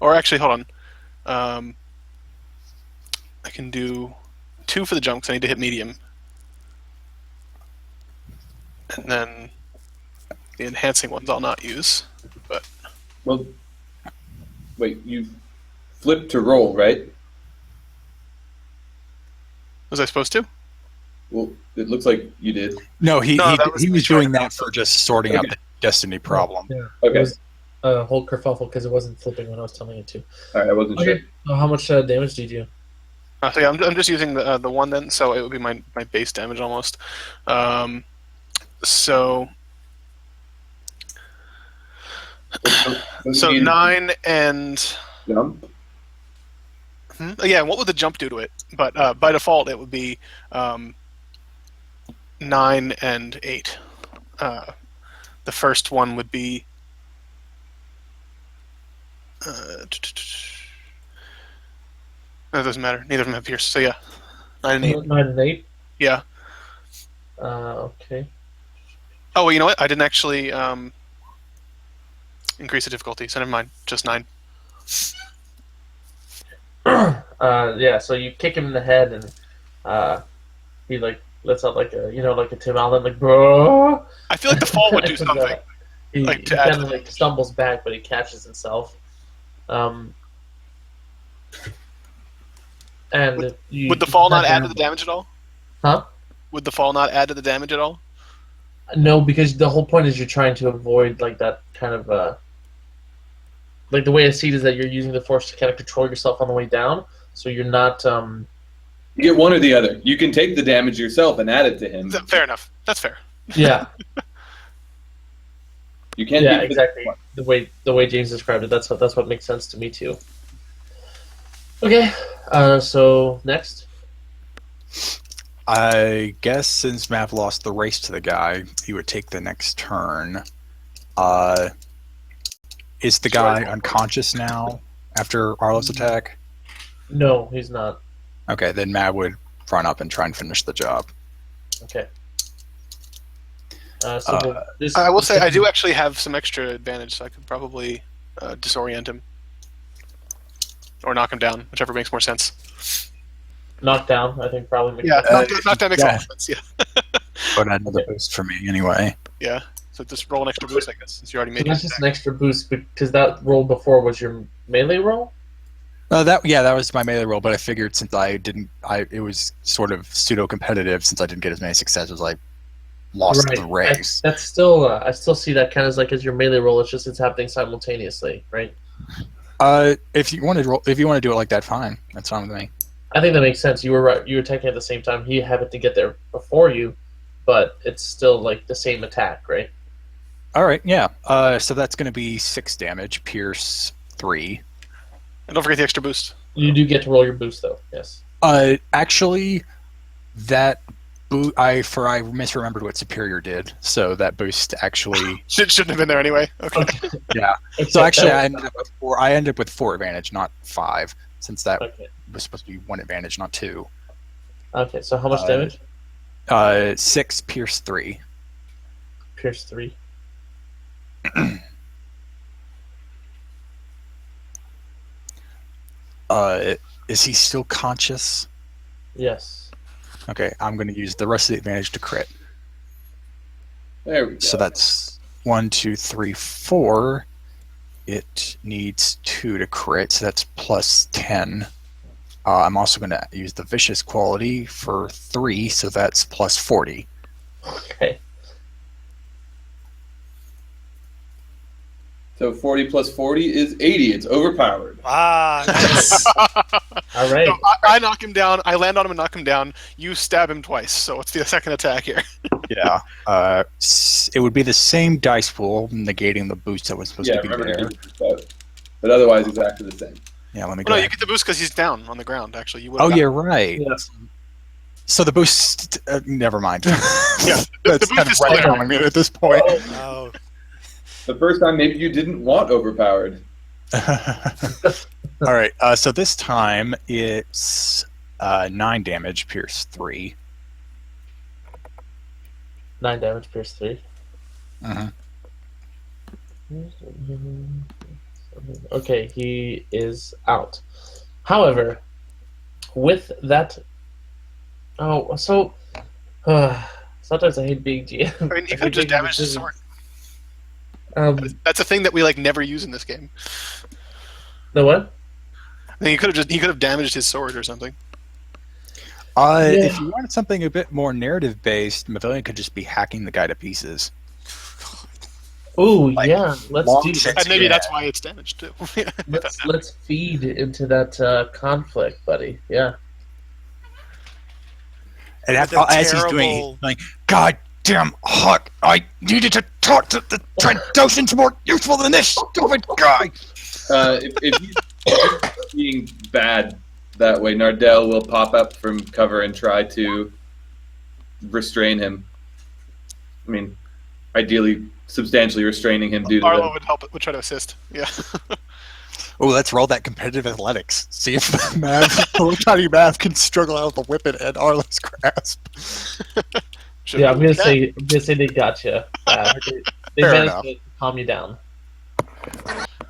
Or actually, hold on. I can do 2 for the jump because I need to hit medium. And then the enhancing ones I'll not use. But Well, wait, you flipped to roll, right? was I supposed to? Well, it looks like you did. No, he that was he me was trying doing to- that for just sorting out the destiny problem. Yeah. Okay. It was a whole kerfuffle because it wasn't flipping when I was telling it to. All right, I wasn't sure. Okay. So how much damage did you do? So yeah, I'm just using the one then, so it would be my base damage almost. So So you 9 and jump. yeah. What would the jump do to it? But by default, it would be 9 and 8. The first one would be. That doesn't matter. Neither of them have pierce. So yeah, 9 and 8. 9 and 8. Yeah. Okay. Oh, well, you know what? I didn't actually increase the difficulty, so never mind. Just 9. Yeah. So you kick him in the head, and he like lets out like a Tim Allen like bro. I feel like the fall would do And, something. he Like, to add kind to of the like stumbles back, but he catches himself. And Would the fall not add to the damage at all? Huh? Would the fall not add to the damage at all? No, because the whole point is you're trying to avoid like that kind of like the way I see it is that you're using the force to kind of control yourself on the way down, so you're not. You get one or the other. You can take the damage yourself and add it to him. Fair enough. That's fair. Yeah, You can't. yeah, beat exactly. The way James described it, that's what makes sense to me too. Okay, so next. I guess since Mav lost the race to the guy, he would take the next turn. Is the guy unconscious now after Arlo's attack? No, he's not. Okay, then Mav would run up and try and finish the job. Okay. I will say I do actually have some extra advantage, so I could probably disorient him. Or knock him down, whichever makes more sense. knock down. I think probably. Makes Yeah, sense. knock down makes a lot of sense, yeah. But another boost for me anyway. Yeah, so just roll an extra boost, I guess, since you already So made that's it. just an extra boost because that roll before was your melee roll. That was my melee roll, but I figured since it was sort of pseudo competitive since I didn't get as many successes, I lost the race. That's still. I still see that kind of like as your melee roll. It's just it's happening simultaneously, right? If you want to do it like that, fine. That's fine with me. I think that makes sense. You were right. You were attacking at the same time. He happened to get there before you, but it's still like the same attack, right? All right, yeah. So that's going to be 6 damage, pierce 3. And don't forget the extra boost. You do get to roll your boost, though. Yes. Actually, that boost I misremembered what superior did. So that boost actually, Shouldn't have been there anyway. Okay. yeah. So actually, I ended up with 4. I ended up with 4 advantage, not 5, since that Okay. was supposed to be 1 advantage, not 2. Okay. So how much damage? 6 pierce 3. Pierce 3. Is he still conscious? Yes. Okay, I'm going to use the rest of the advantage to crit. There we go. So that's 1, 2, 3, 4. It needs 2 to crit, so that's plus 10. I'm also going to use the vicious quality for 3, so that's plus 40. Okay. So 40 plus 40 is 80. It's overpowered. Ah, nice. All right. So I knock him down. I land on him and knock him down. You stab him twice, so it's the second attack here. Yeah. It would be the same dice pool, negating the boost that was supposed Yeah, to be remember there. to keep this out. But otherwise, exactly the same. Yeah, let me Oh, go. no, you ahead. get the boost because he's down on the ground. Actually, you would. Oh, yeah, right. Yeah. So the boost. Never mind. Yeah, That's boost kind is of still right there. on me at this point. Oh, The first time, maybe you didn't want overpowered. All right. So this time it's 9 damage, pierce 3. 9 damage, pierce 3. Uh-huh. Okay, he is out. However, with that, sometimes I hate being GM. I mean, he could have just damaged his sword. That's a thing that we never use in this game. The what? I mean, he could have damaged his sword or something. If you wanted something a bit more narrative based, Mavilion could just be hacking the guy to pieces. Oh yeah, let's long do sense. that. And maybe Yeah. that's why it's damaged too. Let's feed into that conflict, buddy. Yeah. And With a as he's doing it, terrible- he's like, God damn, Huck, I needed to talk to the Trandoshans more useful than this stupid guy. If he's being bad that way, Nardell will pop up from cover and try to restrain him. I mean, ideally, substantially restraining him due to Arlo would try to assist. Yeah. Oh, let's roll that competitive athletics. See if little tiny Mav can struggle out of the whip and Arlo's grasp. Yeah, I'm gonna say they got you. They Fair managed enough. to calm you down.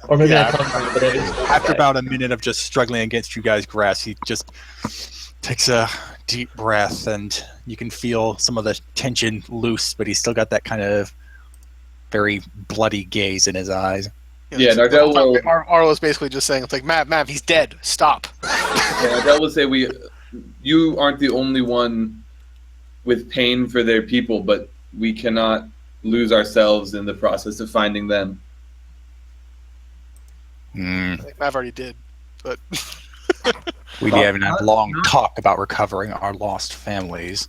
Or maybe Yeah, not calm you, but at least After about a minute of just struggling against you guys' grasp, he just takes a deep breath, and you can feel some of the tension loose, but he's still got that kind of very bloody gaze in his eyes. Yeah, Nardell will. Arlo's basically just saying, it's like, Mav, he's dead. Stop. Nardell will say, you aren't the only one with pain for their people, but we cannot lose ourselves in the process of finding them. Hmm. I think Mav already did, but We'd be having a long talk about recovering our lost families.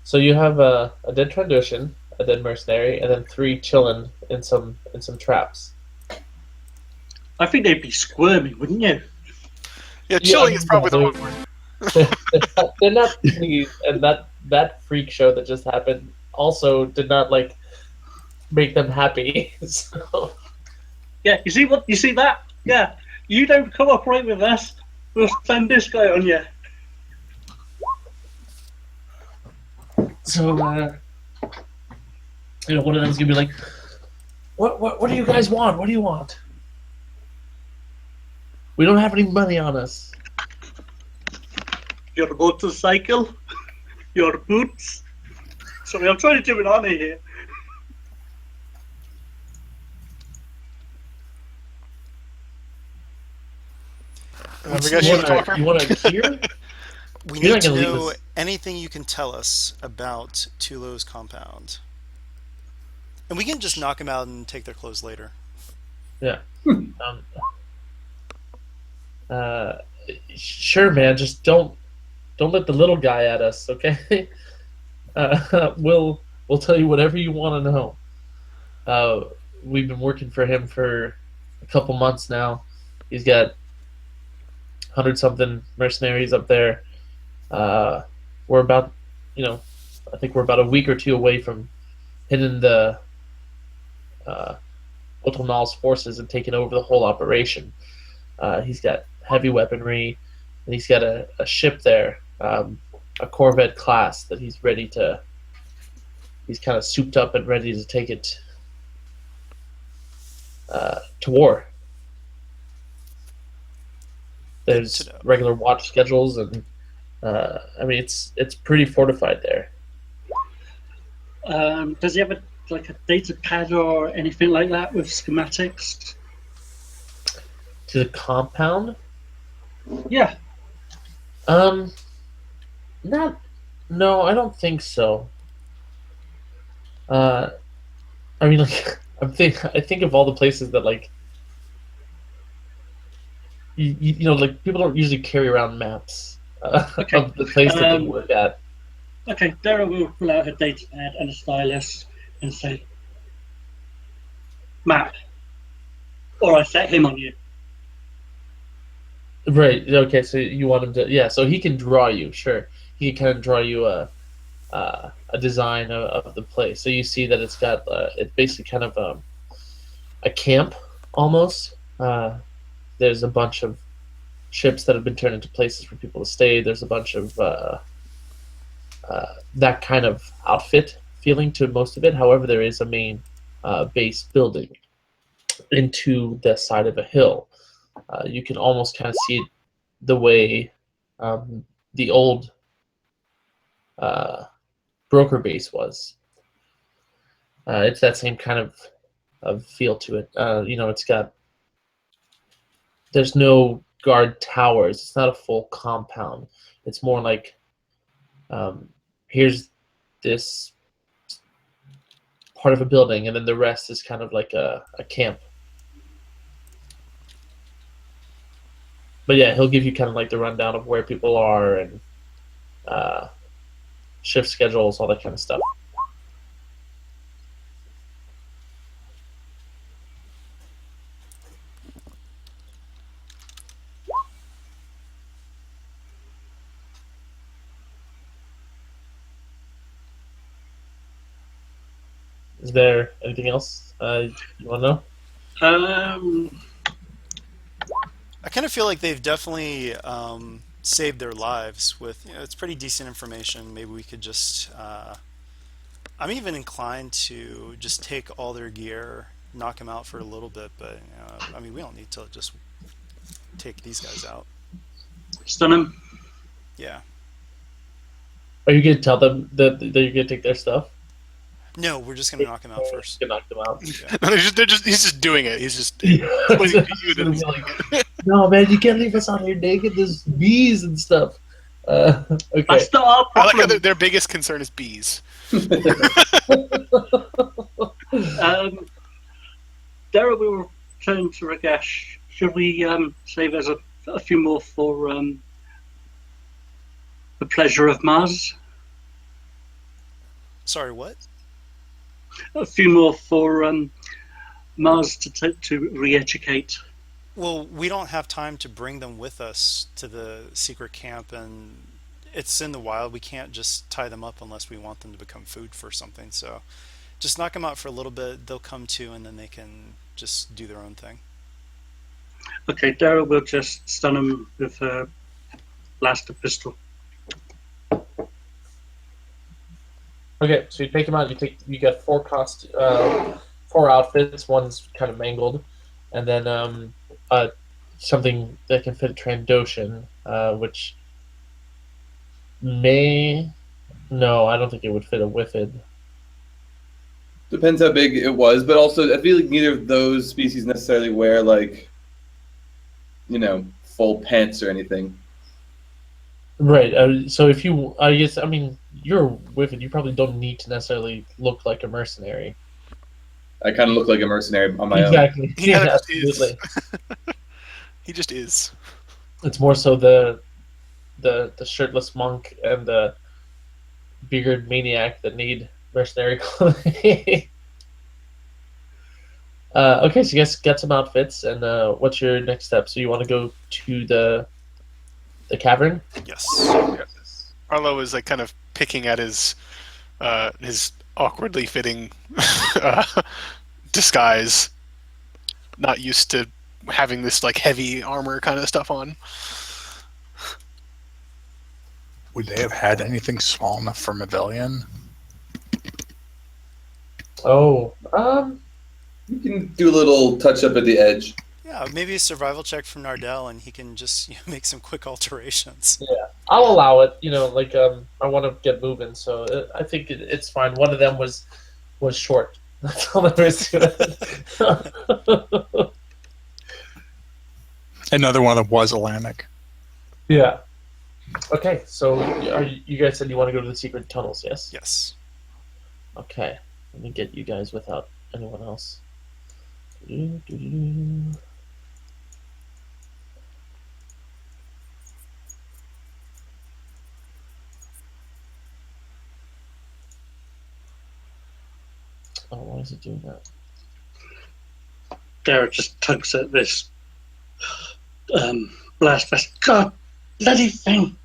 So you have a dead Trandoshan, a dead mercenary, and then 3 chilling in some traps. I think they'd be squirming, wouldn't you? yeah, chilling is probably the one word. They're not pleased, and that freak show that just happened also did not make them happy. So Yeah, you see that? Yeah, you don't cooperate with us, we'll send this guy on you. So, one of them's gonna be like, "What do you guys want? What do you want? We don't have any money on us." Your motorcycle, your boots. Sorry, I'm trying to do an honor here. We got you talker. You want to hear? we You're need not to gonna leave know us. anything you can tell us about Tulo's compound. And we can just knock him out and take their clothes later. Yeah. Sure, man. Just don't let the little guy at us, okay? We'll tell you whatever you want to know. We've been working for him for a couple months now. He's got 100-something mercenaries up there. We're about, I think we're about a week or 2 away from hitting the Otal Nal's forces and taking over the whole operation. He's got heavy weaponry, and he's got a ship there, a Corvette class that he's kind of souped up and ready to take it to war. There's regular watch schedules, and it's pretty fortified there. Does he have a data pad or anything like that with schematics? To the compound? Yeah. No, I don't think so. I mean, like, I think of all the places that like you know, like people don't usually carry around maps Okay. of the place that they Um, work at. okay, Dara will pull out her data pad and a stylus and say, "Map," or I set him on you. Right. Okay. So you want him to, yeah. So he can draw you. Sure. He can kind of draw you a design of the place. So you see that it's got it's basically kind of a camp almost. There's a bunch of ships that have been turned into places for people to stay. There's a bunch of that kind of outfit feeling to most of it. However, there is a main base building into the side of a hill. You can almost kind of see it the way the old uh, broker base was. It's that same kind of feel to it. You know, it's got there's no guard towers. It's not a full compound. It's more like here's this part of a building, and then the rest is kind of like a camp. But yeah, he'll give you kind of like the rundown of where people are and uh, shift schedules, all that kind of stuff. Is there anything else you want to know? I kind of feel like they've definitely saved their lives with, it's pretty decent information. Maybe we could just, I'm even inclined to just take all their gear, knock them out for a little bit, but I mean, we don't need to just take these guys out. Stun him. Yeah. Are you gonna tell them that you're gonna take their stuff? No, we're just gonna knock them out first. You can knock them out. Yeah. No, he's just doing it. He's just No, man, you can't leave us out here naked. There's bees and stuff. Okay. That's not our I like how problem. their biggest concern is bees. Dara will return to Ragash. Should we save as a few more for the pleasure of Mars? Sorry, what? A few more for Mars to re-educate. Well, we don't have time to bring them with us to the secret camp, and it's in the wild. We can't just tie them up unless we want them to become food for something. So just knock them out for a little bit. They'll come to, and then they can just do their own thing. Okay, Dara will just stun him with her blaster pistol. Okay, so you take them out. You get four outfits. One's kind of mangled, and then something that can fit a Trandoshan, which may no, I don't think it would fit a Whiffid. Depends how big it was, but also I feel like neither of those species necessarily wear like, full pants or anything. Right. So if you, I guess, I mean, you're a Whiffid. You probably don't need to necessarily look like a mercenary. I kind of look like a mercenary on my own. Exactly. He Yeah, kinda just is. absolutely. He just is. It's more so the shirtless monk and the bearded maniac that need mercenary clothing. Okay, so you guys get some outfits, and what's your next step? So you want to go to the cavern? Yes. Arlo is like kind of picking at his awkwardly fitting disguise. Not used to having this like heavy armor kind of stuff on. Would they have had anything small enough for Mavellian? Oh, You can do a little touch up at the edge. Yeah, maybe a survival check from Nardell, and he can just make some quick alterations. yeah, I'll allow it. I want to get moving, so I think it's fine. One of them was short. That's all there is to it. Another one that was Atlantic. Yeah. Okay, so you guys said you want to go to the secret tunnels, yes? Yes. Okay, let me get you guys without anyone else? Oh, why is it doing that? Garrett just tugs at this blast vest. God, bloody thing!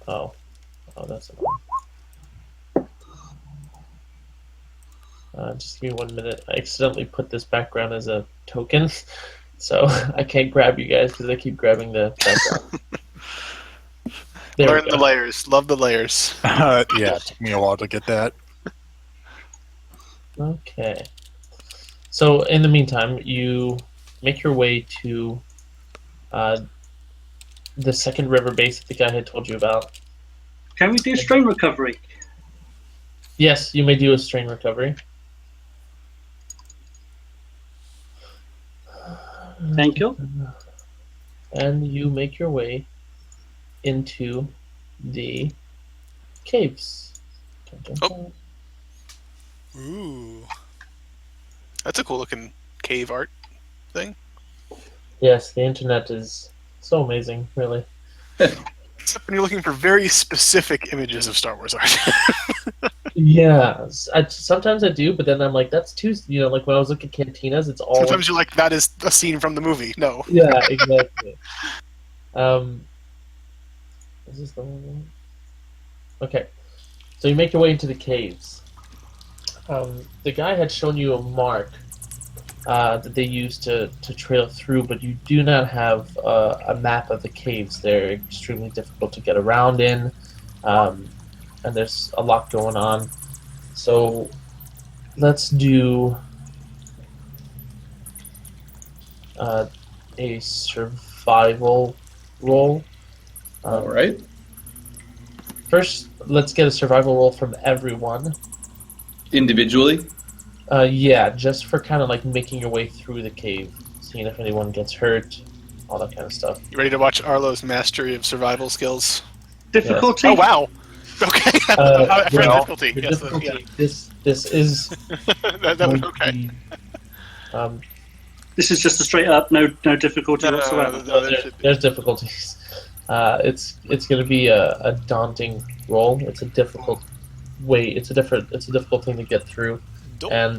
Oh, that's annoying. Just give me 1 minute. I accidentally put this background as a token, so I can't grab you guys because I keep grabbing the background. There Learn we the go. layers. Love the layers. Yeah, it took me a while to get that. Okay. So in the meantime, you make your way to the second river base that the guy had told you about. Can we do strain recovery? Yes, you may do a strain recovery. Thank you. And you make your way into the caves. Oh. Ooh. That's a cool looking cave art thing. Yes, the internet is so amazing, really. Except when you're looking for very specific images of Star Wars art. Yeah, sometimes I do, but then I'm like, that's too. Like when I was looking at cantinas, it's all. Sometimes you're like, that is a scene from the movie. No. Yeah, exactly. Is this the one? Okay, so you make your way into the caves. The guy had shown you a mark that they used to trail through, but you do not have a map of the caves. They're extremely difficult to get around in, and there's a lot going on. So let's do a survival roll. All right. First, let's get a survival roll from everyone. Individually. Yeah, just for kind of like making your way through the cave, seeing if anyone gets hurt, all that kind of stuff. You ready to watch Arlo's mastery of survival skills? Difficulty? Oh, wow. Okay. For difficulty. Your Yes, difficulty. yeah. This is that was okay. This is just a straight up, no difficulty whatsoever. There's difficulties. It's going to be a daunting roll. It's a difficult way. It's a difficult thing to get through. Dope. And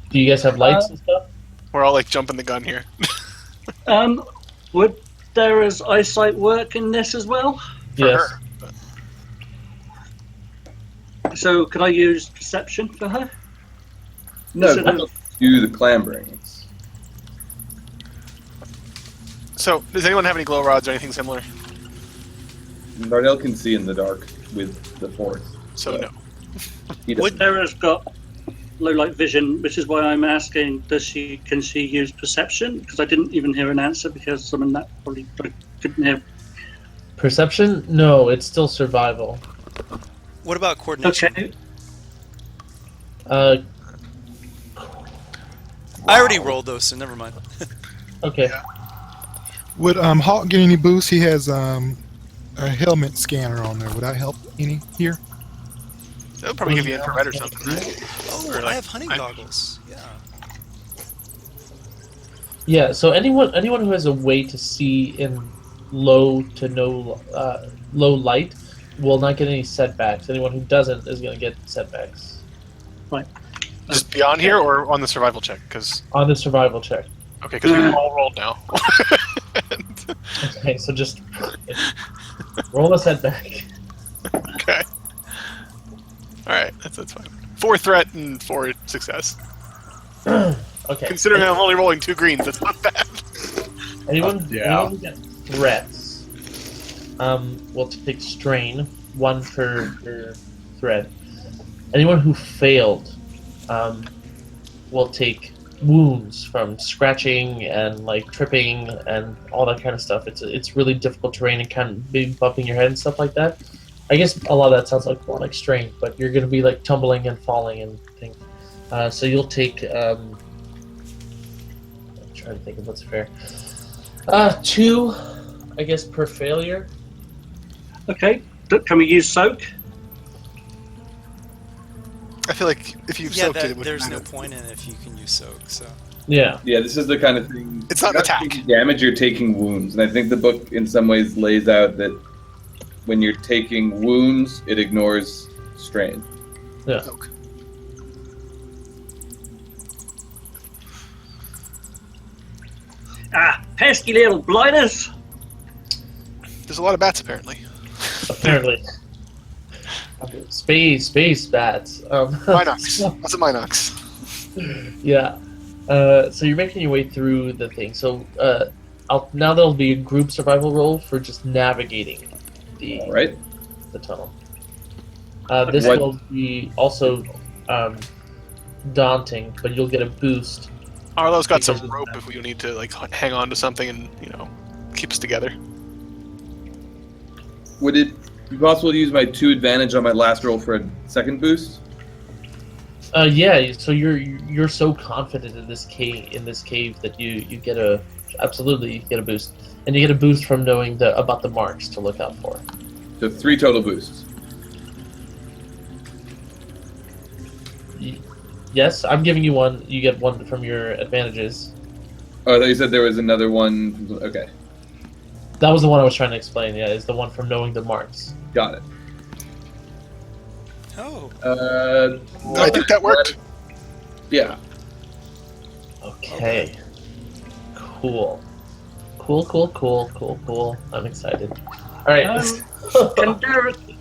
do you guys have lights and stuff? We're all like jumping the gun here. Would there is eyesight work in this as well? For Yes. her. So could I use perception for her? No, Instead of- do the clambering. So, does anyone have any glow rods or anything similar? Nardell can see in the dark with the force. So, no. He doesn't. Sarah's got low light vision, which is why I'm asking, can she use perception? Because I didn't even hear an answer because someone that probably couldn't hear. Perception? No, it's still survival. What about coordination? Okay. I already rolled those, so never mind. Okay. Yeah. Would Hawk get any boost? He has a helmet scanner on there. Would that help any here? That would probably give you infrared or something, right? Oh, Or I like- have hunting goggles. Yeah. Yeah. So anyone who has a way to see in low to no low light will not get any setbacks. Anyone who doesn't is going to get setbacks Just beyond here or on the survival check? Because on the survival check. okay, because we've all rolled now. Okay, so just roll a setback. Okay. All right, that's fine. 4 threat and 4 success. Okay. Considering I'm only rolling 2 greens, that's not bad. Anyone Yeah. who gets threats will take strain, 1 per threat. Anyone who failed will take wounds from scratching and like tripping and all that kind of stuff. It's really difficult terrain and kind of maybe bumping your head and stuff like that. I guess a lot of that sounds like more like strain, but you're going to be like tumbling and falling and things. So you'll take. I'm trying to think of what's fair. 2, I guess, per failure. Okay. Can we use soak? I feel like if you've Yeah, soaked it, it wouldn't there's no matter. point in it if you can use soak. So Yeah. Yeah, this is the kind of thing. It's not you're an attack. taking damage, you're taking wounds, and I think the book, in some ways, lays out that when you're taking wounds, it ignores strain. Yeah. Soak. Pesky little blighters. There's a lot of bats apparently. Apparently. Space bats. Minox. Lots of Minox. Yeah. So you're making your way through the thing. So now there'll be a group survival roll for just navigating the All right. the tunnel. This What- will be also daunting, but you'll get a boost. Arlo's got some Because of rope that. if we need to like hang on to something and keep us together. Would it be possible to use my 2 advantage on my last roll for a second boost? Yeah. So you're so confident in this cave that you get absolutely get a boost, and you get a boost from knowing about the marks to look out for. So 3 total boosts. Yes, I'm giving you one. You get one from your advantages. Oh, I thought you said there was another one. Okay, That was the one I was trying to explain. Yeah, is the one from knowing the marks. got it. oh, I think that worked. Yeah. Okay. Cool. Cool. I'm excited. All right.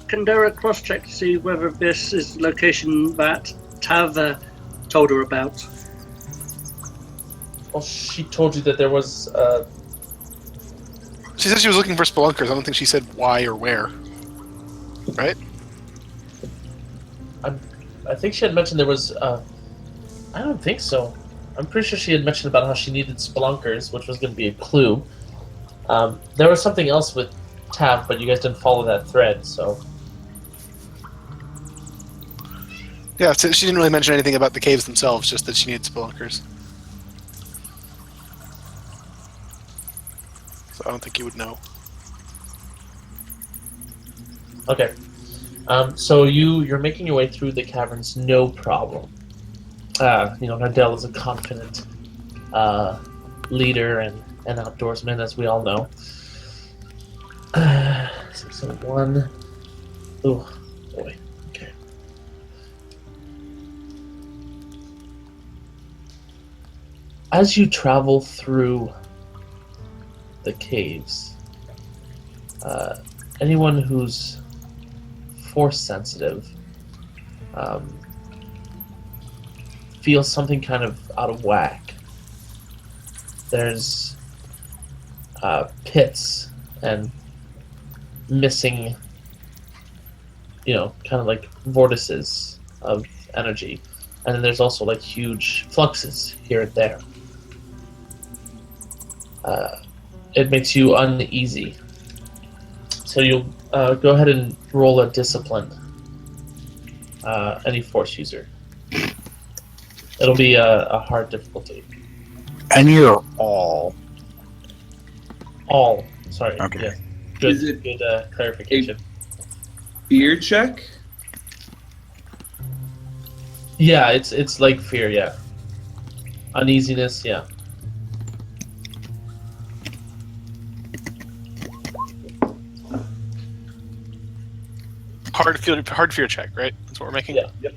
Can Dara cross-check to see whether this is the location that Tav told her about? Well, she told you that there was. She said she was looking for spelunkers. I don't think she said why or where. Right? I think she had mentioned there was. I don't think so. I'm pretty sure she had mentioned about how she needed spelunkers, which was going to be a clue. There was something else with Tav, but you guys didn't follow that thread, so. Yeah, so she didn't really mention anything about the caves themselves, just that she needed spelunkers. So I don't think you would know. Okay. So you're making your way through the caverns, no problem. Nardell is a confident leader and outdoorsman, as we all know. 601. Oh boy. Okay. As you travel through the caves, anyone who's force sensitive feels something kind of out of whack. There's pits and missing, kind of like vortices of energy. And then there's also like huge fluxes here and there. It makes you uneasy. So you'll go ahead and roll a discipline. Any force user. It'll be a hard difficulty. Any or all? All. Sorry. Okay. Yeah. Is it Good clarification. Fear check? Yeah, it's like fear. Yeah. Uneasiness. Yeah. Hard fear check, right? That's what we're making? Yeah. Yep.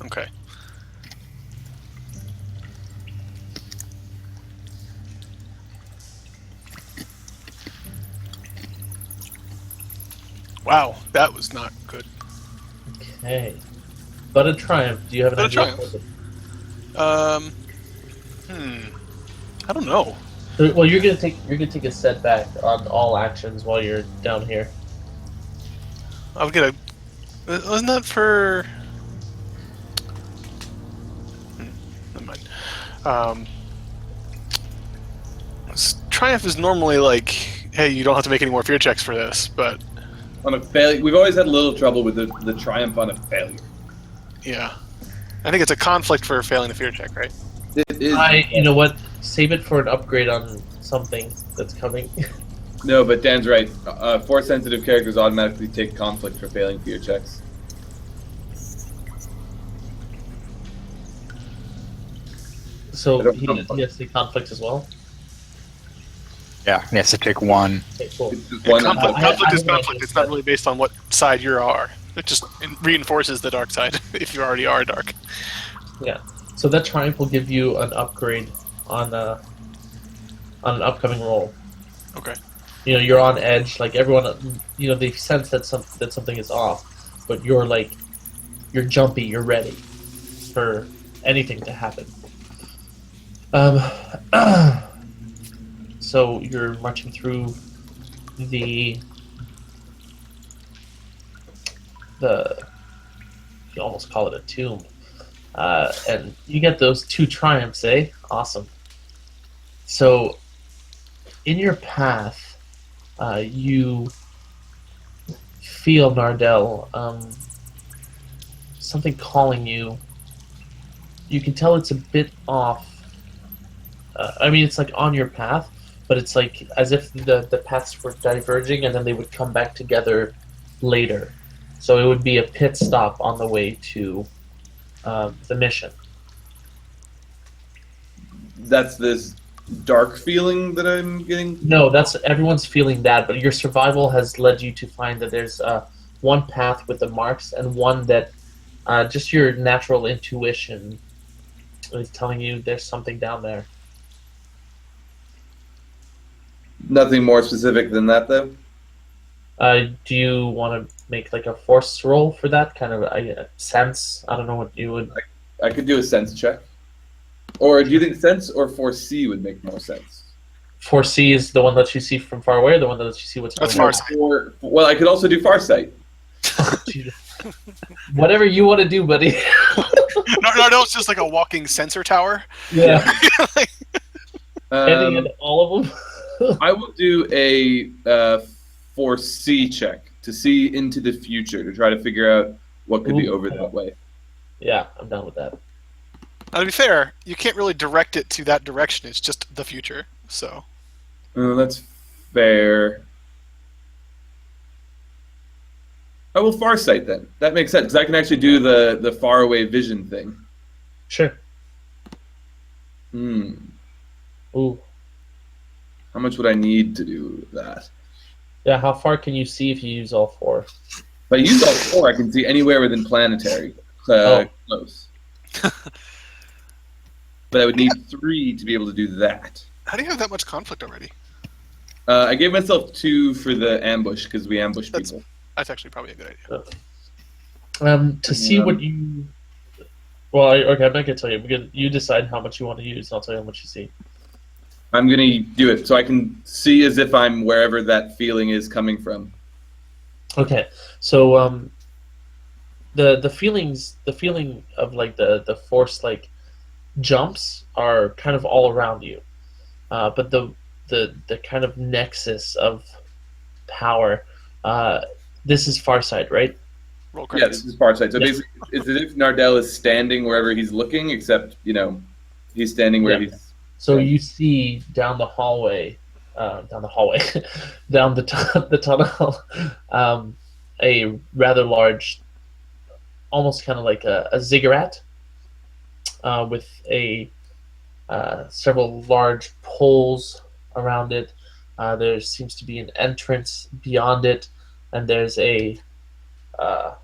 Okay. Wow, that was not good. Okay. But a triumph. Do you have an But a idea? triumph. I don't know. Well, you're gonna take a setback on all actions while you're down here. I would get a. Wasn't that for? Never mind. Triumph is normally like, hey, you don't have to make any more fear checks for this, but On a failure, we've always had a little trouble with the triumph on a failure. yeah, I think it's a conflict for failing the fear check, right? It is. You know what? Save it for an upgrade on something that's coming. No, but Dan's right. Force sensitive characters automatically take conflict for failing fear checks. So don't he know. has the conflict as well. Yeah, he has to take one. Okay, cool. It's just Yeah, one. conflict, I conflict is have an idea conflict. It's not instead. really based on what side you are. It just reinforces the dark side if you already are dark. Yeah. So that triumph will give you an upgrade on an upcoming roll. Okay. You know, you're on edge. Like everyone, you know, they sense that something is off, but you're jumpy. You're ready for anything to happen. So you're marching through the you almost call it a tomb, and you get those 2 triumphs, eh? Awesome. So in your path, you feel Nardell, something calling you. You can tell it's a bit off. I mean, it's like on your path, but it's like as if the paths were diverging and then they would come back together later. So it would be a pit stop on the way to the mission. That's this dark feeling that I'm getting. No, that's everyone's feeling that, but your survival has led you to find that there's one path with the marks and one that just your natural intuition is telling you there's something down there. Nothing more specific than that, though. Do you want to make like a force roll for that kind of sense? I don't know what you would. I could do a sense check. Or do you think sense or foresee would make more sense? Foresee is the one that you see from far away, or the one that lets you see what's That's going on. Farsight. Well, I could also do farsight. Whatever you want to do, buddy. No, it's just like a walking sensor tower. Yeah. Any Um, and all of them. I will do a foresee check to see into the future to try to figure out what could be Ooh. over that way. Yeah, I'm done with that. Now, to be fair, you can't really direct it to that direction. It's just the future. So That's fair. I will farsight then. That makes sense because I can actually do the faraway vision thing. Sure. Hmm. Ooh. How much would I need to do that? Yeah, how far can you see if you use all 4? If I use all 4, I can see anywhere within planetary. Close. But I would need 3 to be able to do that. how do you have that much conflict already? I gave myself 2 for the ambush because we ambush people. That's actually probably a good idea. To see what you. Well, okay, I'm not gonna tell you. Because you decide how much you want to use, and I'll tell you how much you see. I'm going to do it so I can see as if I'm wherever that feeling is coming from. Okay, so the feeling of like the force like jumps are kind of all around you, but the kind of nexus of power. This is Farsight, right? Roll Yeah, credits. this is farsight. So Yeah. basically, it's as if Nardell is standing wherever he's looking, except, he's standing where Yeah. he's... So you see down the hallway, down the tunnel, a rather large, almost kind of like a ziggurat, with several large poles around it. There seems to be an entrance beyond it, and there's a I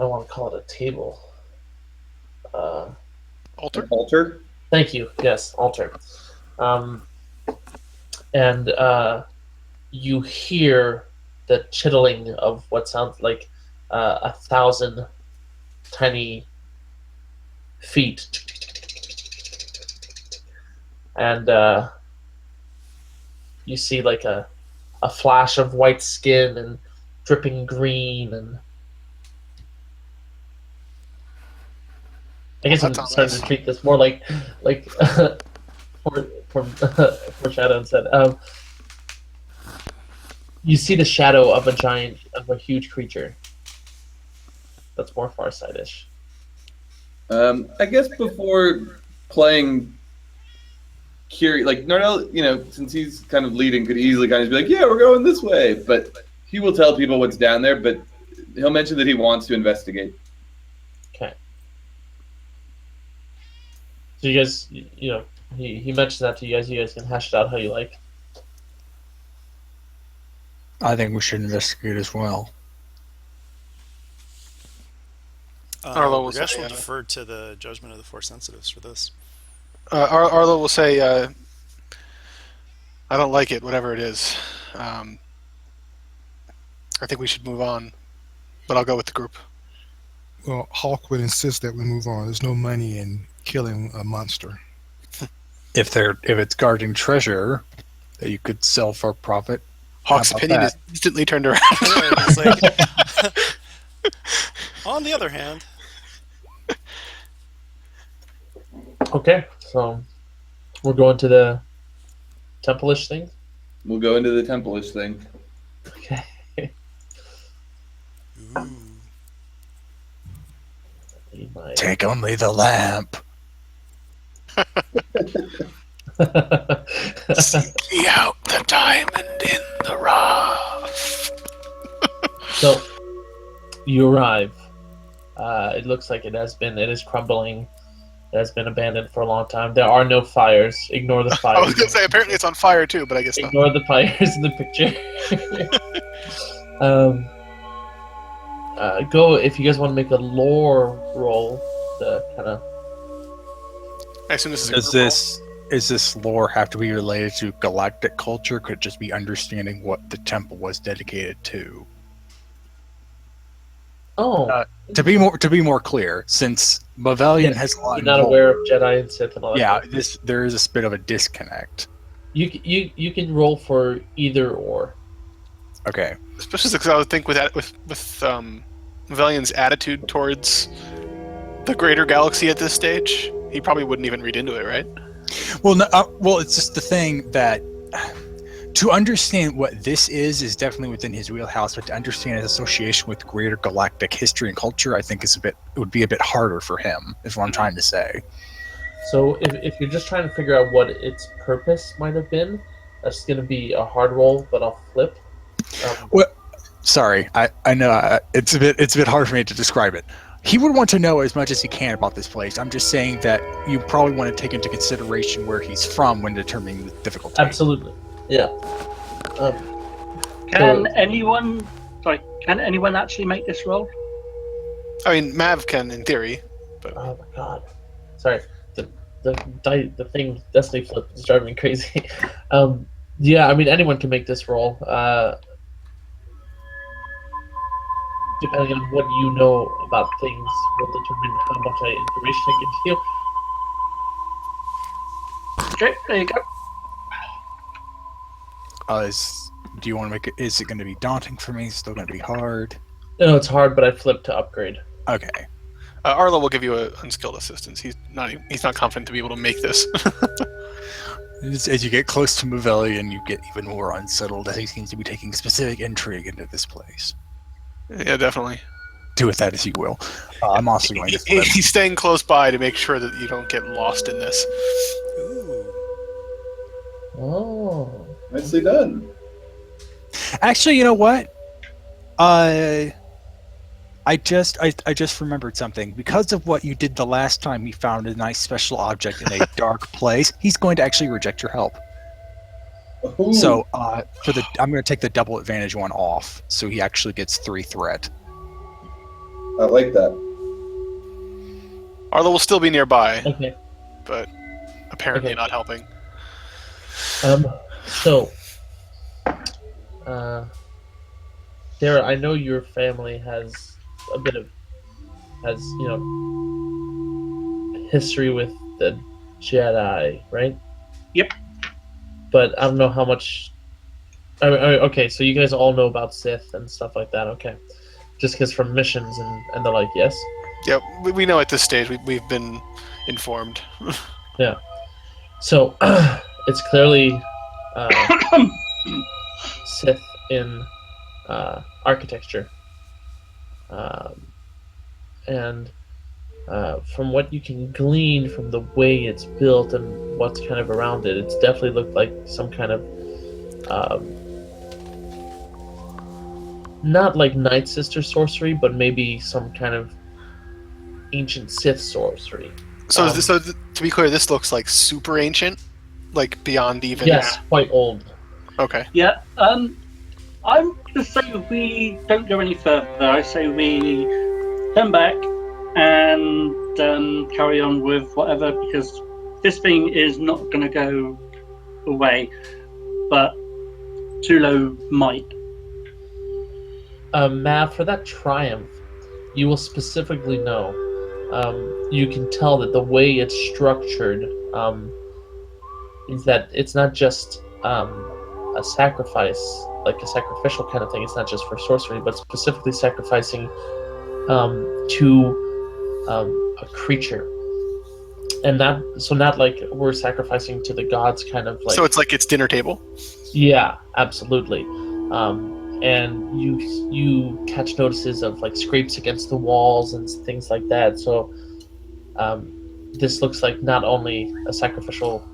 don't want to call it a table. Altar. Altar? Thank you. Yes, altar. And you hear the chittering of what sounds like 1,000 tiny feet. And you see like a flash of white skin and dripping green, and I guess I'm That sounds starting nice. to treat this more like foreshadow said. You see the shadow of a huge creature. That's more Farsight-ish. I guess before playing curious, like Nardell, since he's kind of leading, could easily kind of be like, yeah, we're going this way. But he will tell people what's down there, but he'll mention that he wants to investigate. Okay. So you guys, he mentioned that to you guys. You guys can hash it out how you like. I think we should investigate as well. Arlo will Ragesh say, will defer to the judgment of the Force Sensitives for this. Arlo will say, I don't like it, whatever it is. I think we should move on, but I'll go with the group. Well, Hawk would insist that we move on. There's no money in killing a monster. If it's guarding treasure that you could sell for profit, Hawk's how about opinion that? is instantly turned around. It's like, on the other hand, Okay, so we're going to the temple-ish thing. We'll go into the temple-ish thing. Okay. ooh, Need my- Take only the lamp. Seek out the diamond in the rough. So you arrive. It looks like it is crumbling. It has been abandoned for a long time. There are no fires. Ignore the I fires. was going to say, apparently it's on fire too, but I guess not. Ignore the fires in the picture. Go if you guys want to make a lore roll to kind of. I assume this is a group Does this lore have to be related to galactic culture? Could it just be understanding what the temple was dedicated to? Oh, To be more clear, since Mavelian has a lot you're not involved- aware of Jedi and Sith and all that. Yeah, stuff. there is a bit of a disconnect. You can roll for either or. Okay. Especially because I would think with Valian's attitude towards the greater galaxy at this stage, he probably wouldn't even read into it, right? Well, no, it's just the thing that to understand what this is definitely within his wheelhouse, but to understand his association with greater galactic history and culture, I think it would be a bit harder for him, is what I'm trying to say. So if you're just trying to figure out what its purpose might have been, that's going to be a hard roll, but I'll flip. Sorry, I know it's a bit hard for me to describe it. He would want to know as much as he can about this place. I'm just saying that you probably want to take into consideration where he's from when determining the difficulty. Absolutely, yeah. Can anyone actually make this roll? I mean, Mav can in theory, but Oh my god, sorry. The thing Destiny flip is driving me crazy. Yeah, I mean anyone can make this roll. Depending on what you know about things will determine how much information I give you. Okay, there you go. Do you want to make it? Is it going to be daunting for me? Still going to be hard? No, it's hard, but I flipped to upgrade. Okay. Arlo will give you a unskilled assistance. He's not confident to be able to make this. As you get close to Mavelian, you get even more unsettled as he seems to be taking specific intrigue into this place. Yeah, definitely. Do with that as you will. I'm also going to flip. He's staying close by to make sure that you don't get lost in this. ooh. Oh. Nicely done. Actually, you know what? I just remembered something. Because of what you did the last time he found a nice special object in a dark place, he's going to actually reject your help. Ooh. So I'm going to take the double advantage one off, so he actually gets 3 threat. I like that. Arlo will still be nearby, Okay. but apparently Okay. not helping. So, Sarah, I know your family has history with the Jedi, right? Yep. But I don't know how much. Okay, so you guys all know about Sith and stuff like that. Okay, just because from missions and the like, yes. Yeah, we know at this stage. We've been informed. So it's clearly Sith in architecture, and from what you can glean from the way it's built and what's kind of around it, it's definitely looked like some kind of not like Night Sister sorcery, but maybe some kind of ancient Sith sorcery. So, to be clear, this looks like super ancient, like beyond even. Yes, quite old. Okay. Yeah. I'm going to say we don't go any further. I say we turn back and carry on with whatever, because this thing is not going to go away, but Tulo might. Mav, for that triumph, you will specifically know. You can tell that the way it's structured is that it's not just a sacrifice, like a sacrificial kind of thing. It's not just for sorcery, but specifically sacrificing to a creature. And not like we're sacrificing to the gods, kind of like. So it's like it's dinner table. Yeah, absolutely. And you catch notices of like scrapes against the walls and things like that. So this looks like not only a sacrificial,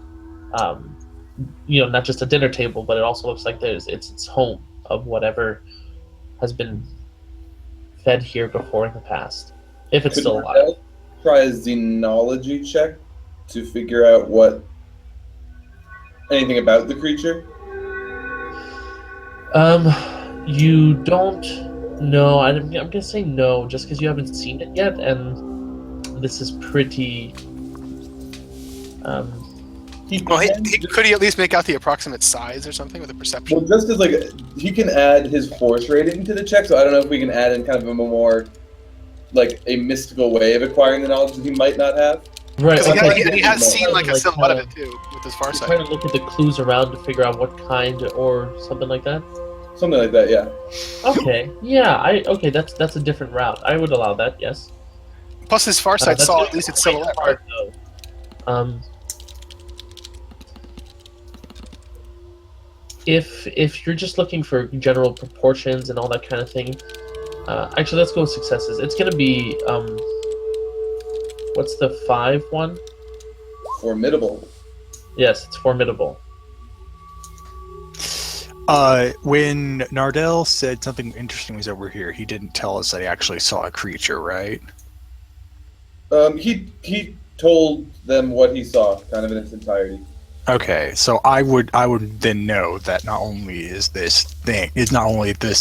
not just a dinner table, but it also looks like it's home of whatever has been fed here before in the past, if it's still alive. Try a xenology check to figure out anything about the creature. You don't know. I'm gonna say no, just because you haven't seen it yet, and this is pretty. Well, could he at least make out the approximate size or something with a perception? Well, just as he can add his force rating to the check, so I don't know if we can add in kind of a more a mystical way of acquiring the knowledge that he might not have. Right. He has seen a silhouette of it too with his far sight. Trying to look at the clues around to figure out what kind or something like that. Something like that, yeah. Okay. Yeah. That's a different route. I would allow that. Yes. Plus, his far sight saw at least its silhouette. Hard, though. If you're just looking for general proportions and all that kind of thing, actually, let's go with successes. It's gonna be what's the 5 one? Formidable. Yes, it's formidable. When Nardell said something interesting was over here, he didn't tell us that he actually saw a creature, right? He told them what he saw, kind of in its entirety. Okay, so I would then know that not only is this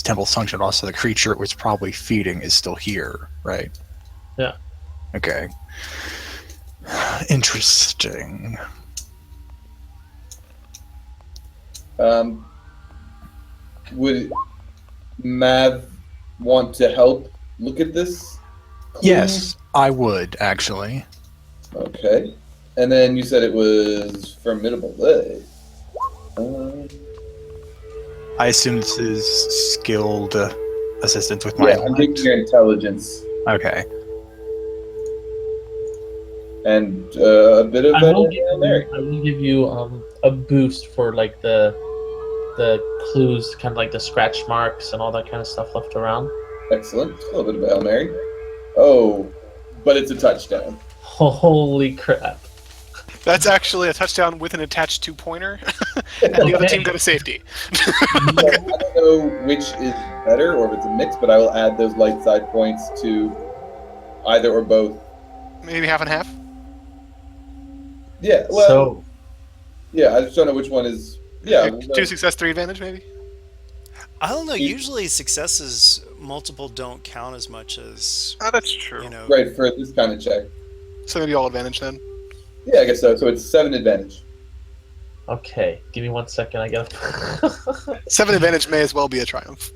temple function, but also the creature it was probably feeding is still here, right? Yeah. Okay. Interesting. Would Mav want to help look at this clue? Yes, I would actually. Okay. And then you said it was formidable. I assume this is skilled assistance with my Yeah, I'm taking your intelligence. Okay. And a bit of I will give you a boost for like the clues, kind of like the scratch marks and all that kind of stuff left around. Excellent. A little bit of Hail Mary. Oh, but it's a touchdown. Holy crap. That's actually a touchdown with an attached 2-pointer, and the other team got a safety. I don't know which is better or if it's a mix, but I will add those light side points to either or both. Maybe half and half? Yeah, well, So, yeah, I just don't know which one is. Yeah, 2 success, 3 advantage, maybe? I don't know. Usually successes multiple don't count as much as Oh, that's true. right, for this kind of check. So maybe all advantage then. Yeah, I guess so. So it's 7 advantage. okay, give me 1 second. I gotta. 7 advantage may as well be a triumph.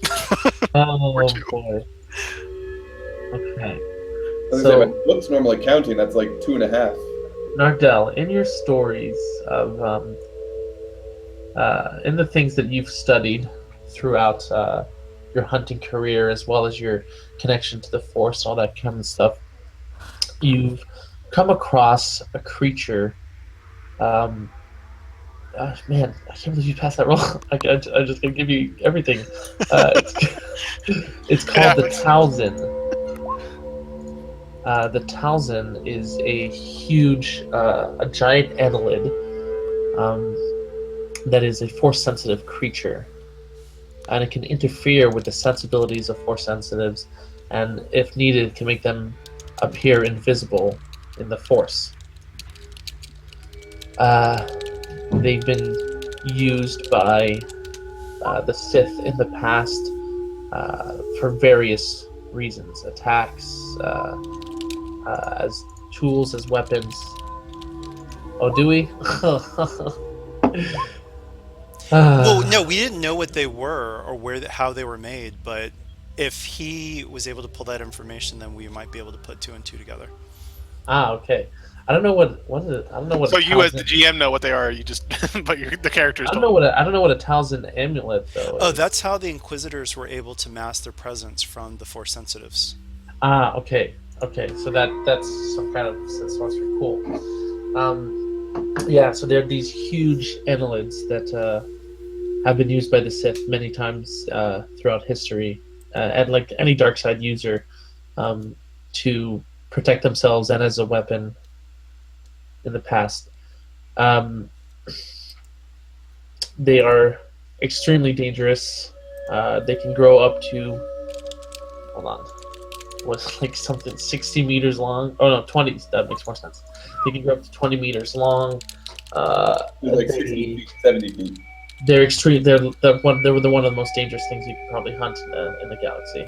Oh 2. boy. Okay. I was gonna say, So, my book's normally counting. That's like 2.5. Nardell, in your stories of in the things that you've studied throughout your hunting career, as well as your connection to the Force, all that kind of stuff, you've come across a creature. Man, I can't believe you passed that roll. I'm just gonna give you everything. It's called the Talzin. The Talzin is a huge, a giant annelid that is a force-sensitive creature, and it can interfere with the sensibilities of force sensitives, and if needed, can make them appear invisible in the force. They've been used by the Sith in the past for various reasons, attacks, as tools, as weapons. Oh, do we? Well, no, we didn't know what they were or how they were made, but if he was able to pull that information, then we might be able to put two and two together. Okay. I don't know what I don't know what. So a you as the Talzin- GM know what they are. You just, but the characters I don't don't. know what I don't know what a Talzin amulet though. Oh, Is. that's how the Inquisitors were able to mask their presence from the Force Sensitives. Okay. Okay. So that's some kind of sorcery. Cool. Yeah. So there are these huge amulets that have been used by the Sith many times throughout history, and like any dark side user, to protect themselves and as a weapon in the past. They are extremely dangerous. They can grow up to, hold on, was like something 60 meters long. Oh no, 20. That makes more sense. They can grow up to 20 meters long. Like 60 feet, 70 feet. They're extreme. They're one of the most dangerous things you can probably hunt in the galaxy.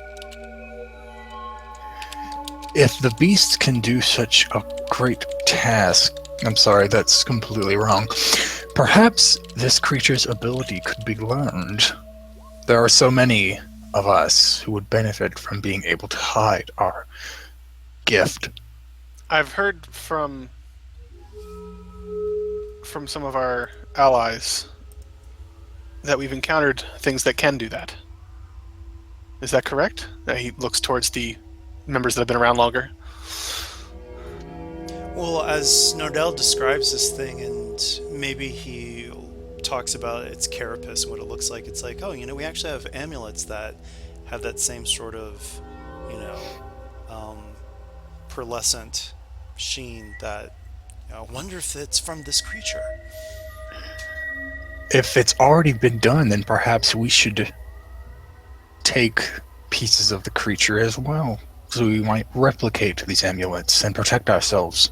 If the beast can do such a great task, I'm sorry, that's completely wrong. Perhaps this creature's ability could be learned. There are so many of us who would benefit from being able to hide our gift. I've heard from some of our allies that we've encountered things that can do that. Is that correct? He looks towards the members that have been around longer. Well, as Nardell describes this thing, and maybe he talks about its carapace and what it looks like, it's like, oh, we actually have amulets that have that same sort of, pearlescent sheen that, I wonder if it's from this creature. If it's already been done, then perhaps we should take pieces of the creature as well, so we might replicate these amulets and protect ourselves.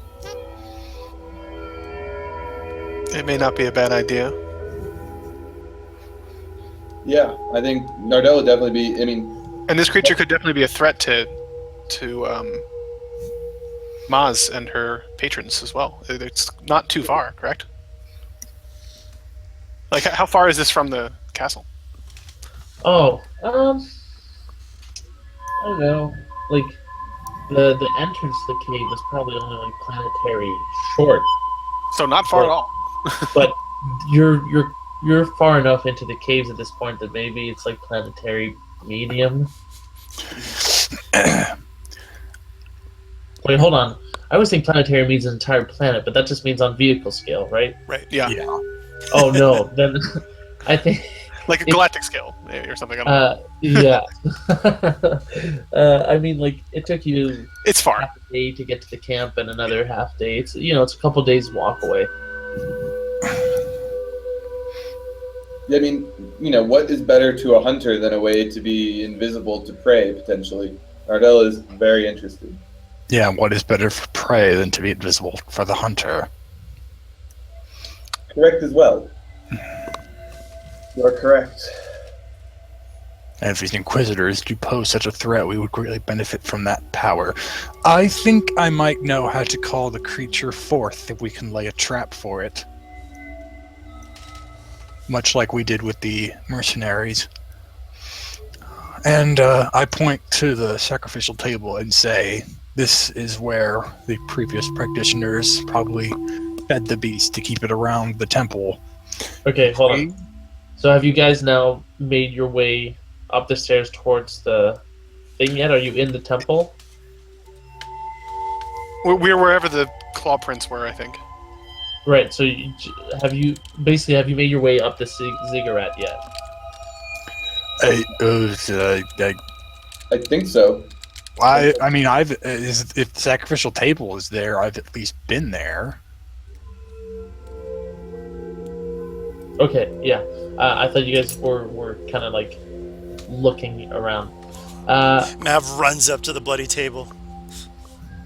It may not be a bad idea. Yeah, I think Nardell would definitely be. I mean, And this creature could definitely be a threat to Maz and her patrons as well. It's not too far, correct? Like, how far is this from the castle? Oh, I don't know. Like the entrance to the cave is probably only like planetary short, So not far at all. but you're far enough into the caves at this point that maybe it's like planetary medium. Wait, hold on. I always think planetary means an entire planet, but that just means on vehicle scale, right? Right. Yeah. Oh no, then I think Like a galactic scale or something. I don't know. yeah. I mean, like it took you It's far. half a day to get to the camp and another half day. It's it's a couple days walk away. I mean, what is better to a hunter than a way to be invisible to prey, potentially? Nardell is very interested. Yeah, what is better for prey than to be invisible for the hunter? Correct as well. You are correct. And if these Inquisitors do pose such a threat, we would greatly benefit from that power. I think I might know how to call the creature forth if we can lay a trap for it. Much like we did with the mercenaries. And I point to the sacrificial table and say, this is where the previous practitioners probably fed the beast to keep it around the temple. Okay, hold on. So have you guys now made your way up the stairs towards the thing yet? Are you in the temple? We're wherever the claw prints were, I think. Right. So have you made your way up the ziggurat yet? I think so. I mean, if the sacrificial table is there, I've at least been there. Okay. Yeah. I thought you guys were kind of like looking around. Mav runs up to the bloody table.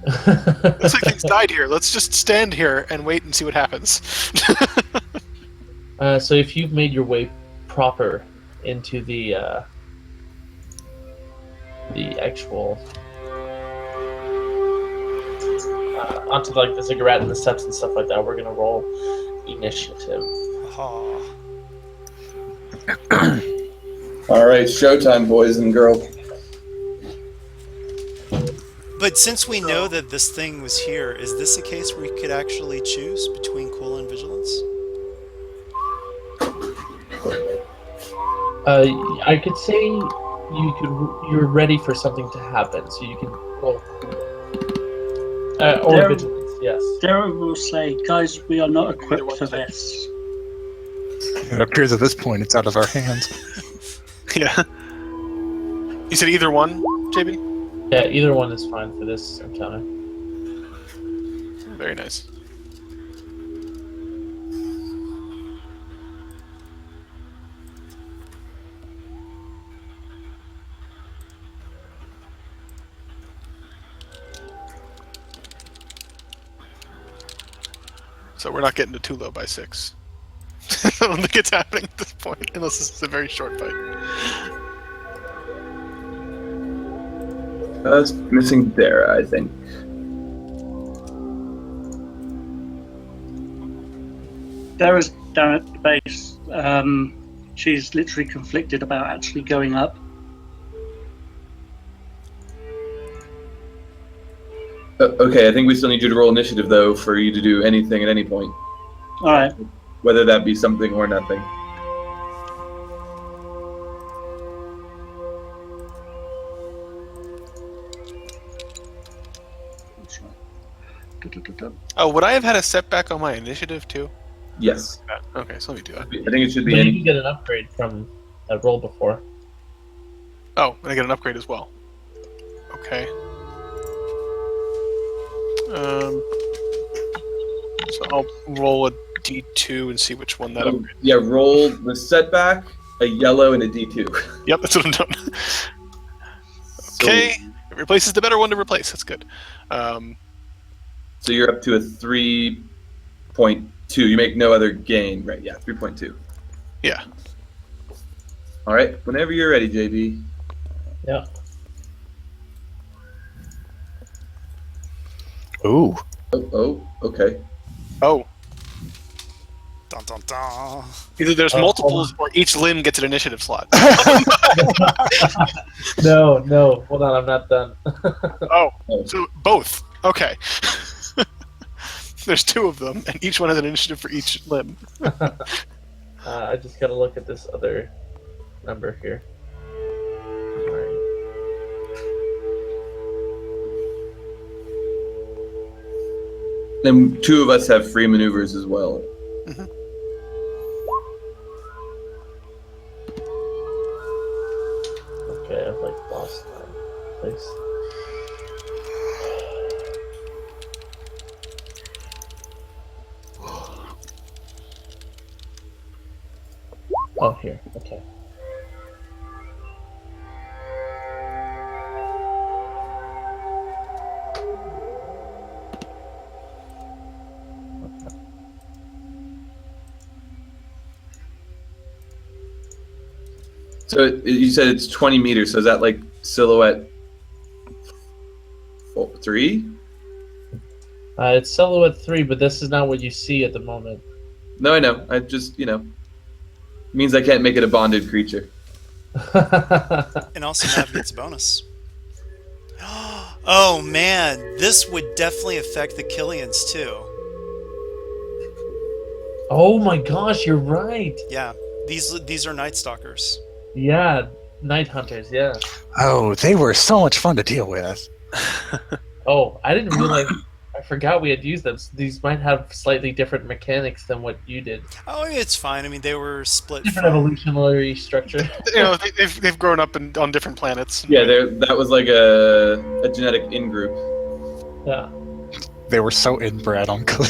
Looks like things died here. Let's just stand here and wait and see what happens. So if you've made your way proper into the actual onto like the ziggurat and the steps and stuff like that, we're gonna roll initiative. Aw. All right, showtime, boys and girls. But since we know that this thing was here, is this a case where we could actually choose between cool and vigilance? I could say you're ready for something to happen, so you can roll. Or There- vigilance, yes. Daryl will say, guys, we are not equipped one for thing. this. It appears at this point it's out of our hands. Yeah. You said either one, JB? Yeah, either one is fine for this encounter. Very nice. So we're not getting to too low by 6. I don't think it's happening at this point, unless this is a very short fight. It's missing Dara, I think. Dara's down at the base. She's literally conflicted about actually going up. Okay, I think we still need you to roll initiative, though, for you to do anything at any point, All right. whether that be something or nothing. Oh, would I have had a setback on my initiative too? Yes. Okay, so let me do that. I think it should But be you any. can get an upgrade from that roll before. Oh, and I get an upgrade as well. Okay. So I'll roll a D2 and see which one that upgrade. Yeah, roll the setback, a yellow, and a D2. Yep, that's what I'm doing. Okay, it replaces the better one to replace. That's good. So you're up to a 3.2. You make no other gain, right? Yeah, 3.2. Yeah. All right, whenever you're ready, JB. Yeah. Ooh. Oh, okay. Oh, Dun dun dun. either there's Oh, multiples or each limb gets an initiative slot. No. Hold on, I'm not done. Oh, so both. Okay. There's 2 of them, and each one has an initiative for each limb. I just gotta look at this other number here. Alright. And 2 of us have free maneuvers as well. Mhm. Okay, I've like lost my place. Oh, here. Okay. So you said it's 20 meters. So is that like silhouette 3? It's silhouette 3, but this is not what you see at the moment. No, I know. I just, means I can't make it a bonded creature. And also Nav gets a bonus. Oh man, this would definitely affect the Killians too. Oh my gosh, you're right. Yeah, these are Night Stalkers. Yeah, night hunters. Yeah. Oh, they were so much fun to deal with. Oh, I didn't realize. I forgot we had used them. These might have slightly different mechanics than what you did. Oh, it's fine. I mean, they were split. Different evolutionary structure. They've grown up on different planets. Yeah, that was like a genetic in-group. Yeah. They were so inbred on Khalil.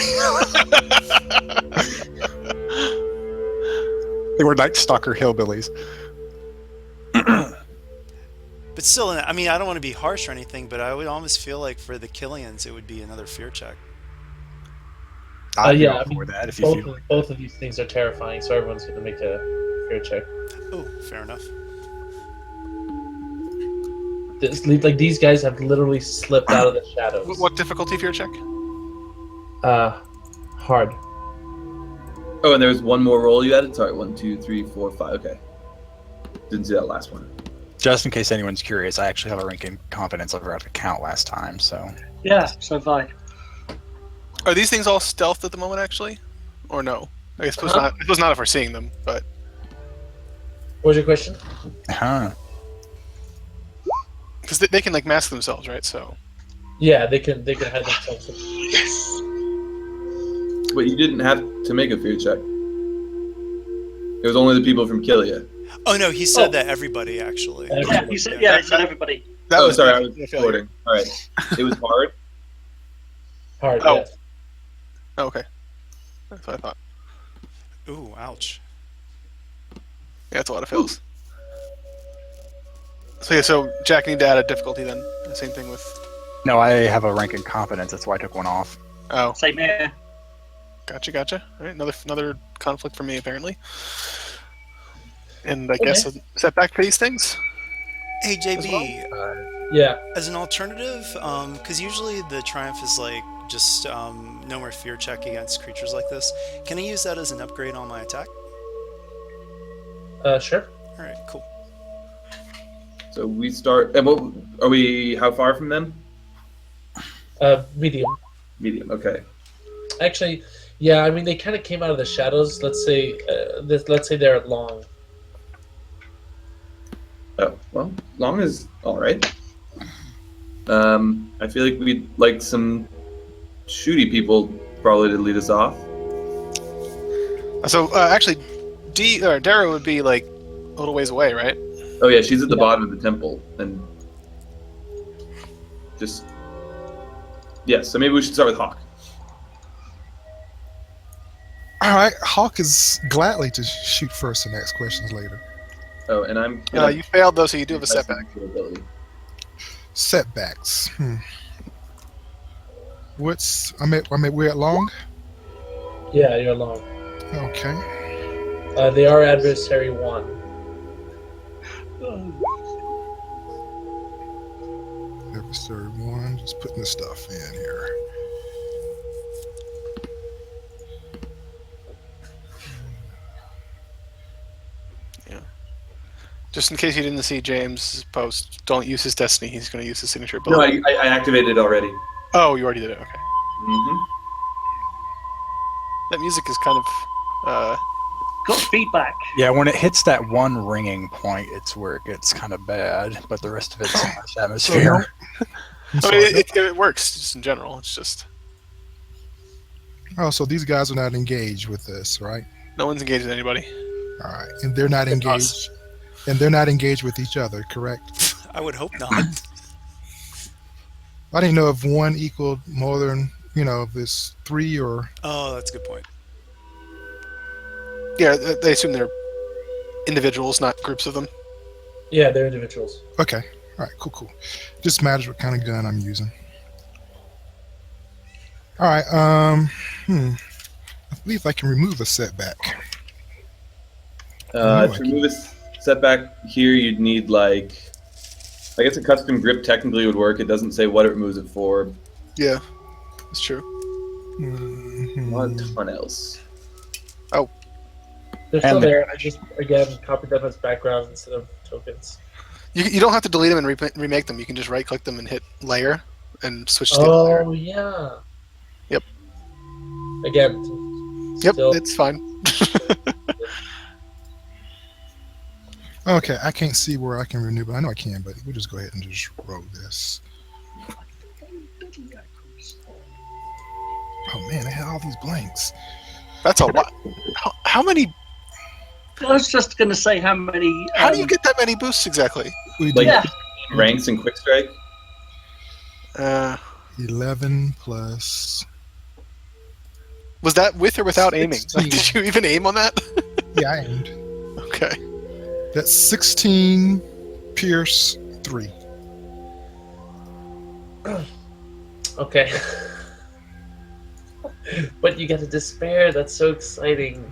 They were Night Stalker hillbillies. But It's still, I mean, I don't want to be harsh or anything, but I would almost feel like for the Killians, it would be another fear check. I'd be Yeah, all I for mean, that if you feel. both of these things are terrifying, so everyone's going to make a fear check. Oh, fair enough. Like these guys have literally slipped out of the shadows. What difficulty fear check? Hard. Oh, and there's one more roll you added? Sorry, 1, 2, 3, 4, 5. Okay. Didn't see that last one. Just in case anyone's curious, I actually have a rank in confidence I forgot to count last time, so. Yeah, so have I. Are these things all stealthed at the moment, actually? Or no? I suppose not. I suppose not if we're seeing them, but... What was your question? Huh. Because they can, like, mask themselves, right? So... Yeah, they can hide themselves. But you didn't have to make a fear check. It was only the people from Kilia. Oh no, he said that everybody actually. Yeah, he said everybody. That Oh, was sorry, I was failure. recording. All right. It was hard. Hard. Oh. Yes. Oh, okay. That's what I thought. Ooh, ouch. Yeah, that's a lot of fails. So, yeah, so Jack, need to add a difficulty then. The same thing with... No, I have a rank in confidence, that's why I took one off. Oh, Same here. gotcha. All right, another conflict for me, apparently. And I Okay. guess a setback for these things? Hey JB, Yeah. as an alternative, because usually the triumph is like just no more fear check against creatures like this. Can I use that as an upgrade on my attack? Sure. All right, cool. So we start. And what are we? How far from them? Medium. Medium. Okay. Actually, yeah. I mean, they kind of came out of the shadows. Let's say they're long. Oh well, long is all right. I feel like we'd like some shooty people probably to lead us off. So, actually, Dara would be, like, a little ways away, right? Oh yeah, she's at the Yeah. bottom of the temple, and just so maybe we should start with Hawk. All right, Hawk is gladly to shoot first and ask questions later. Oh, and I'm. You failed, though, so you do have a setback. Ability. Setbacks. We're at long. Yeah, you're long. Okay. They are adversary 1. Adversary 1. Just putting the stuff in here. Just in case you didn't see James' post, don't use his destiny. He's going to use his signature No, ability. I activated it already. Oh, you already did it. Okay. Mm-hmm. That music is kind of... Got feedback. Yeah, when it hits that one ringing point, it's where it gets kind of bad, but the rest of it's nice atmosphere. I'm I sorry. mean, it works just in general. It's just... Oh, so these guys are not engaged with this, right? No one's engaged with anybody. All right, and they're not It's engaged, and they're not engaged with each other, correct? I would hope not. I didn't know if one equaled more than if it's 3 or. Oh, that's a good point. Yeah, they assume they're individuals, not groups of them. Yeah, they're individuals. Okay, all right, cool. Just matters what kind of gun I'm using. All right, I believe I can remove a setback. To remove a setback here, you'd need I guess a custom grip technically would work. It doesn't say what it removes it for. Yeah, that's true. Not a ton else. They're still And- there. I just again copied them as backgrounds instead of tokens. You don't have to delete them and remake them. You can just right-click them and hit Layer and switch to the layer. Oh yeah. Yep. Again. Yep, still- it's fine. Okay, I can't see where I can renew, but I know I can. But we'll just go ahead and just roll this. Oh man, I had all these blanks. That's a lot. How many? I was just going to say how many. How do you get that many boosts exactly? We Like did Yeah. ranks and quick strike. 11 plus. Was that with or without aiming? 16. Like, did you even aim on that? Yeah, I aimed. Okay. That's 16 pierce 3. Okay. But you get to despair. That's so exciting.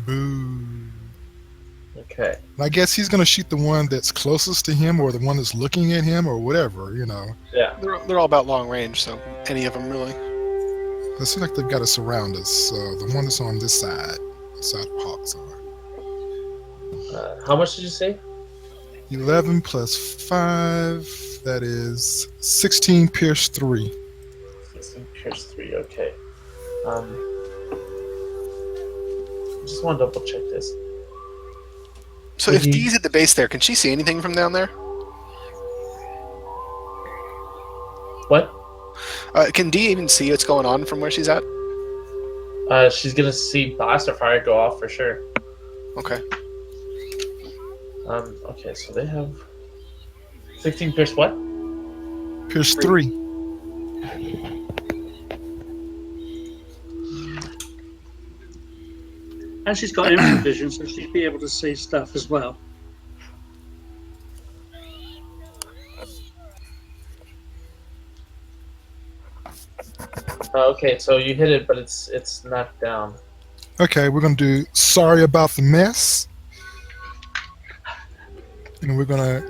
Boo. Okay. I guess he's gonna shoot the one that's closest to him, or the one that's looking at him, or whatever. Yeah. They're all about long range, so any of them really. It seems like they've got us around us. So the one that's on this side of Hawk's are How much did you say? 11 plus 5. That is 16 pierce 3. 16 pierce 3. Okay. Just want to double check this. So if Dee's at the base there, can she see anything from down there? What? Can Dee even see what's going on from where she's at? She's gonna see blaster fire go off for sure. Okay. Okay, so they have 16 pierce what? Pierce 3. And she's got infrared vision, so she'd be able to see stuff as well. Okay, so you hit it, but it's knocked down. Okay, we're gonna do sorry about the mess, and we're gonna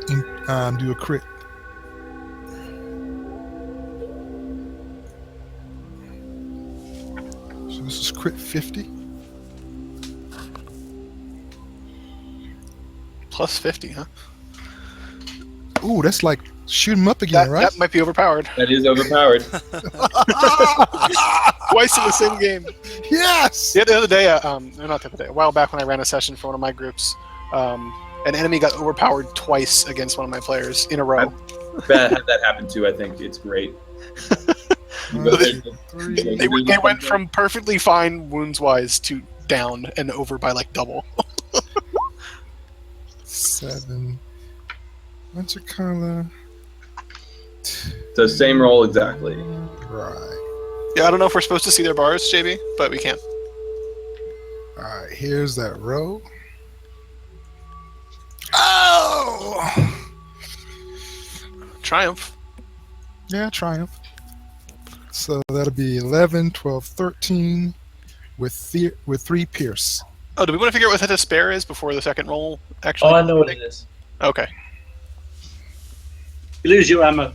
do a crit. So this is crit 50. Plus 50, huh? Ooh, that's like shoot him up again, right? That might be overpowered. That is overpowered. Twice in the same game. Yes. The other day, not the other day, a while back when I ran a session for one of my groups, an enemy got overpowered twice against one of my players in a row. I've had that happen too. I think it's great. They went from perfectly fine wounds-wise to down and over by like double. 7. What's your color? So same roll exactly. Right. Yeah, I don't know if we're supposed to see their bars, JB, but we can't. All right. Here's that row. Oh. Triumph. Yeah, triumph. So that'll be 11, 12, 13 with 3 pierce. Oh, do we want to figure out what the despair is before the second roll? Actually, Oh, I know what it is. Okay. You lose your ammo.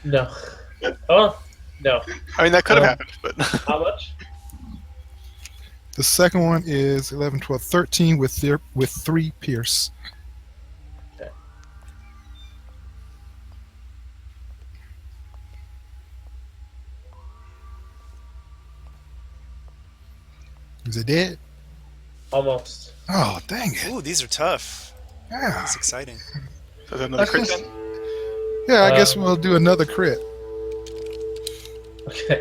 No. Oh, no. I mean, that could have happened, but How much? The second one is 11, 12, 13 with 3 pierce. Okay. Is it dead? Almost. Oh, dang it. Ooh, these are tough. Yeah. That's exciting. so is that another crit That's then? Yeah, I guess we'll do another crit. Okay.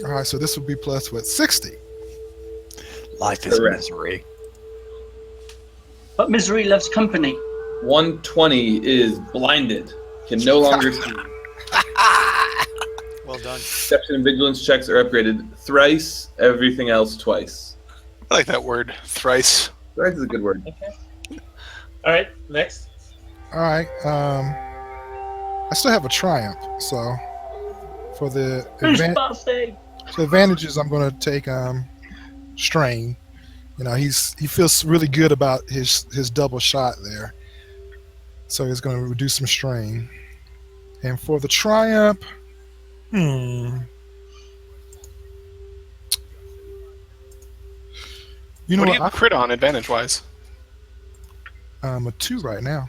All right, so this will be plus what? 60. Life is Correct. misery. But misery loves company. 120 is blinded. Can no longer see. Well done. Perception and vigilance checks are upgraded thrice. Everything else twice. I like that word, thrice. Thrice is a good word. Okay. All right. Next. All right. I still have a triumph, so for the Who's bossy? advantages, I'm going to take strain. You know, he feels really good about his double shot there, so he's going to reduce some strain. And for the triumph, you know What do what? you crit on advantage-wise? I'm a 2 right now.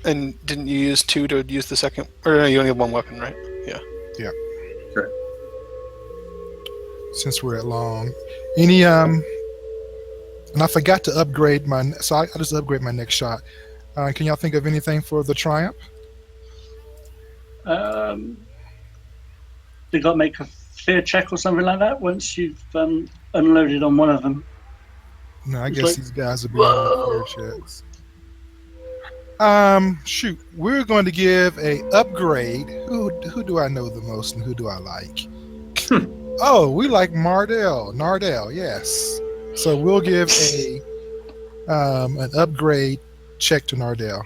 And didn't you use 2 to use the second? Or no, you only have 1 weapon, right? Yeah. Correct. Since we're at long, any and I forgot to upgrade my, so I just upgrade my next shot. Can y'all think of anything for the triumph? They got to make a fear check or something like that once you've unloaded on one of them. No, I It's guess like- these guys will be on fair checks. Shoot, we're going to give a upgrade. Who do I know the most and who do I like? Oh, we like Nardell, yes. So we'll give a an upgrade check to Nardell.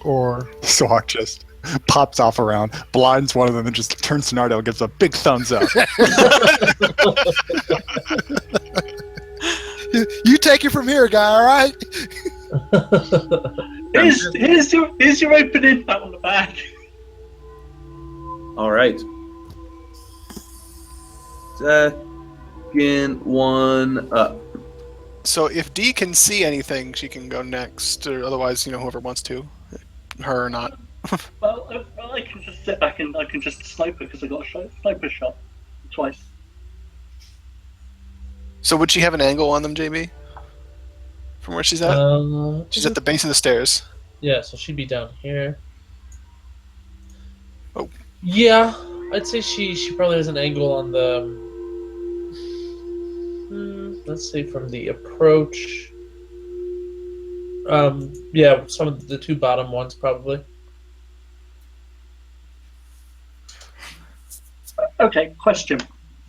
Or So Hawk just pops off around, blinds one of them, and just turns to Nardell, gives a big thumbs up. you take it from here, guy. All right. Here's your opening pat on the back. All right. Second one up. So if D can see anything, she can go next, or otherwise, whoever wants to, her or not. Well, I can just sit back and I can just snipe her because I got a sniper shot twice. So would she have an angle on them, JB? From where she's at? She's at the base of the stairs. Yeah, so she'd be down here. Oh. Yeah, I'd say she probably has an angle on the... let's say from the approach. Yeah, some of the two bottom ones probably. Okay, question.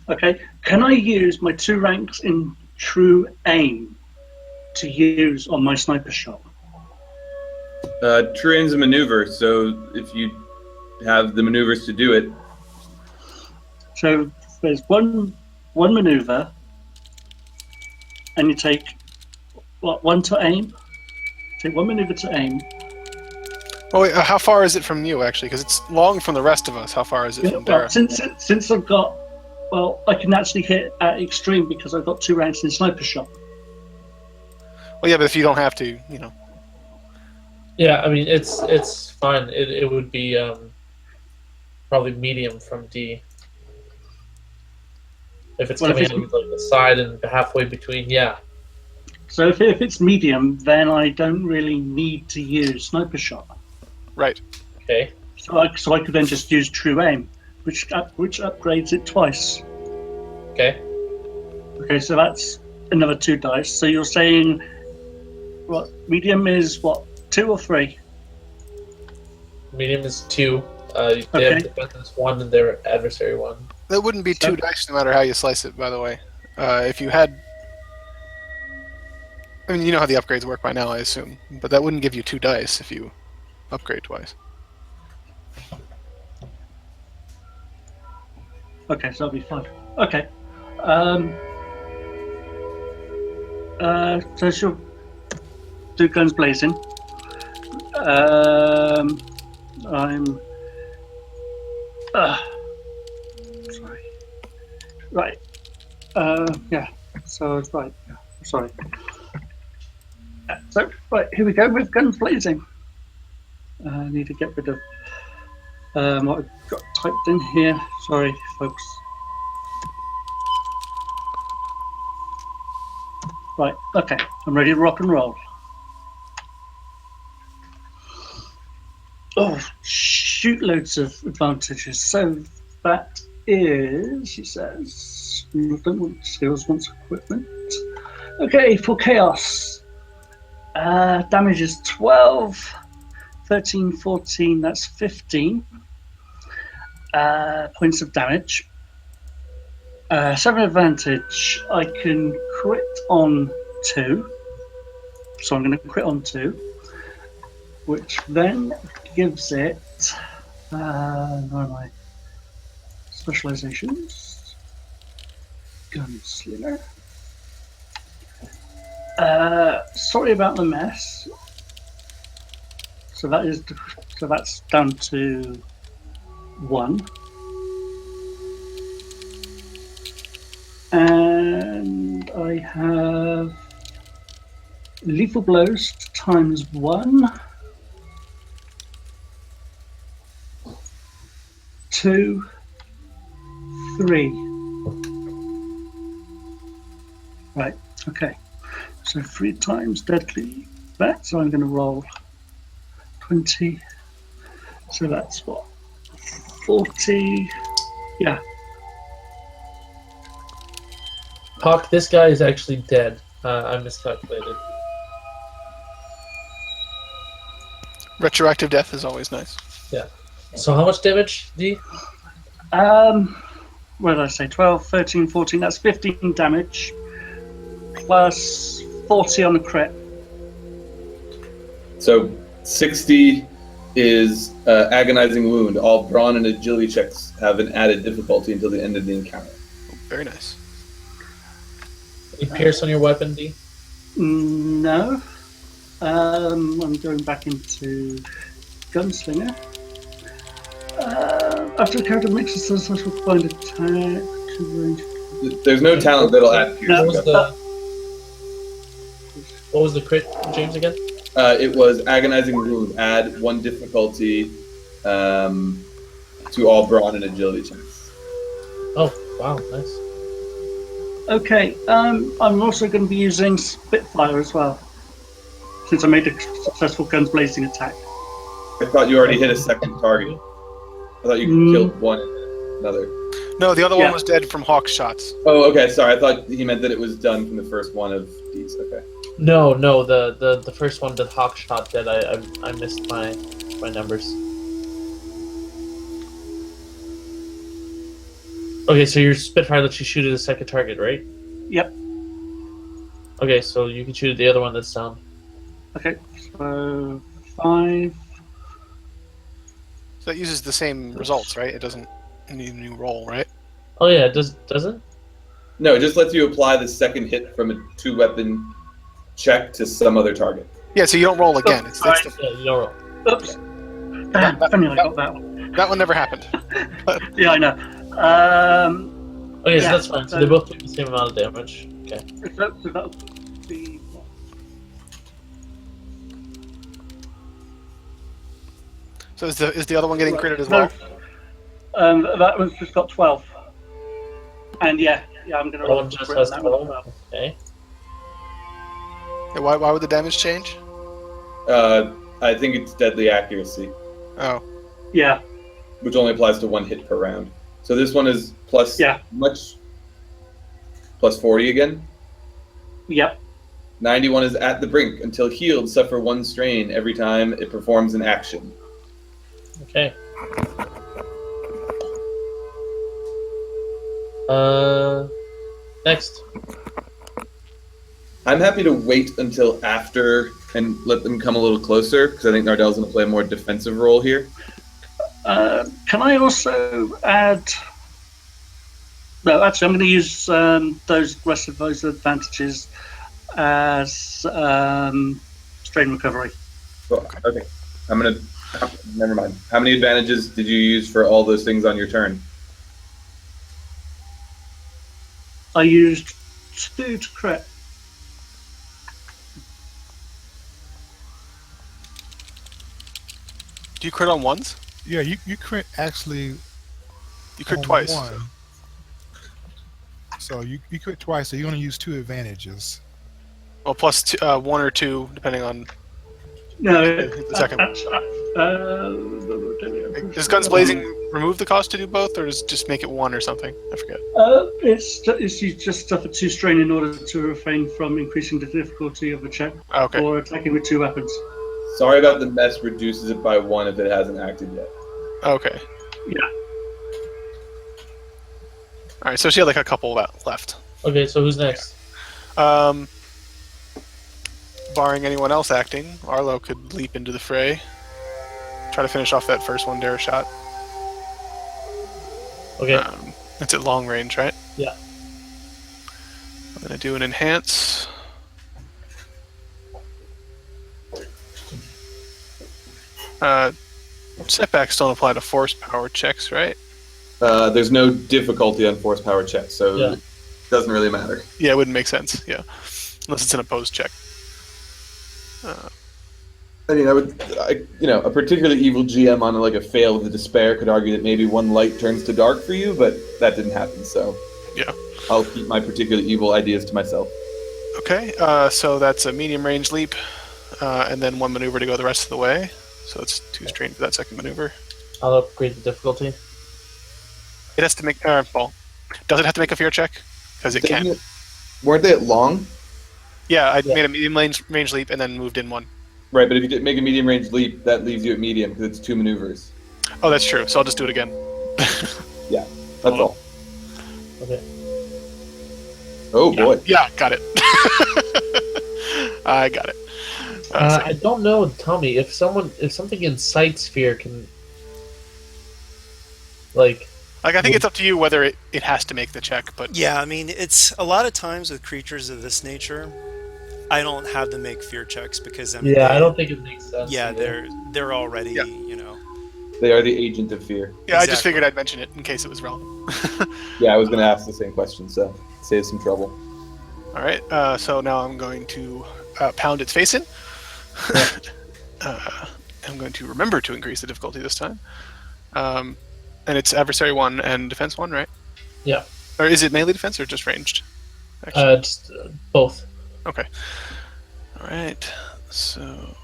Okay, can I use my 2 ranks in true aim to use on my sniper shot? True aim's a maneuver, so if you have the maneuvers to do it. So there's one maneuver, and you take one to aim. Take 1 maneuver to aim. Oh wait, how far is it from you actually? Because it's long from the rest of us. How far is it from Dara? Since I've got, I can actually hit at extreme because I've got 2 ranks in sniper shot. Well, yeah, but if you don't have to, Yeah, I mean it's fine. It would be probably medium from D. If it's coming in like the side and halfway between, yeah. So if it's medium, then I don't really need to use sniper shot. Right. Okay. So I could then just use true aim, which upgrades it twice. Okay. Okay, so that's another 2 dice. So you're saying, what, medium is what, 2 or 3? Medium is 2. They Okay. have defense 1 and their adversary 1. That wouldn't be 2 dice no matter how you slice it, by the way. If you had... I mean, you know how the upgrades work by now, I assume. But that wouldn't give you 2 dice if you upgrade twice. Okay, so that'll be 5. Okay. So she'll do guns blazing. I'm... sorry. Right. Yeah. So it's right. Yeah. Sorry. So, right, here we go with guns blazing. I need to get rid of what I've got typed in here. Sorry, folks. Right, okay, I'm ready to rock and roll. Oh, shoot loads of advantages. So that is, she says, don't want skills, wants equipment. Okay, for chaos. Damage is 12, 13, 14, that's 15 points of damage. 7 advantage, I can crit on 2. So I'm going to crit on 2, which then gives it, where are my specializations? Gunslinger. Sorry about the mess. So that's down to 1. And I have lethal blows times 1, 2, 3. Right, okay. So 3 times deadly that, so I'm going to roll 20. So that's what? 40. Yeah. Hawk, this guy is actually dead. I miscalculated. Retroactive death is always nice. Yeah. So how much damage, D? What did I say? 12, 13, 14. That's 15 damage. Plus 40 on the crit. So 60 is agonizing wound. All brawn and agility checks have an added difficulty until the end of the encounter. Very nice. Any pierce on your weapon, D? No. I'm going back into Gunslinger. After the character makes a successful combined attack to range. There's no talent that'll add pierce. No. What was the crit, James, again? It was agonizing wound. Add 1 difficulty to all brawn and agility checks. Oh, wow, nice. Okay, I'm also going to be using Spitfire as well, since I made a successful guns blazing attack. I thought you already hit a second target. I thought you killed one and another. No, the other one was dead from Hawk's shots. Oh, okay, sorry. I thought he meant that it was done from the first one of these. Okay. No, the first one that Hawk shot dead, I missed my numbers. Okay, so your Spitfire lets you shoot at a second target, right? Yep. Okay, so you can shoot at the other one that's down. Okay, so 5. So that uses the same results, right? It doesn't need a new roll, right? Oh yeah, does it? No, it just lets you apply the second hit from a 2-weapon check to some other target. Yeah, so you don't roll again. It's Yeah, you don't roll. Oops. Damn, I knew I got that one. that one never happened. Yeah, I know. Okay, so Yeah, that's fine. So they both do the same amount of damage. Okay. So that'll be what? So is the other one getting critted as well? That one's just got 12. And yeah, I'm going to That roll one just for has that one 12. as well. Okay. Yeah, why would the damage change? I think it's deadly accuracy, Oh, Yeah, which only applies to 1 hit per round. So this one is plus plus 40 again. yep. 91 is at the brink. Until healed, suffer 1 strain every time it performs an action. Okay. Next. I'm happy to wait until after and let them come a little closer, because I think Nardell's going to play a more defensive role here. Can I also add... No, actually, I'm going to use those rest of those advantages as strain recovery. Well, okay. I'm going to... Never mind. How many advantages did you use for all those things on your turn? I used 2 to crit. do you crit on ones? Yeah, you crit actually. You crit on twice. one. So you crit twice, so you're going to use 2 advantages. Well, plus 1 or 2, depending on No, the second. Does Guns Blazing remove the cost to do both, or does it just make it 1 or something? I forget. It's you just suffer 2 strain in order to refrain from increasing the difficulty of the check Okay. or attacking with 2 weapons. Sorry about the mess reduces it by 1 if it hasn't acted yet. Okay. Yeah. All right. So she had like a couple left. Okay, so who's next? Barring anyone else acting, Arlo could leap into the fray. Try to finish off that first one dare shot. Okay. It's at long range, right? Yeah. I'm gonna do an enhance. Setbacks don't apply to force power checks, right? There's no difficulty on force power checks, so Yeah. it doesn't really matter. Yeah, it wouldn't make sense. Yeah, unless it's an opposed check. I mean, a particularly evil GM on like a fail of the despair could argue that maybe 1 light turns to dark for you, but that didn't happen. So Yeah. I'll keep my particularly evil ideas to myself. Okay, so that's a medium range leap, and then 1 maneuver to go the rest of the way. So it's 2 strain for that second maneuver. I'll upgrade the difficulty. It has to make. Well, does it have to make a fear check? Because it can. Weren't they at long? Yeah, I made a medium range leap and then moved in 1. Right, but if you did make a medium range leap, that leaves you at medium because it's 2 maneuvers. Oh, that's true. So I'll just do it again. Yeah, that's all. Okay. Oh boy. Yeah, got it. I got it. I don't know. Tell me if something in sight sphere can, like. I think it's up to you whether it has to make the check, but Yeah, I mean, it's a lot of times with creatures of this nature, I don't have them make fear checks because I mean, Yeah, I don't think it makes sense. yeah, either. they're already, Yeah. you know. They are the agent of fear. yeah, I just Exactly. figured I'd mention it in case it was relevant. Yeah, I was going to ask the same question, so save some trouble. All right, so now I'm going to pound its face in. I'm going to remember to increase the difficulty this time. And it's adversary 1 and defense 1, right? Yeah. Or is it melee defense or just ranged? Actually. Just both. Okay. All right. So.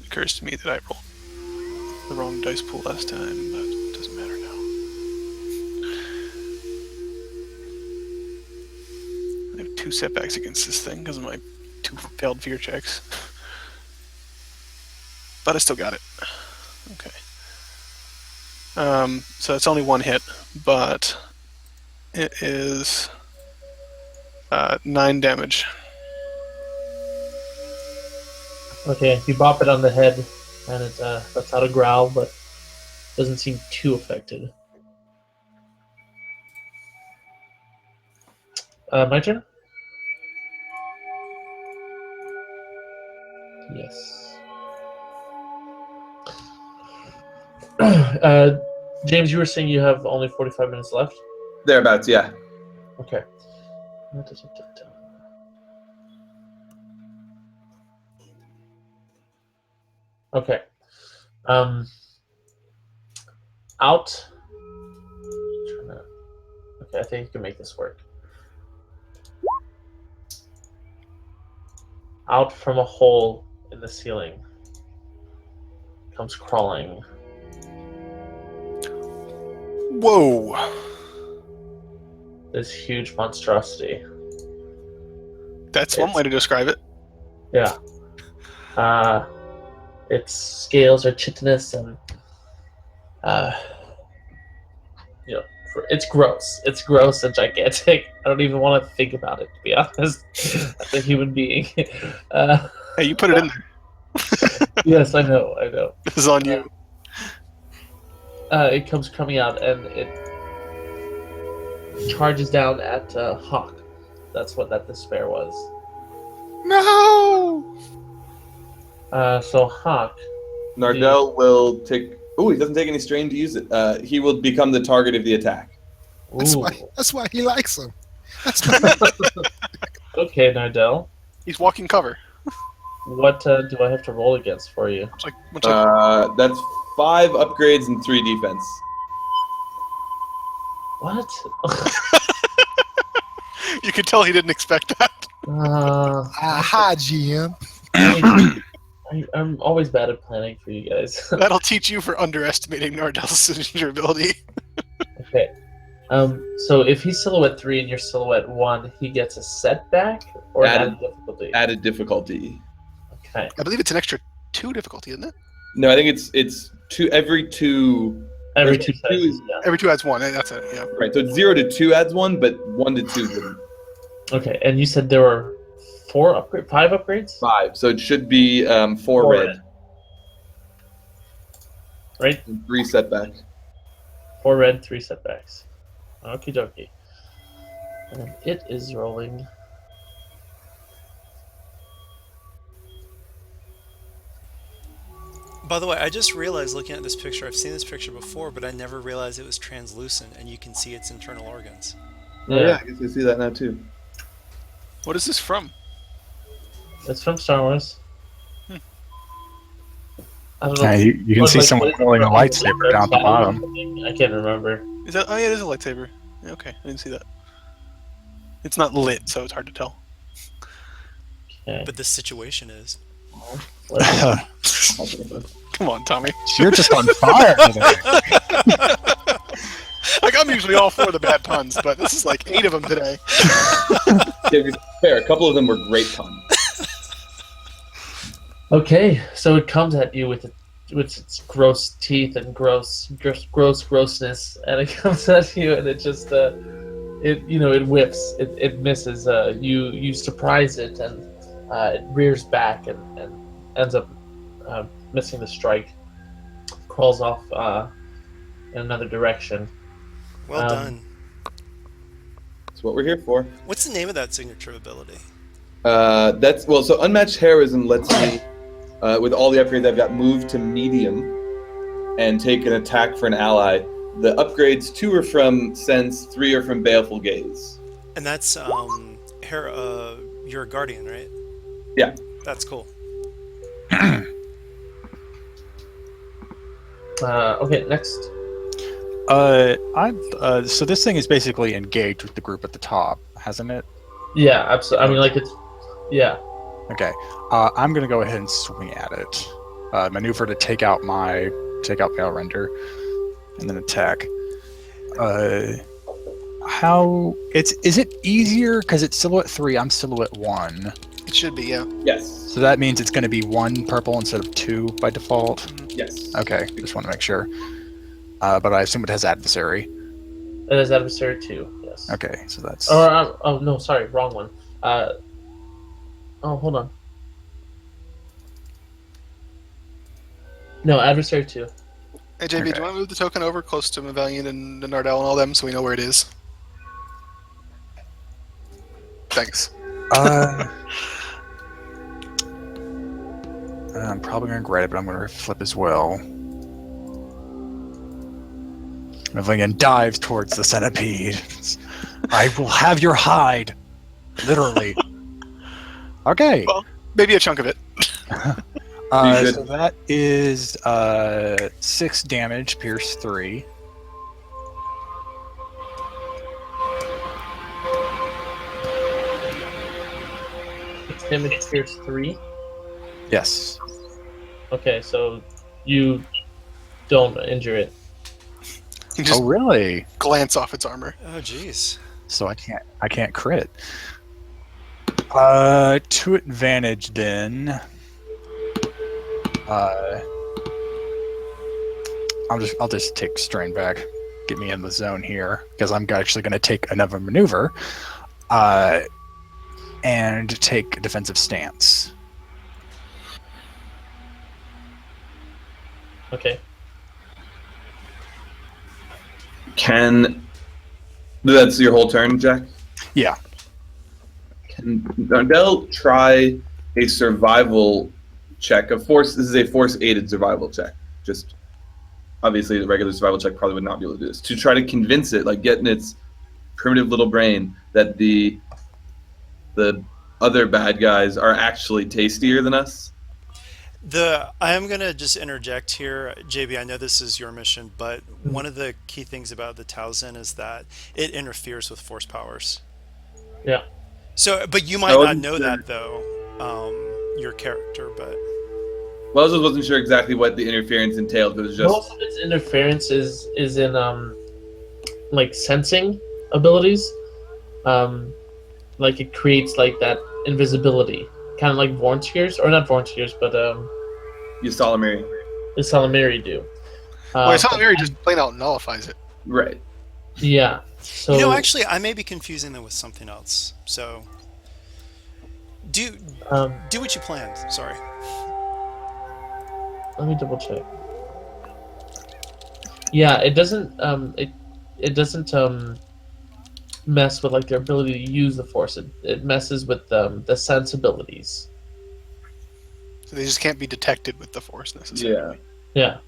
It occurs to me that I rolled the wrong dice pool last time, but it doesn't matter now. I have 2 setbacks against this thing because of my 2 failed fear checks. But I still got it. Okay. So it's only 1 hit, but it is 9 damage. Okay, you bop it on the head, and it lets out a growl, but doesn't seem too affected. My turn? Yes. James, you were saying you have only 45 minutes left? Thereabouts, yeah. Okay. Okay. Out. Okay, I think you can make this work. Out from a hole in the ceiling comes crawling. Whoa! This huge monstrosity. That's one way to describe it. Yeah. Its scales are chitinous and, it's gross. It's gross and gigantic. I don't even want to think about it, to be honest, as a human being. Hey, you put it in there. Yes, I know. This is on you. It comes coming out and it charges down at Hawk. That's what that despair was. No! So Hawk. Nardell will take... Oh, he doesn't take any strain to use it. He will become the target of the attack. Ooh. That's why he likes him. Okay, Nardell. He's walking cover. What do I have to roll against for you? It's like, That's 5 upgrades and 3 defense. What? you could tell he didn't expect that. Aha, GM. I'm always bad at planning for you guys. That'll teach you for underestimating Nardell's signature ability. Okay. So if he's silhouette 3 and you're silhouette 1, he gets a setback or added difficulty? Added difficulty. Okay. I believe it's an extra 2 difficulty, isn't it? No, I think it's 2 every 2. Every 2 2 seconds. is, Yeah. Every 2 adds 1. That's it, yeah. right, so it's 0 to 2 adds 1, but 1 to 2 wouldn't. Okay, and you said there were 5 upgrades? 5, so it should be 4 red. Right? And 3 setback. 4 red, 3 setbacks. Okie dokie. And it is rolling. By the way, I just realized looking at this picture, I've seen this picture before, but I never realized it was translucent and you can see its internal organs. Oh, yeah, I guess I see that now too. What is this from? It's from Star Wars. Hmm. I don't know. Yeah, you can see someone holding a lightsaber down at the bottom. I can't remember. Is that? Oh yeah, it is a lightsaber. Yeah, okay, I didn't see that. It's not lit, so it's hard to tell. Okay. But this situation is. Come on, Tommy. You're just on fire today. Like, I'm usually all for the bad puns, but this is like 8 of them today. To be fair, a couple of them were great puns. Okay, so it comes at you with its gross teeth and grossness, and it comes at you, and it just it whiffs. It misses. You surprise it, and it rears back and ends up missing the strike. Crawls off in another direction. Well done. That's what we're here for. What's the name of that signature ability? So unmatched heroism lets me, with all the upgrades I've got, move to medium and take an attack for an ally. The upgrades, 2 are from Sense, 3 are from Baleful Gaze. And that's you're a guardian, right? Yeah. That's cool. Okay, next. So this thing is basically engaged with the group at the top, hasn't it? Yeah, absolutely. I mean, like yeah. Okay. I'm gonna go ahead and swing at it. Maneuver to take out my render, and then attack. Is it easier because it's silhouette 3? I'm silhouette 1. It should be, yeah. Yes. So that means it's going to be 1 purple instead of 2 by default. Yes. Okay, just want to make sure. But I assume it has adversary. It is adversary 2. Yes. Okay, so that's. Oh no, sorry, wrong one. Hold on. No, adversary 2. Hey, JB, Okay. do you want to move the token over close to Mavelian and Nardell and all them so we know where it is? Thanks. I'm probably going to regret it, but I'm going to flip as well. Mavelian dives towards the centipede. I will have your hide. Literally. Okay. Well, maybe a chunk of it. So that is 6 damage, pierce 3. Damage pierce 3. Yes. Okay, so you don't injure it. You just Oh, really? glance off its armor. Oh, jeez. So I can't crit. To advantage then. I'll just take strain back. Get me in the zone here because I'm actually going to take another maneuver. And take a defensive stance. Okay. That's your whole turn, Jack? Yeah. Can Nardell try a survival check? This is a force-aided survival check. Just obviously the regular survival check probably would not be able to do this. To try to convince it, like get in its primitive little brain, that the other bad guys are actually tastier than us. I am going to just interject here, JB. I know this is your mission, but one of the key things about the Tauzen is that it interferes with force powers. Yeah. So, but you might not know that though, your character. But Well, I just wasn't sure exactly what the interference entailed. It was just most of its interference is in like sensing abilities. Like it creates like that invisibility, kind of like Vorntiers, or not Vorntiers, but Yusalamiri. the Salamiri do. Well, Salamiri just plain out nullifies it. Right. Yeah. So actually, I may be confusing them with something else. So, do what you planned. Sorry. let me double check. Yeah, it doesn't it doesn't mess with like their ability to use the force. It messes with the sensibilities. So they just can't be detected with the force necessarily. Yeah.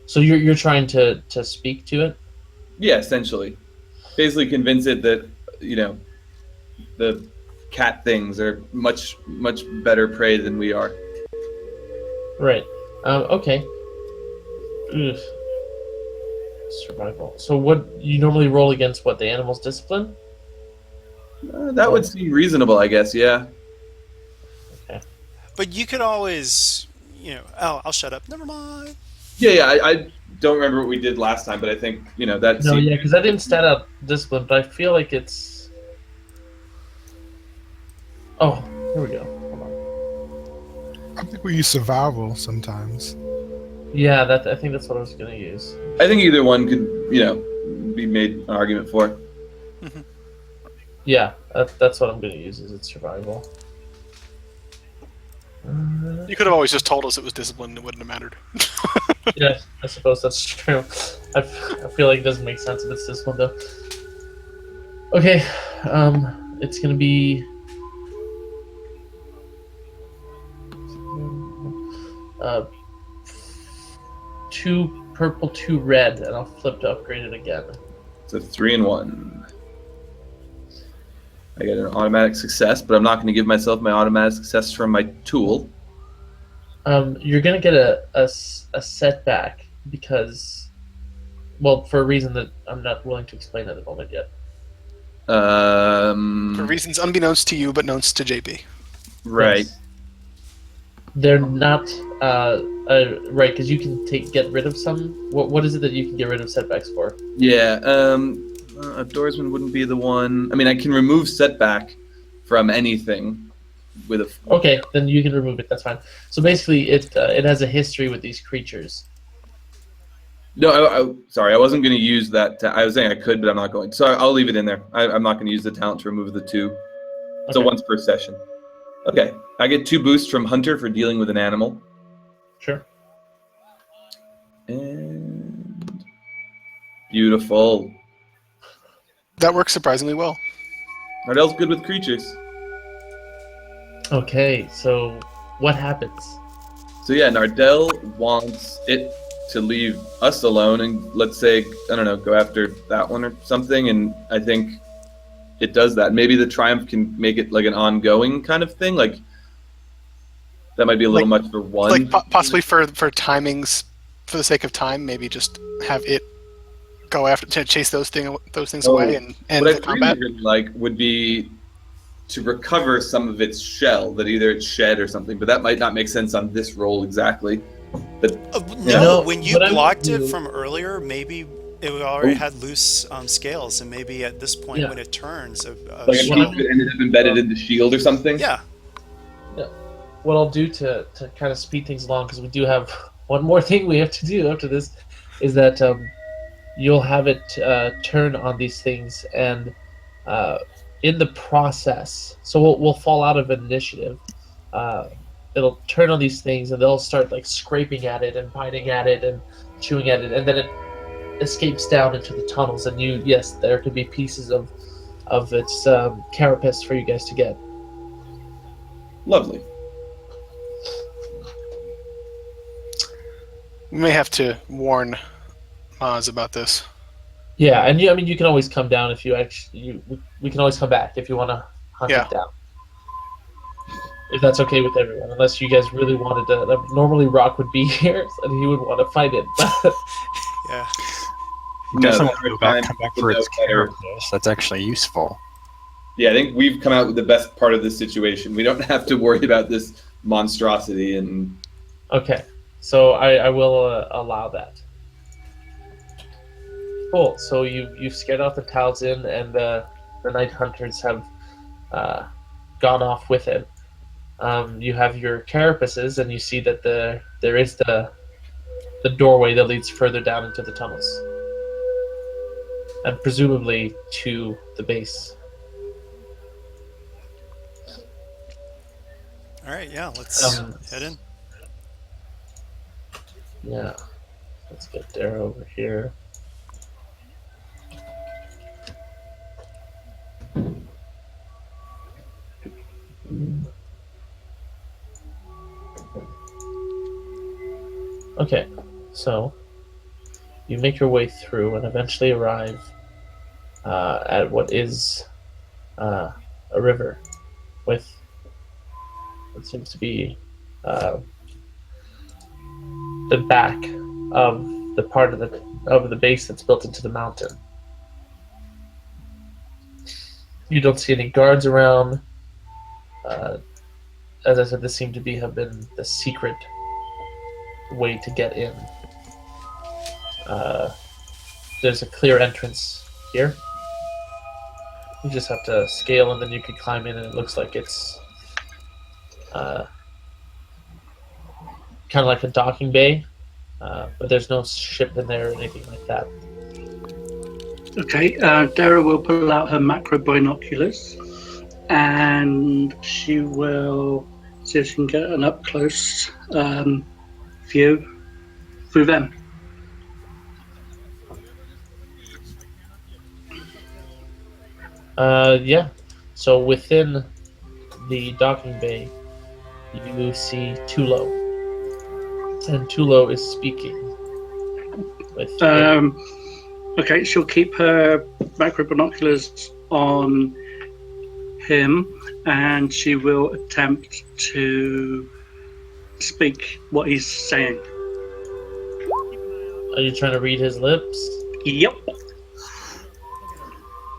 So you're trying to speak to it? Yeah, essentially. Basically convince it that, the cat things are much, much better prey than we are. Right. Okay. Ugh. Survival. So what you normally roll against? What, the animal's discipline? That would seem reasonable, I guess, yeah. Okay. But you could always, I'll shut up. Never mind. Yeah, I don't remember what we did last time, but I think, that No, seemed... yeah, because I didn't stat out discipline, but I feel like it's... Oh, here we go. Hold on. I think we use survival sometimes. Yeah, I think that's what I was gonna use. I think either one could, be made an argument for. Yeah, that's what I'm gonna use. Is its survival. You could have always just told us it was discipline and it wouldn't have mattered. Yeah, I suppose that's true. I feel like it doesn't make sense if it's this one though. Okay, it's gonna be uh, 2 purple, 2 red, and I'll flip to upgrade it again. It's a 3 and 1. I get an automatic success, but I'm not going to give myself my automatic success from my tool. You're gonna get a setback because, well, for a reason that I'm not willing to explain at the moment yet. For reasons unbeknownst to you, but known to JB. Right. Yes. They're not right because you can get rid of some. What is it that you can get rid of setbacks for? Yeah. Outdoorsman wouldn't be the one. I mean, I can remove setback from anything with a. Okay, then you can remove it. That's fine. So basically, it has a history with these creatures. No, sorry, I wasn't going to use that. I was saying I could, but I'm not going. So I'll leave it in there. I'm not going to use the talent to remove the 2. So Okay. once per session. Okay, I get 2 boosts from Hunter for dealing with an animal. Sure. And beautiful. That works surprisingly well. Nardell's good with creatures. Okay, so what happens? So yeah, Nardell wants it to leave us alone and let's say, I don't know, go after that one or something, and I think it does that. Maybe the Triumph can make it like an ongoing kind of thing. Like that might be a little much for one. Like possibly for timings, for the sake of time, maybe just have it go after to chase those things away and end what the I combat. really like would be to recover some of its shell that either it's shed or something, but that might not make sense on this roll exactly. But No, when you what I would blocked it do- from earlier, maybe it already had loose scales, and maybe at this point Yeah. when it turns, a like a shell- piece that ended up embedded in the shield or something. yeah, What I'll do to kind of speed things along, because we do have one more thing we have to do after this, is that you'll have it turn on these things, and in the process, so we'll fall out of initiative. It'll turn on these things, and they'll start like scraping at it and biting at it and chewing at it, and then it escapes down into the tunnels. And yes, there could be pieces of its carapace for you guys to get. Lovely. We may have to warn Maz about this. Yeah, and you can always come down if you actually. We can always come back if you want to hunt Yeah. it down. If that's okay with everyone, unless you guys really wanted to. Normally, Rock would be here, and he would want to fight it. But yeah. Definitely No, come back for its better. carapace. That's actually useful. Yeah, I think we've come out with the best part of this situation. We don't have to worry about this monstrosity and. okay, so I will allow that. Cool. So you've scared off the Talzin, and the Night Hunters have gone off with it. You have your carapaces, and you see that there is the doorway that leads further down into the tunnels, and presumably to the base. All right, yeah, let's head in. Yeah, let's get there over here. Okay, so you make your way through and eventually arrive at what is a river with what seems to be the back of the part of the base that's built into the mountain. You don't see any guards around. As I said, this seemed to have been the secret way to get in. There's a clear entrance here. You just have to scale, and then you can climb in, and it looks like it's kind of like a docking bay, but there's no ship in there or anything like that. Okay, Dara will pull out her macro binoculars and she will see if she can get an up close view through them. Yeah. So within the docking bay, you see Tulo, and Tulo is speaking with. Okay, she'll keep her macro binoculars on him and she will attempt to speak what he's saying. Are you trying to read his lips? Yep.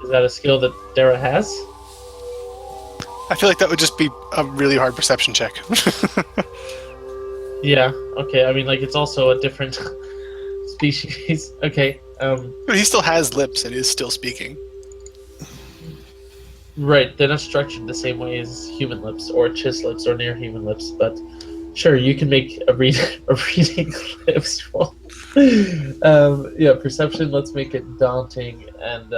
Is that a skill that Dara has? I feel like that would just be a really hard perception check. Yeah. Okay. I mean, like it's also a different species. Okay. But he still has lips and is still speaking. Right. They're not structured the same way as human lips or chis lips or near human lips, but sure, you can make a reading lips roll. Yeah. Perception. Let's make it daunting, and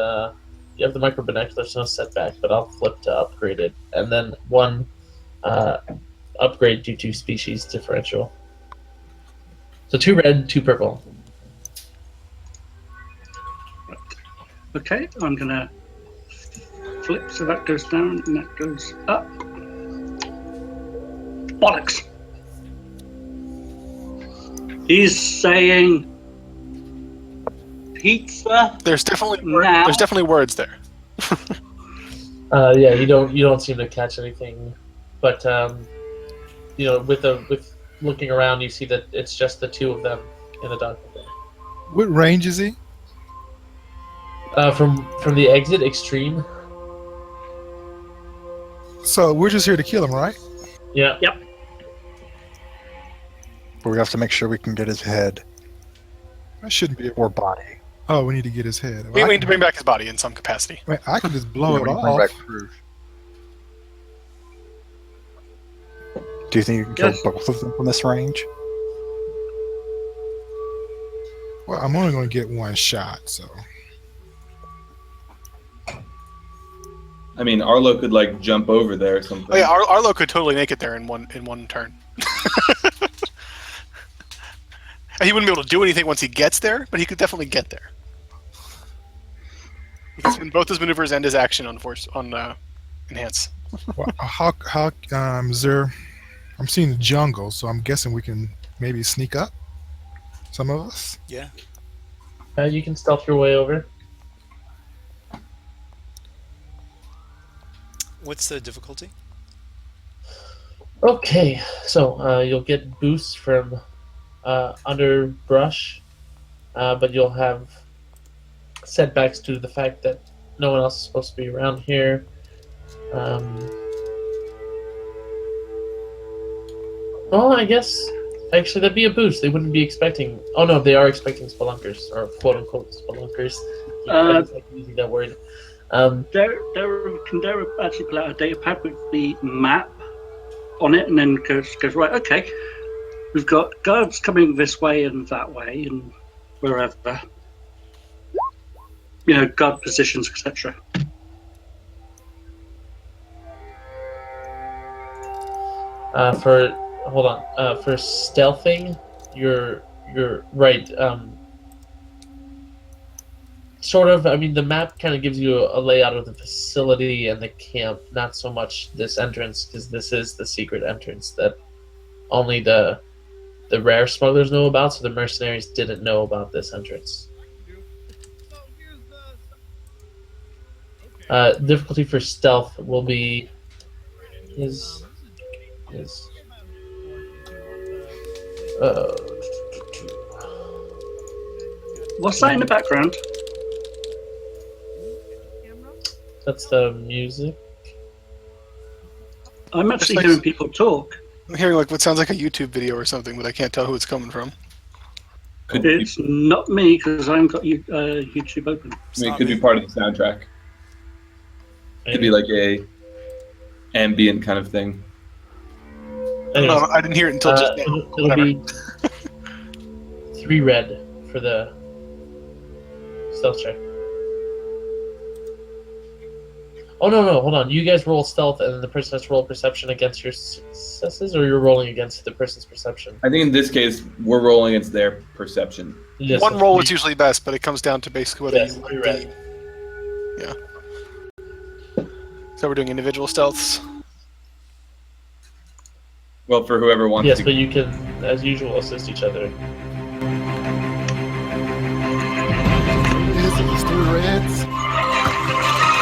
you have the micro binoculars, no setback, but I'll flip to upgrade it, and then one upgrade due to species differential. So 2 red, 2 purple. Okay, I'm gonna flip so that goes down and that goes up. Bollocks! He's saying pizza. There's definitely now. there's definitely words there. Yeah, you don't seem to catch anything, but with looking around, you see that it's just the 2 of them in the document. What range is he? From the exit, extreme. So we're just here to kill him, right? Yeah. Yep. But we have to make sure we can get his head That shouldn't be. or body. Oh, we need to get his head. We need to bring back his body in some capacity. I can just blow Yeah, it we can bring off. back proof. Do you think you can kill Yes. both of them from this range? Well, I'm only going to get one shot, so. I mean, Arlo could like jump over there or something. Oh yeah, Arlo could totally make it there in one turn. He wouldn't be able to do anything once he gets there, but he could definitely get there. He can spend both his maneuvers and his action on enhance. Well, how is there? I'm seeing the jungle, so I'm guessing we can maybe sneak up. Some of us. Yeah. You can stealth your way over. What's the difficulty? Okay, so you'll get boosts from underbrush, but you'll have setbacks due to the fact that no one else is supposed to be around here. Well, I guess actually that'd be a boost. They wouldn't be expecting. Oh no, they are expecting spelunkers or quote unquote spelunkers. I just like using that word. Can Dara actually pull out a data pad with the map on it and then goes right, okay, we've got guards coming this way and that way and wherever. Guard positions, etc. For stealthing, you're right. Sort of. I mean, the map kind of gives you a layout of the facility and the camp, not so much this entrance, because this is the secret entrance that only the rare smugglers know about. So the mercenaries didn't know about this entrance. Difficulty for stealth will be is What's that in the background? that's the music. I'm actually It's like- hearing people talk. I'm hearing like what sounds like a YouTube video or something, but I can't tell who it's coming from. Could be, It's not me because I haven't got YouTube open. it could be part of the soundtrack. Could be like a ambient kind of thing. Anyways, No, I didn't hear it until just now. it'll Whatever. be 3 red for the stealth check. Oh, no, hold on. You guys roll stealth, and then the person has to roll perception against your successes, or you're rolling against the person's perception? I think in this case, we're rolling against their perception. Yes, One roll is usually best, but it comes down to basically whether Yes, you 3 like red. Yeah. So we're doing individual stealths. Well, for whoever wants Yes, to. but you can, as usual, assist each other. It's 3 reds.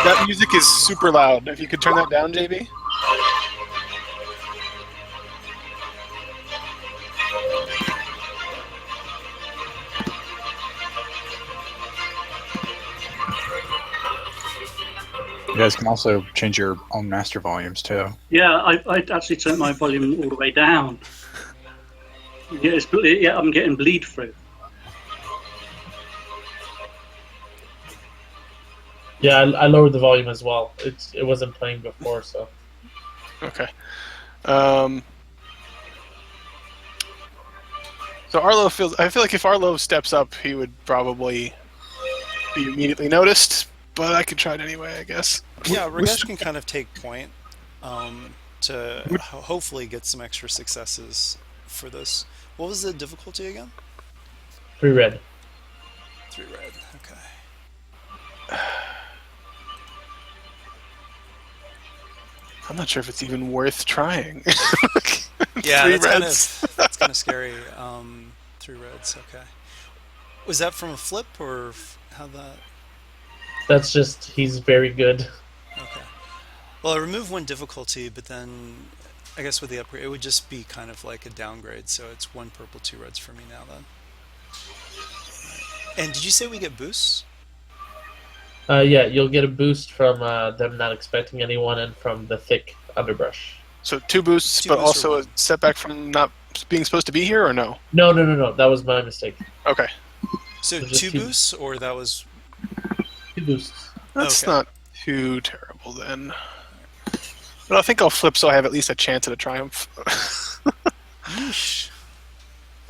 That music is super loud. If you could turn that down, JB. You guys can also change your own master volumes too. Yeah, I actually turned my volume all the way down. Yeah, I'm getting bleed through. Yeah, I lowered the volume as well. It wasn't playing before, so. Okay. So Arlo feels. I feel like if Arlo steps up, he would probably be immediately noticed. But I could try it anyway, I guess. Yeah, Ragesh can kind of take point to hopefully get some extra successes for this. What was the difficulty again? 3 red. 3 red. Okay. I'm not sure if it's even worth trying. Yeah, Three that's reds. kind of scary. 3 reds. Okay. Was that from a flip or how that? That's just, he's very good. Okay. Well, I removed 1 difficulty, but then I guess with the upgrade, it would just be kind of like a downgrade. So it's 1 purple, 2 reds for me now then. Right. And did you say we get boosts? Yeah, you'll get a boost from them not expecting anyone and from the thick underbrush. So 2 boosts, 2 but boosts or also a 1? setback from not being supposed to be here, or no? No, that was my mistake. Okay. So Just 2 2. boosts, or that was 2 boosts. That's Okay. not too terrible then. But I think I'll flip so I have at least a chance at a triumph. yeesh.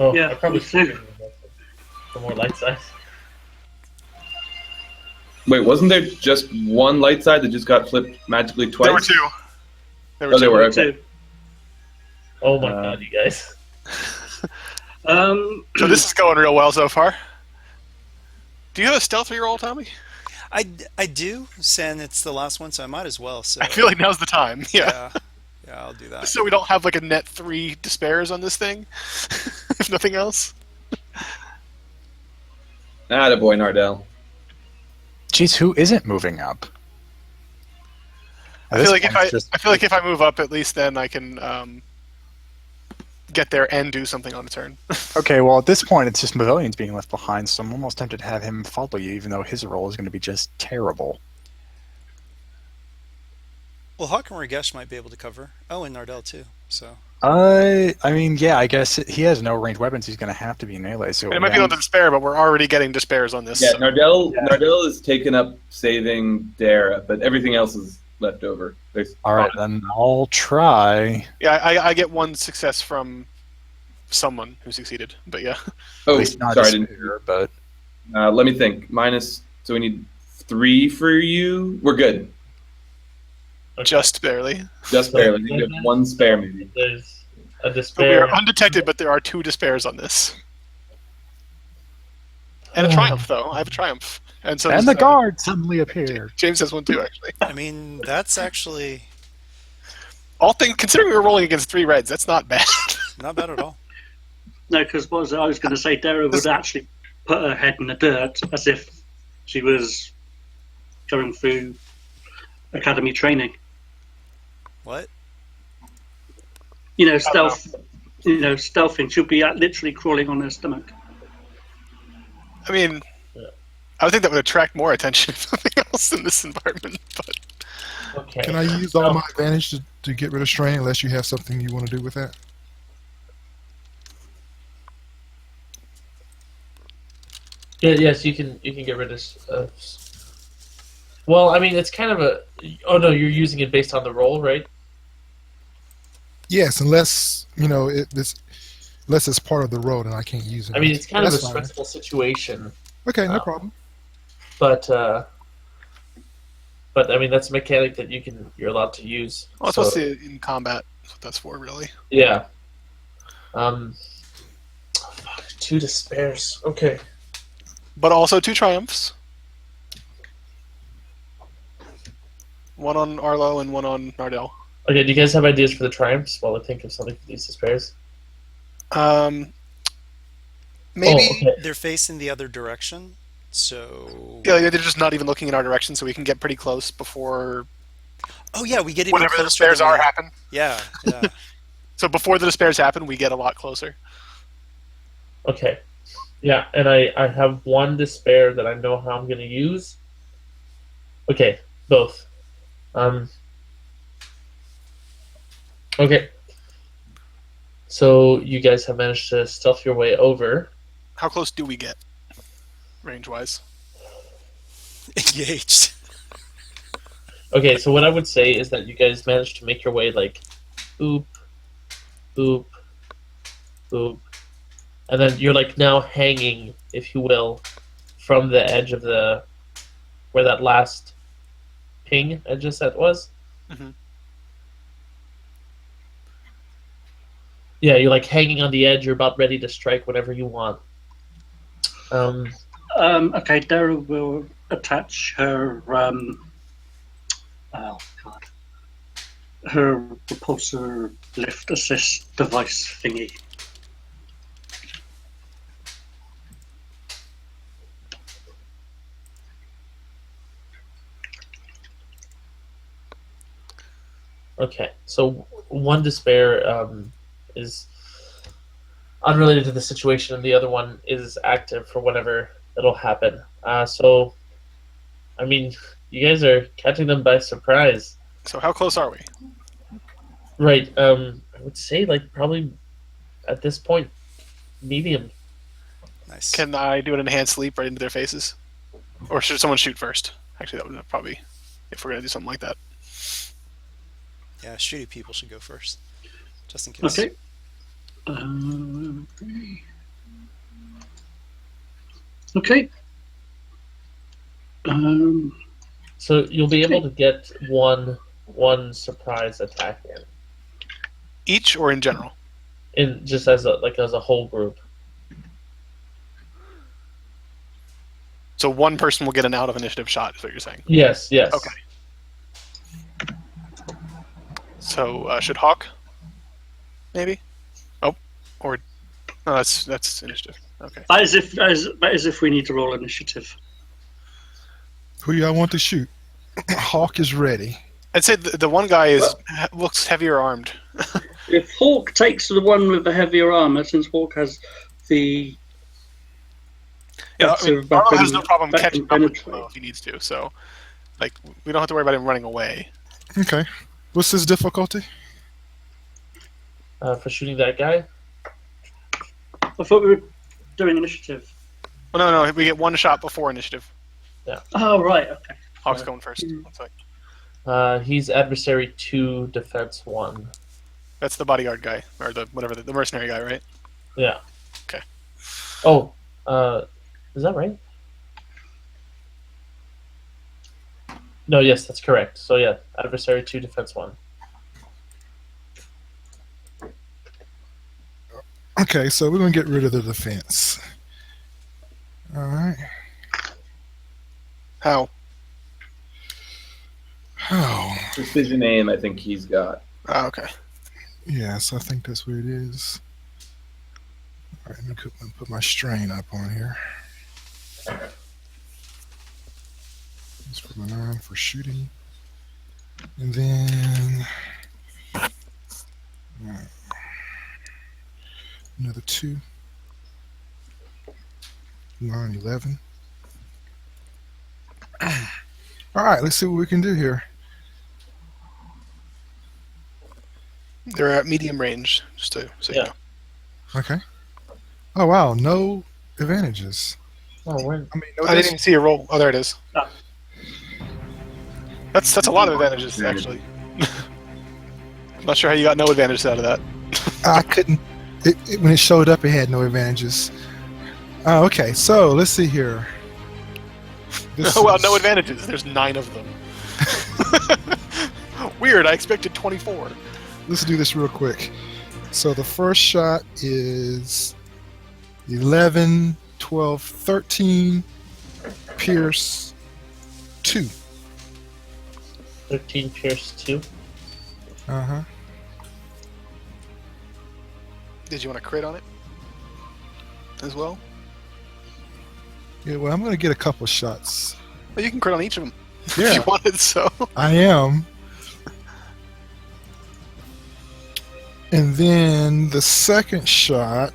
Oh, Yeah, I probably me too. should for more light size. Wait, wasn't there just one light side that just got flipped magically twice? There were 2. There were Oh, there 2. were. Okay. Too. Oh my god, you guys. So this is going real well so far. Do you have a stealth reroll, Tommy? I do, Sen. It's the last one, so I might as well. So I feel like now's the time. Yeah. yeah, I'll do that. So we don't have like a net 3 despairs on this thing, if nothing else. Attaboy, Nardell. Jeez, who isn't moving up? At I feel this like point, it's just- I feel like if I move up, at least then I can get there and do something on a turn. Okay, well, at this point, it's just Mavillion's being left behind, so I'm almost tempted to have him follow you, even though his role is going to be just terrible. Well, Hawk and Ragesh might be able to cover. Oh, and Nardell too. So I mean, yeah, I guess he has no ranged weapons. He's going to have to be melee. So It might be able to despair, but we're already getting despairs on this. Yeah, so- Nardell is taken up saving Dara, but everything else is left over. There's all right, then I'll try. Yeah, I get 1 success from someone who succeeded, but yeah. Oh, At least not sorry. despair, but Let me think. Minus. So we need 3 for you. We're good. Just barely. Just barely. I think we have 1 spare, maybe. There's a So we despair. are undetected, but there are 2 despairs on this. And a triumph, though. I have a triumph. And so and does, the guard suddenly appeared. James has 1 too, actually. I mean, that's actually All things considering we were rolling against 3 reds, that's not bad. not bad at all. No, because what was it? I was going to say Dara would actually put her head in the dirt as if she was going through academy training. What? Stealth. Stealthing. She'll be literally crawling on her stomach. I mean, Yeah. I would think that would attract more attention if nothing else in this environment. But Okay. Can I use all my advantage to get rid of strain unless you have something you want to do with that? Yeah, yes, you can get rid of. Well, I mean, it's kind of a. Oh no, you're using it based on the roll, right? Yes, unless unless it's part of the road and I can't use it. I mean, it's kind of a That's fine. stressful situation, Okay, no problem. but I mean, that's a mechanic that you're allowed to use. Well, it's so, supposed to in combat. That's what that's for, really. yeah. Fuck, 2 despairs. Okay. But also 2 triumphs. One on Arlo and one on Nardell. Okay, do you guys have ideas for the triumphs while I think of something for these despairs? Maybe. Oh, okay. They're facing the other direction, so... Yeah, they're just not even looking in our direction, so we can get pretty close before Oh yeah, we get even whatever the closer despairs than are we- happen. Yeah, yeah. So before the despairs happen, we get a lot closer. Okay. Yeah, and I have 1 despair that I know how I'm going to use. Okay, both. Okay. So you guys have managed to stealth your way over. How close do we get, range-wise? Engaged. Okay, so what I would say is that you guys managed to make your way like boop, boop, boop. And then you're like now hanging, if you will, from the edge of the where that last ping I just said was. Mhm. Yeah, you're like hanging on the edge. You're about ready to strike whenever you want. Okay, Dara will attach her. Oh God. Her repulsor lift assist device thingy. Okay, so 1 despair is unrelated to the situation, and the other one is active for whenever it'll happen. So, I mean, you guys are catching them by surprise. So how close are we? Right, I would say, like, probably at this point, medium. Nice. Can I do an enhanced leap right into their faces? Or should someone shoot first? Actually, that would probably, if we're going to do something like that. Yeah, shooty people should go first, just in case. Okay. Okay. So you'll be able to get one surprise attack Each or in general? in just as a whole group. So one person will get an out of initiative shot, is what you're saying? Yes, yes. Okay. So should Hawk? Maybe? Oh, or no, that's initiative. Okay. That is if we need to roll initiative. Who do y'all want to shoot? Hawk is ready. I'd say the one guy looks heavier armed. If Hawk takes the one with the heavier armor, since Hawk has the Yeah, I mean, Arlo has no problem back catching and up with penetrate. Arlo if he needs to. So, like, we don't have to worry about him running away. Okay. What's his difficulty? For shooting that guy. I thought we were doing initiative. Well, no, we get one shot before initiative. Oh right, okay. Hawk's going first. One sec. He's adversary 2, defense 1. That's the bodyguard guy, or the mercenary guy, right? Yeah. Okay. Oh, is that right? No, yes, that's correct. So yeah, adversary 2, defense 1. Okay, so we're gonna get rid of the defense. All right. How? Oh, Precision aim, I think he's got. Oh, okay. yes, I think that's what it is. All right, let me put my strain up on here. Let's put my 9 for shooting, and then another 2. 9, 11. All right, let's see what we can do here. They're at medium range, just so you Yeah. know. Okay. Oh wow, no advantages. Oh, when? I mean, no I didn't even see a roll. Oh, there it is. Ah. That's a lot of advantages, actually. I'm not sure how you got no advantages out of that. I couldn't when it showed up, it had no advantages. Okay, so let's see here. Oh, well, no advantages. There's 9 of them. Weird, I expected 24. Let's do this real quick. So the first shot is 11, 12, 13, pierce 2. 13 pierce 2. Uh-huh. Did you want to crit on it as well? Yeah, well, I'm going to get a couple shots. Well, you can crit on each of them if Yeah, you wanted, so. I am. And then the second shot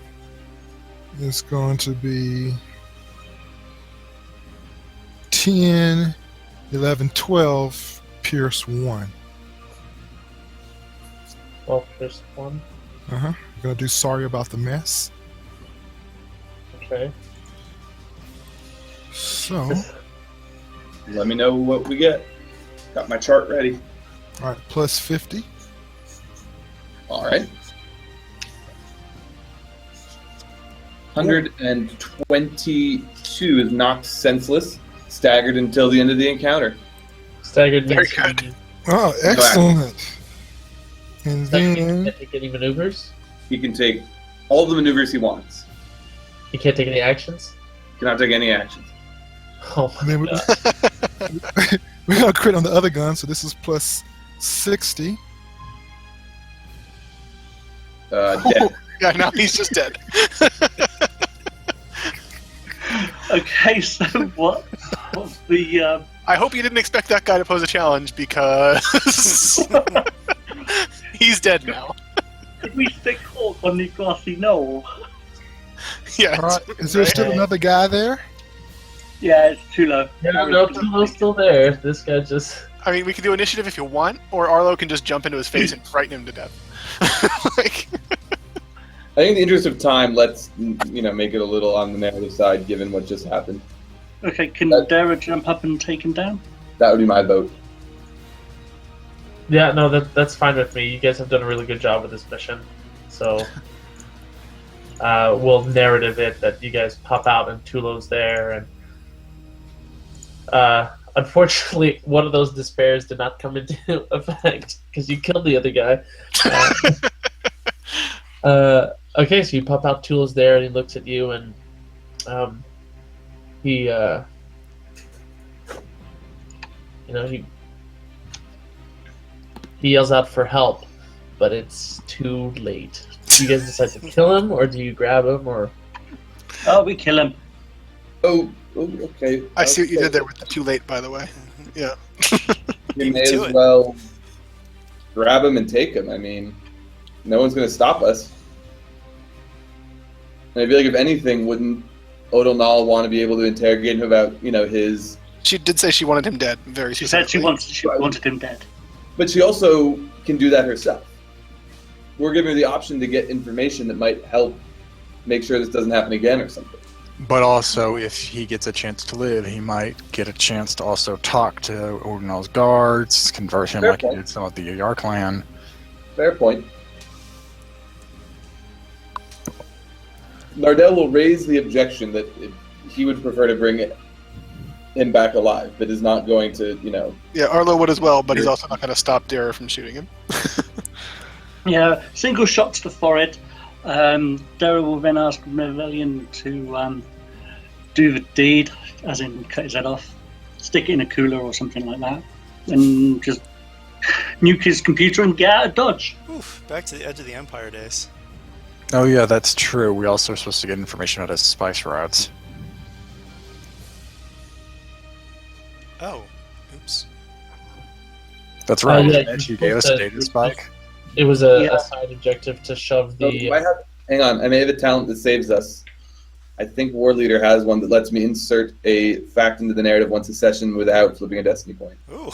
is going to be 10, 11, 12, pierce 1. 12 pierce 1. Uh-huh. Gonna do sorry about the mess. Okay. So, Let me know what we get. Got my chart ready. all right, plus 50. All right. 122 is knocked senseless, staggered until the end of the encounter. Staggered Very means good. he Oh, excellent. And then, can't take any maneuvers. He can take all the maneuvers he wants. He can't take any actions. Cannot take any actions. Oh my then god. we're gonna crit on the other gun, so this is plus 60. Dead. Yeah, now he's just dead. Okay, so what's the I hope you didn't expect that guy to pose a challenge because he's dead now. could we stick Hawk on the grassy knoll? Yeah. All right, is there still another guy there? Yeah, it's too low. Yeah, no, Tulo's still there. This guy just. I mean, we can do initiative if you want, or Arlo can just jump into his face and frighten him to death. Like, I think in the interest of time, let's make it a little on the narrative side, given what just happened. Okay, can Dara jump up and take him down? That would be my vote. Yeah, no, that's fine with me. You guys have done a really good job with this mission. So, we'll narrative it that you guys pop out and Tulo's there. And unfortunately, one of those despairs did not come into effect because you killed the other guy. Okay, so you pop out, Tulo's there, and he looks at you, and he yells out for help, but it's too late. Do you guys decide to kill him, or do you grab him, or? Oh, we kill him. Oh, okay. I see what you did there with the too late, by the way. Yeah. You may Do as it. well grab him and take him. I mean, no one's going to stop us. And I feel like, if anything, wouldn't Otal Nal want to be able to interrogate him about, his... She did say she wanted him dead, very She said specifically. she wanted him dead. But she also can do that herself. We're giving her the option to get information that might help make sure this doesn't happen again or something. But also, if he gets a chance to live, he might get a chance to also talk to Ordinal's guards, convert him Fair like point. he did some of the Yar clan. Fair point. Nardell will raise the objection that he would prefer to bring him back alive, but is not going to, Yeah, Arlo would as well, but he's also not going to stop Dara from shooting him. Yeah, single shot to the forehead. Dara will then ask Mevelian to do the deed, as in cut his head off, stick it in a cooler or something like that, and just nuke his computer and get out of Dodge. Oof, back to the edge of the Empire days. Oh yeah, that's true. We also are supposed to get information out of spice routes. Oh, oops. That's right. yeah, Edge, you you're gave us supposed a to- data spike. It was a Yeah. side objective to shove So the. do I have, hang on, I may have a talent that saves us. I think War Leader has one that lets me insert a fact into the narrative once a session without flipping a destiny point. Ooh.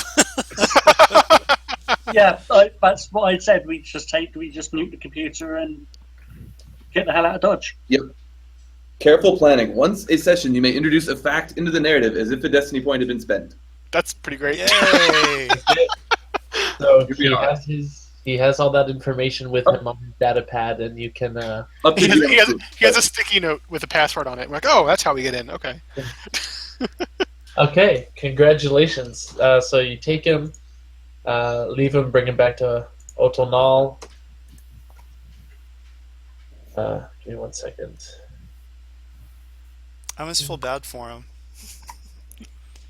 Yeah, that's what I said. We just nuke the computer and get the hell out of Dodge. Careful planning. Once a session, you may introduce a fact into the narrative as if a destiny point had been spent. That's pretty great. Yay! So Here we he are. has He has all that information with him on his data pad, and you can. Up He to has, you. he has a sticky note with a password on it. I'm like, oh, that's how we get in. Okay. Okay, congratulations. So you take him, leave him, bring him back to Otal Nal. Give me 1 second. I almost feel bad for him.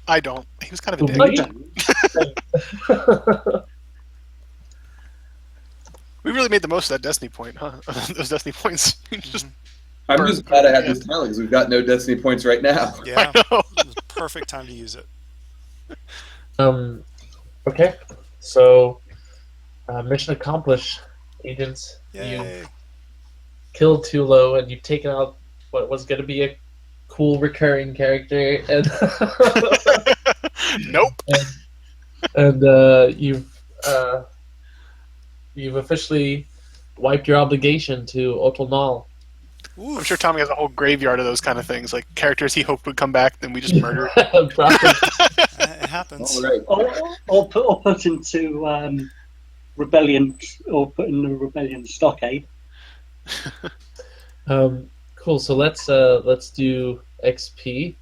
I don't. He was kind of a Who, dick. me? We really made the most of that Destiny point, huh? Those Destiny points. Just I'm just glad I have this talent because we've got no Destiny points right now. Yeah, I know. it was a perfect time to use it. Okay, so mission accomplished, agents. Yay! You killed Tulo, and you've taken out what was going to be a cool recurring character, and Nope. and you've officially wiped your obligation to Otal Nal. I'm sure Tommy has a whole graveyard of those kind of things, like characters he hoped would come back, then we just murdered. It happens. All right. Or put into rebellion, or put in the rebellion stockade. Cool. So let's do XP.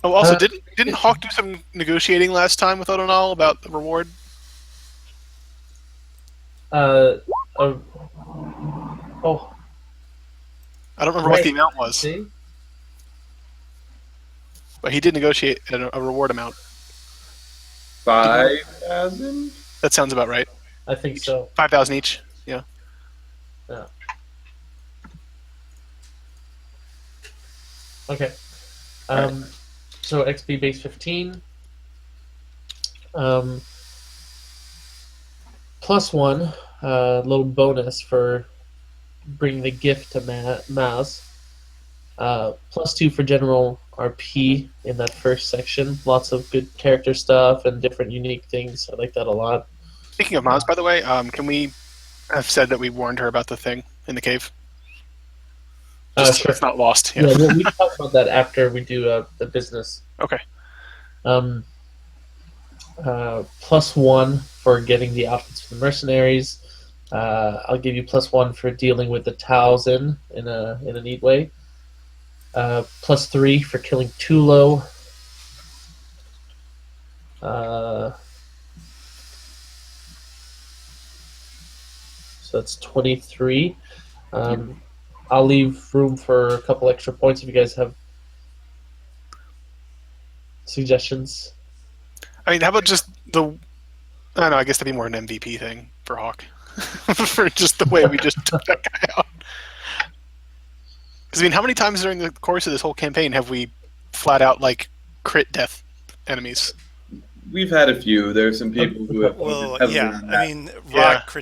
Oh, also, didn't Hawk do some negotiating last time with Otal Nal about the reward? Oh, I don't remember what Right. the amount was, see. but he did negotiate a reward amount. 5,000? That sounds about right. I think so. 5,000 each. Yeah. Yeah. Okay. So XP base 15. +1, little bonus for bringing the gift to Maz. +2 for general RP in that first section. Lots of good character stuff and different unique things. I like that a lot. Speaking of Maz, by the way, can we have said that we warned her about the thing in the cave? Just so Sure. it's not lost. Yeah, well, we can talk about that after we do the business. Okay. +1 for getting the outfits for the mercenaries. I'll give you +1 for dealing with the Towson in a neat way. +3 for killing Tulo. So that's 23. I'll leave room for a couple extra points if you guys have suggestions. I mean, how about just the... I don't know, I guess that'd be more an MVP thing for Hawk. For just the way we just took that guy out. Because, I mean, how many times during the course of this whole campaign have we flat out, like, crit death enemies? We've had a few. There are some people who have Well, focused heavily yeah. on that. I mean, Rock,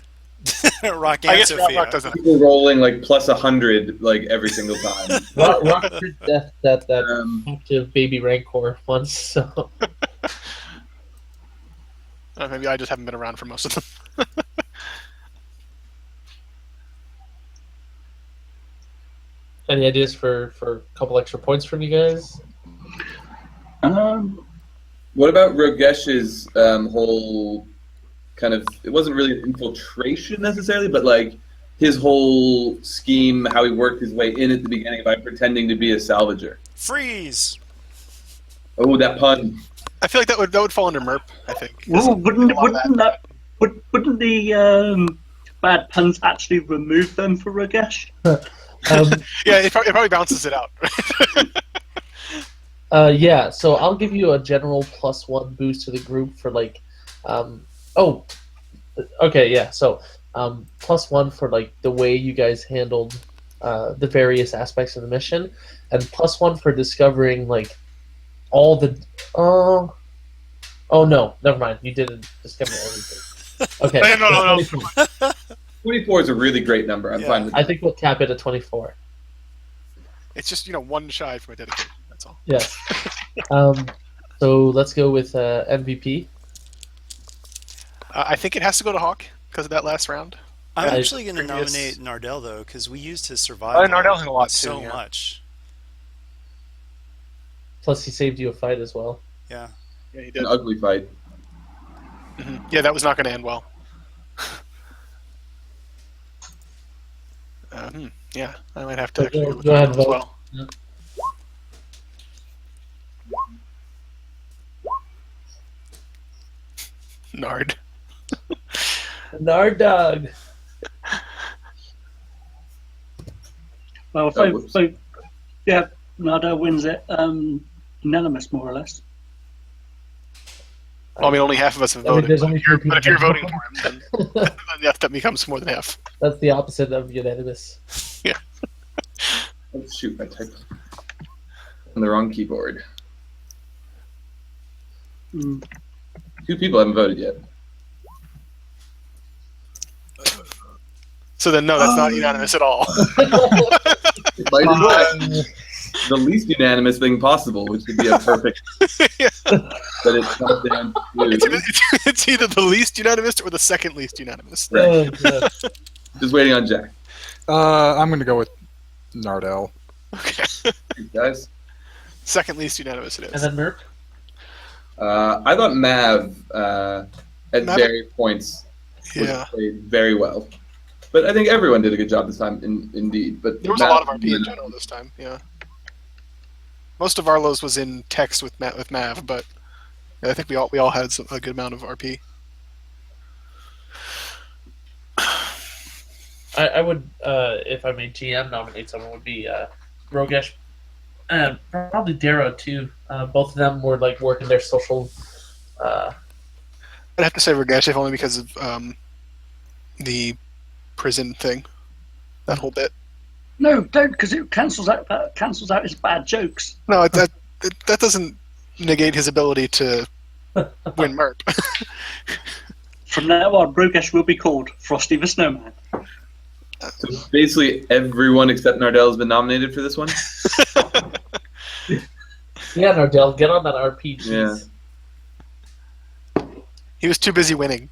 Rock I and guess Sophia. Rock doesn't. People rolling like +100 like every single time. Rock crit death that active baby Rancor once. So Maybe I just haven't been around for most of them. any ideas for a couple extra points from you guys? What about Rogesh's whole kind of? It wasn't really an infiltration necessarily, but like his whole scheme, how he worked his way in at the beginning by pretending to be a salvager. Freeze! Oh, that pun! I feel like that would fall under MERP, I think. Well, wouldn't the bad puns actually remove them for Ragesh? Yeah, it probably balances it out. Yeah, so I'll give you a general +1 boost to the group for like, okay, yeah. So +1 for like the way you guys handled the various aspects of the mission, and +1 for discovering like all the. Oh no, never mind. You didn't discover everything. Okay. No. 24 is a really great number. I'm Yeah. fine with I that. think we'll cap it at 24. It's just, one shy from a dedication. That's all. Yes. So let's go with MVP. I think it has to go to Hawk because of that last round. I'm Yeah, actually going to previous- nominate Nardell, though, because we used his survival Nardell's in a lot, so too, yeah. much. Plus, he saved you a fight as well. Yeah. Yeah, he did. An ugly fight. Yeah, that was not going to end well. Yeah, I might have to actually Go look ahead, at it as vote. well. Yeah. Nard. Nard dog. Well, whoops. yeah, Nardo wins it unanimous, more or less. Well, I mean, only half of us have I mean, voted. there's But only if you're, three but if people you're that voting for him, then that becomes more than half. That's the opposite of unanimous. Oh shoot! I typed on the wrong keyboard. Mm. 2 people haven't voted yet. So then, no, that's not unanimous at all. It might in fact the least unanimous thing possible, which would be a perfect. Yeah. But it comes down to It's either the least unanimous or the second least unanimous. Right. Oh, God. Just waiting on Jack. I'm going to go with Nardell. Okay. Guys, Second least unanimous it And is. then Merc. I thought Mav at Mav- various points Yeah. played very well, but I think everyone did a good job this time. Indeed, but There was a lot of RP in general this time. Yeah. Most of Arlo's was in text with Mav, but I think we all had a good amount of RP. I would, if I made GM nominate someone, would be Rogesh, and probably Darrow too. Both of them were like working their social. I'd have to say Ragesh, only because of the prison thing, that whole bit. No, don't, because it cancels out his bad jokes. No, that doesn't negate his ability to win Merp. From now on, Brogesh will be called Frosty the Snowman. So basically, everyone except Nardell has been nominated for this one. Yeah, Nardell, get on that RP. Jeez. Yeah. He was too busy winning.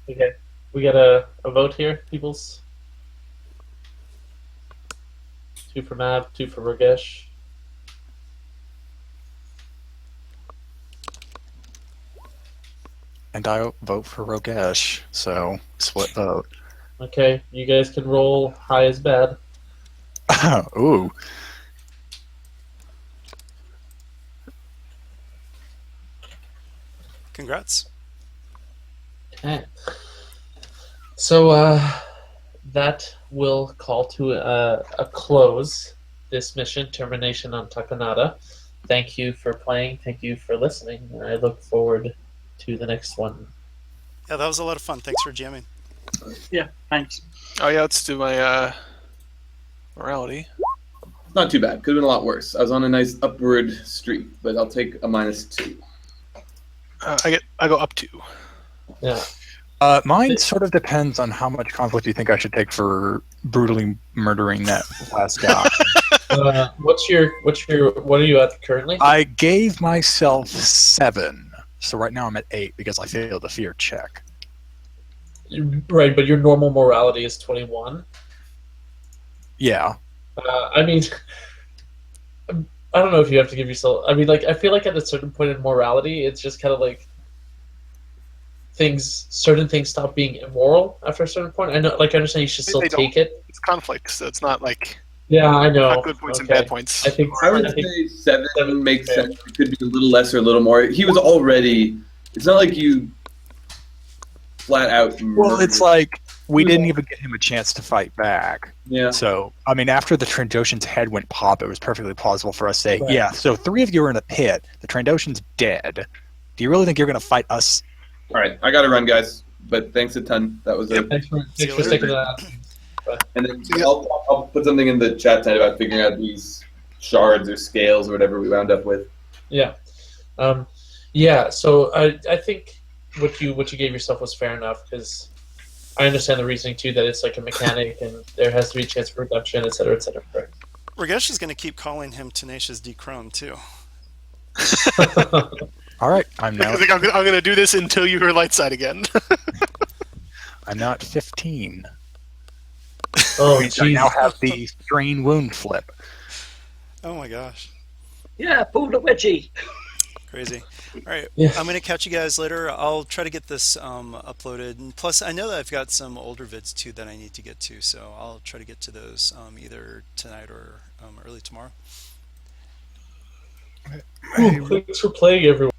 Okay, we got a vote here, peoples. 2 for Mav, 2 for Rogesh. And I vote for Rogesh, so split vote. Okay, you guys can roll high as bad. Ooh. Congrats. Okay. So that will call to a close this mission, Termination on Takodana. Thank you for playing. Thank you for listening. And I look forward to the next one. Yeah, that was a lot of fun. Thanks for jamming. Yeah, thanks. Oh yeah, let's do my morality. Not too bad. Could have been a lot worse. I was on a nice upward streak, but I'll take a -2. I go up 2. Yeah. Mine sort of depends on how much conflict you think I should take for brutally murdering that last guy. What are you at currently? I gave myself 7, so right now I'm at 8 because I failed the fear check. Right, but your normal morality is 21. Yeah. I mean, I don't know if you have to give yourself. I mean, like, I feel like at a certain point in morality, it's just kind of like certain things stop being immoral after a certain point. I know, like, I understand you should still They don't. take it. It's conflict, so it's not like Yeah, I know. not good points and Okay. bad points. I think I would say 7 makes sense. It could be a little less or a little more. He was already. It's not like you flat out. Well, murdered. it's like we didn't even give him a chance to fight back. Yeah. So, I mean, after the Trandoshan's head went pop, it was perfectly plausible for us to say, Right. yeah, so 3 of you are in the pit. The Trandoshan's dead. Do you really think you're going to fight us? All right, I got to run, guys. But thanks a ton. That was Yep. Thanks for later. sticking to that. And then I'll put something in the chat tonight about figuring out these shards or scales or whatever we wound up with. Yeah. Yeah, so I think what you gave yourself was fair enough, because I understand the reasoning too, that it's like a mechanic and there has to be a chance for redemption, et cetera, et cetera. Right. Ragesh is going to keep calling him Tenacious D Chrome too. All right, I'm now I think I'm going to do this until you hear light side again. I'm now at 15. Oh, I jeez. now have the strain wound flip. Oh my gosh. Yeah, pull the wedgie. Crazy. All right, Yeah. I'm gonna catch you guys later. I'll try to get this uploaded, and plus I know that I've got some older vids too that I need to get to, so I'll try to get to those either tonight or early tomorrow. Hey, Thanks for playing, everyone.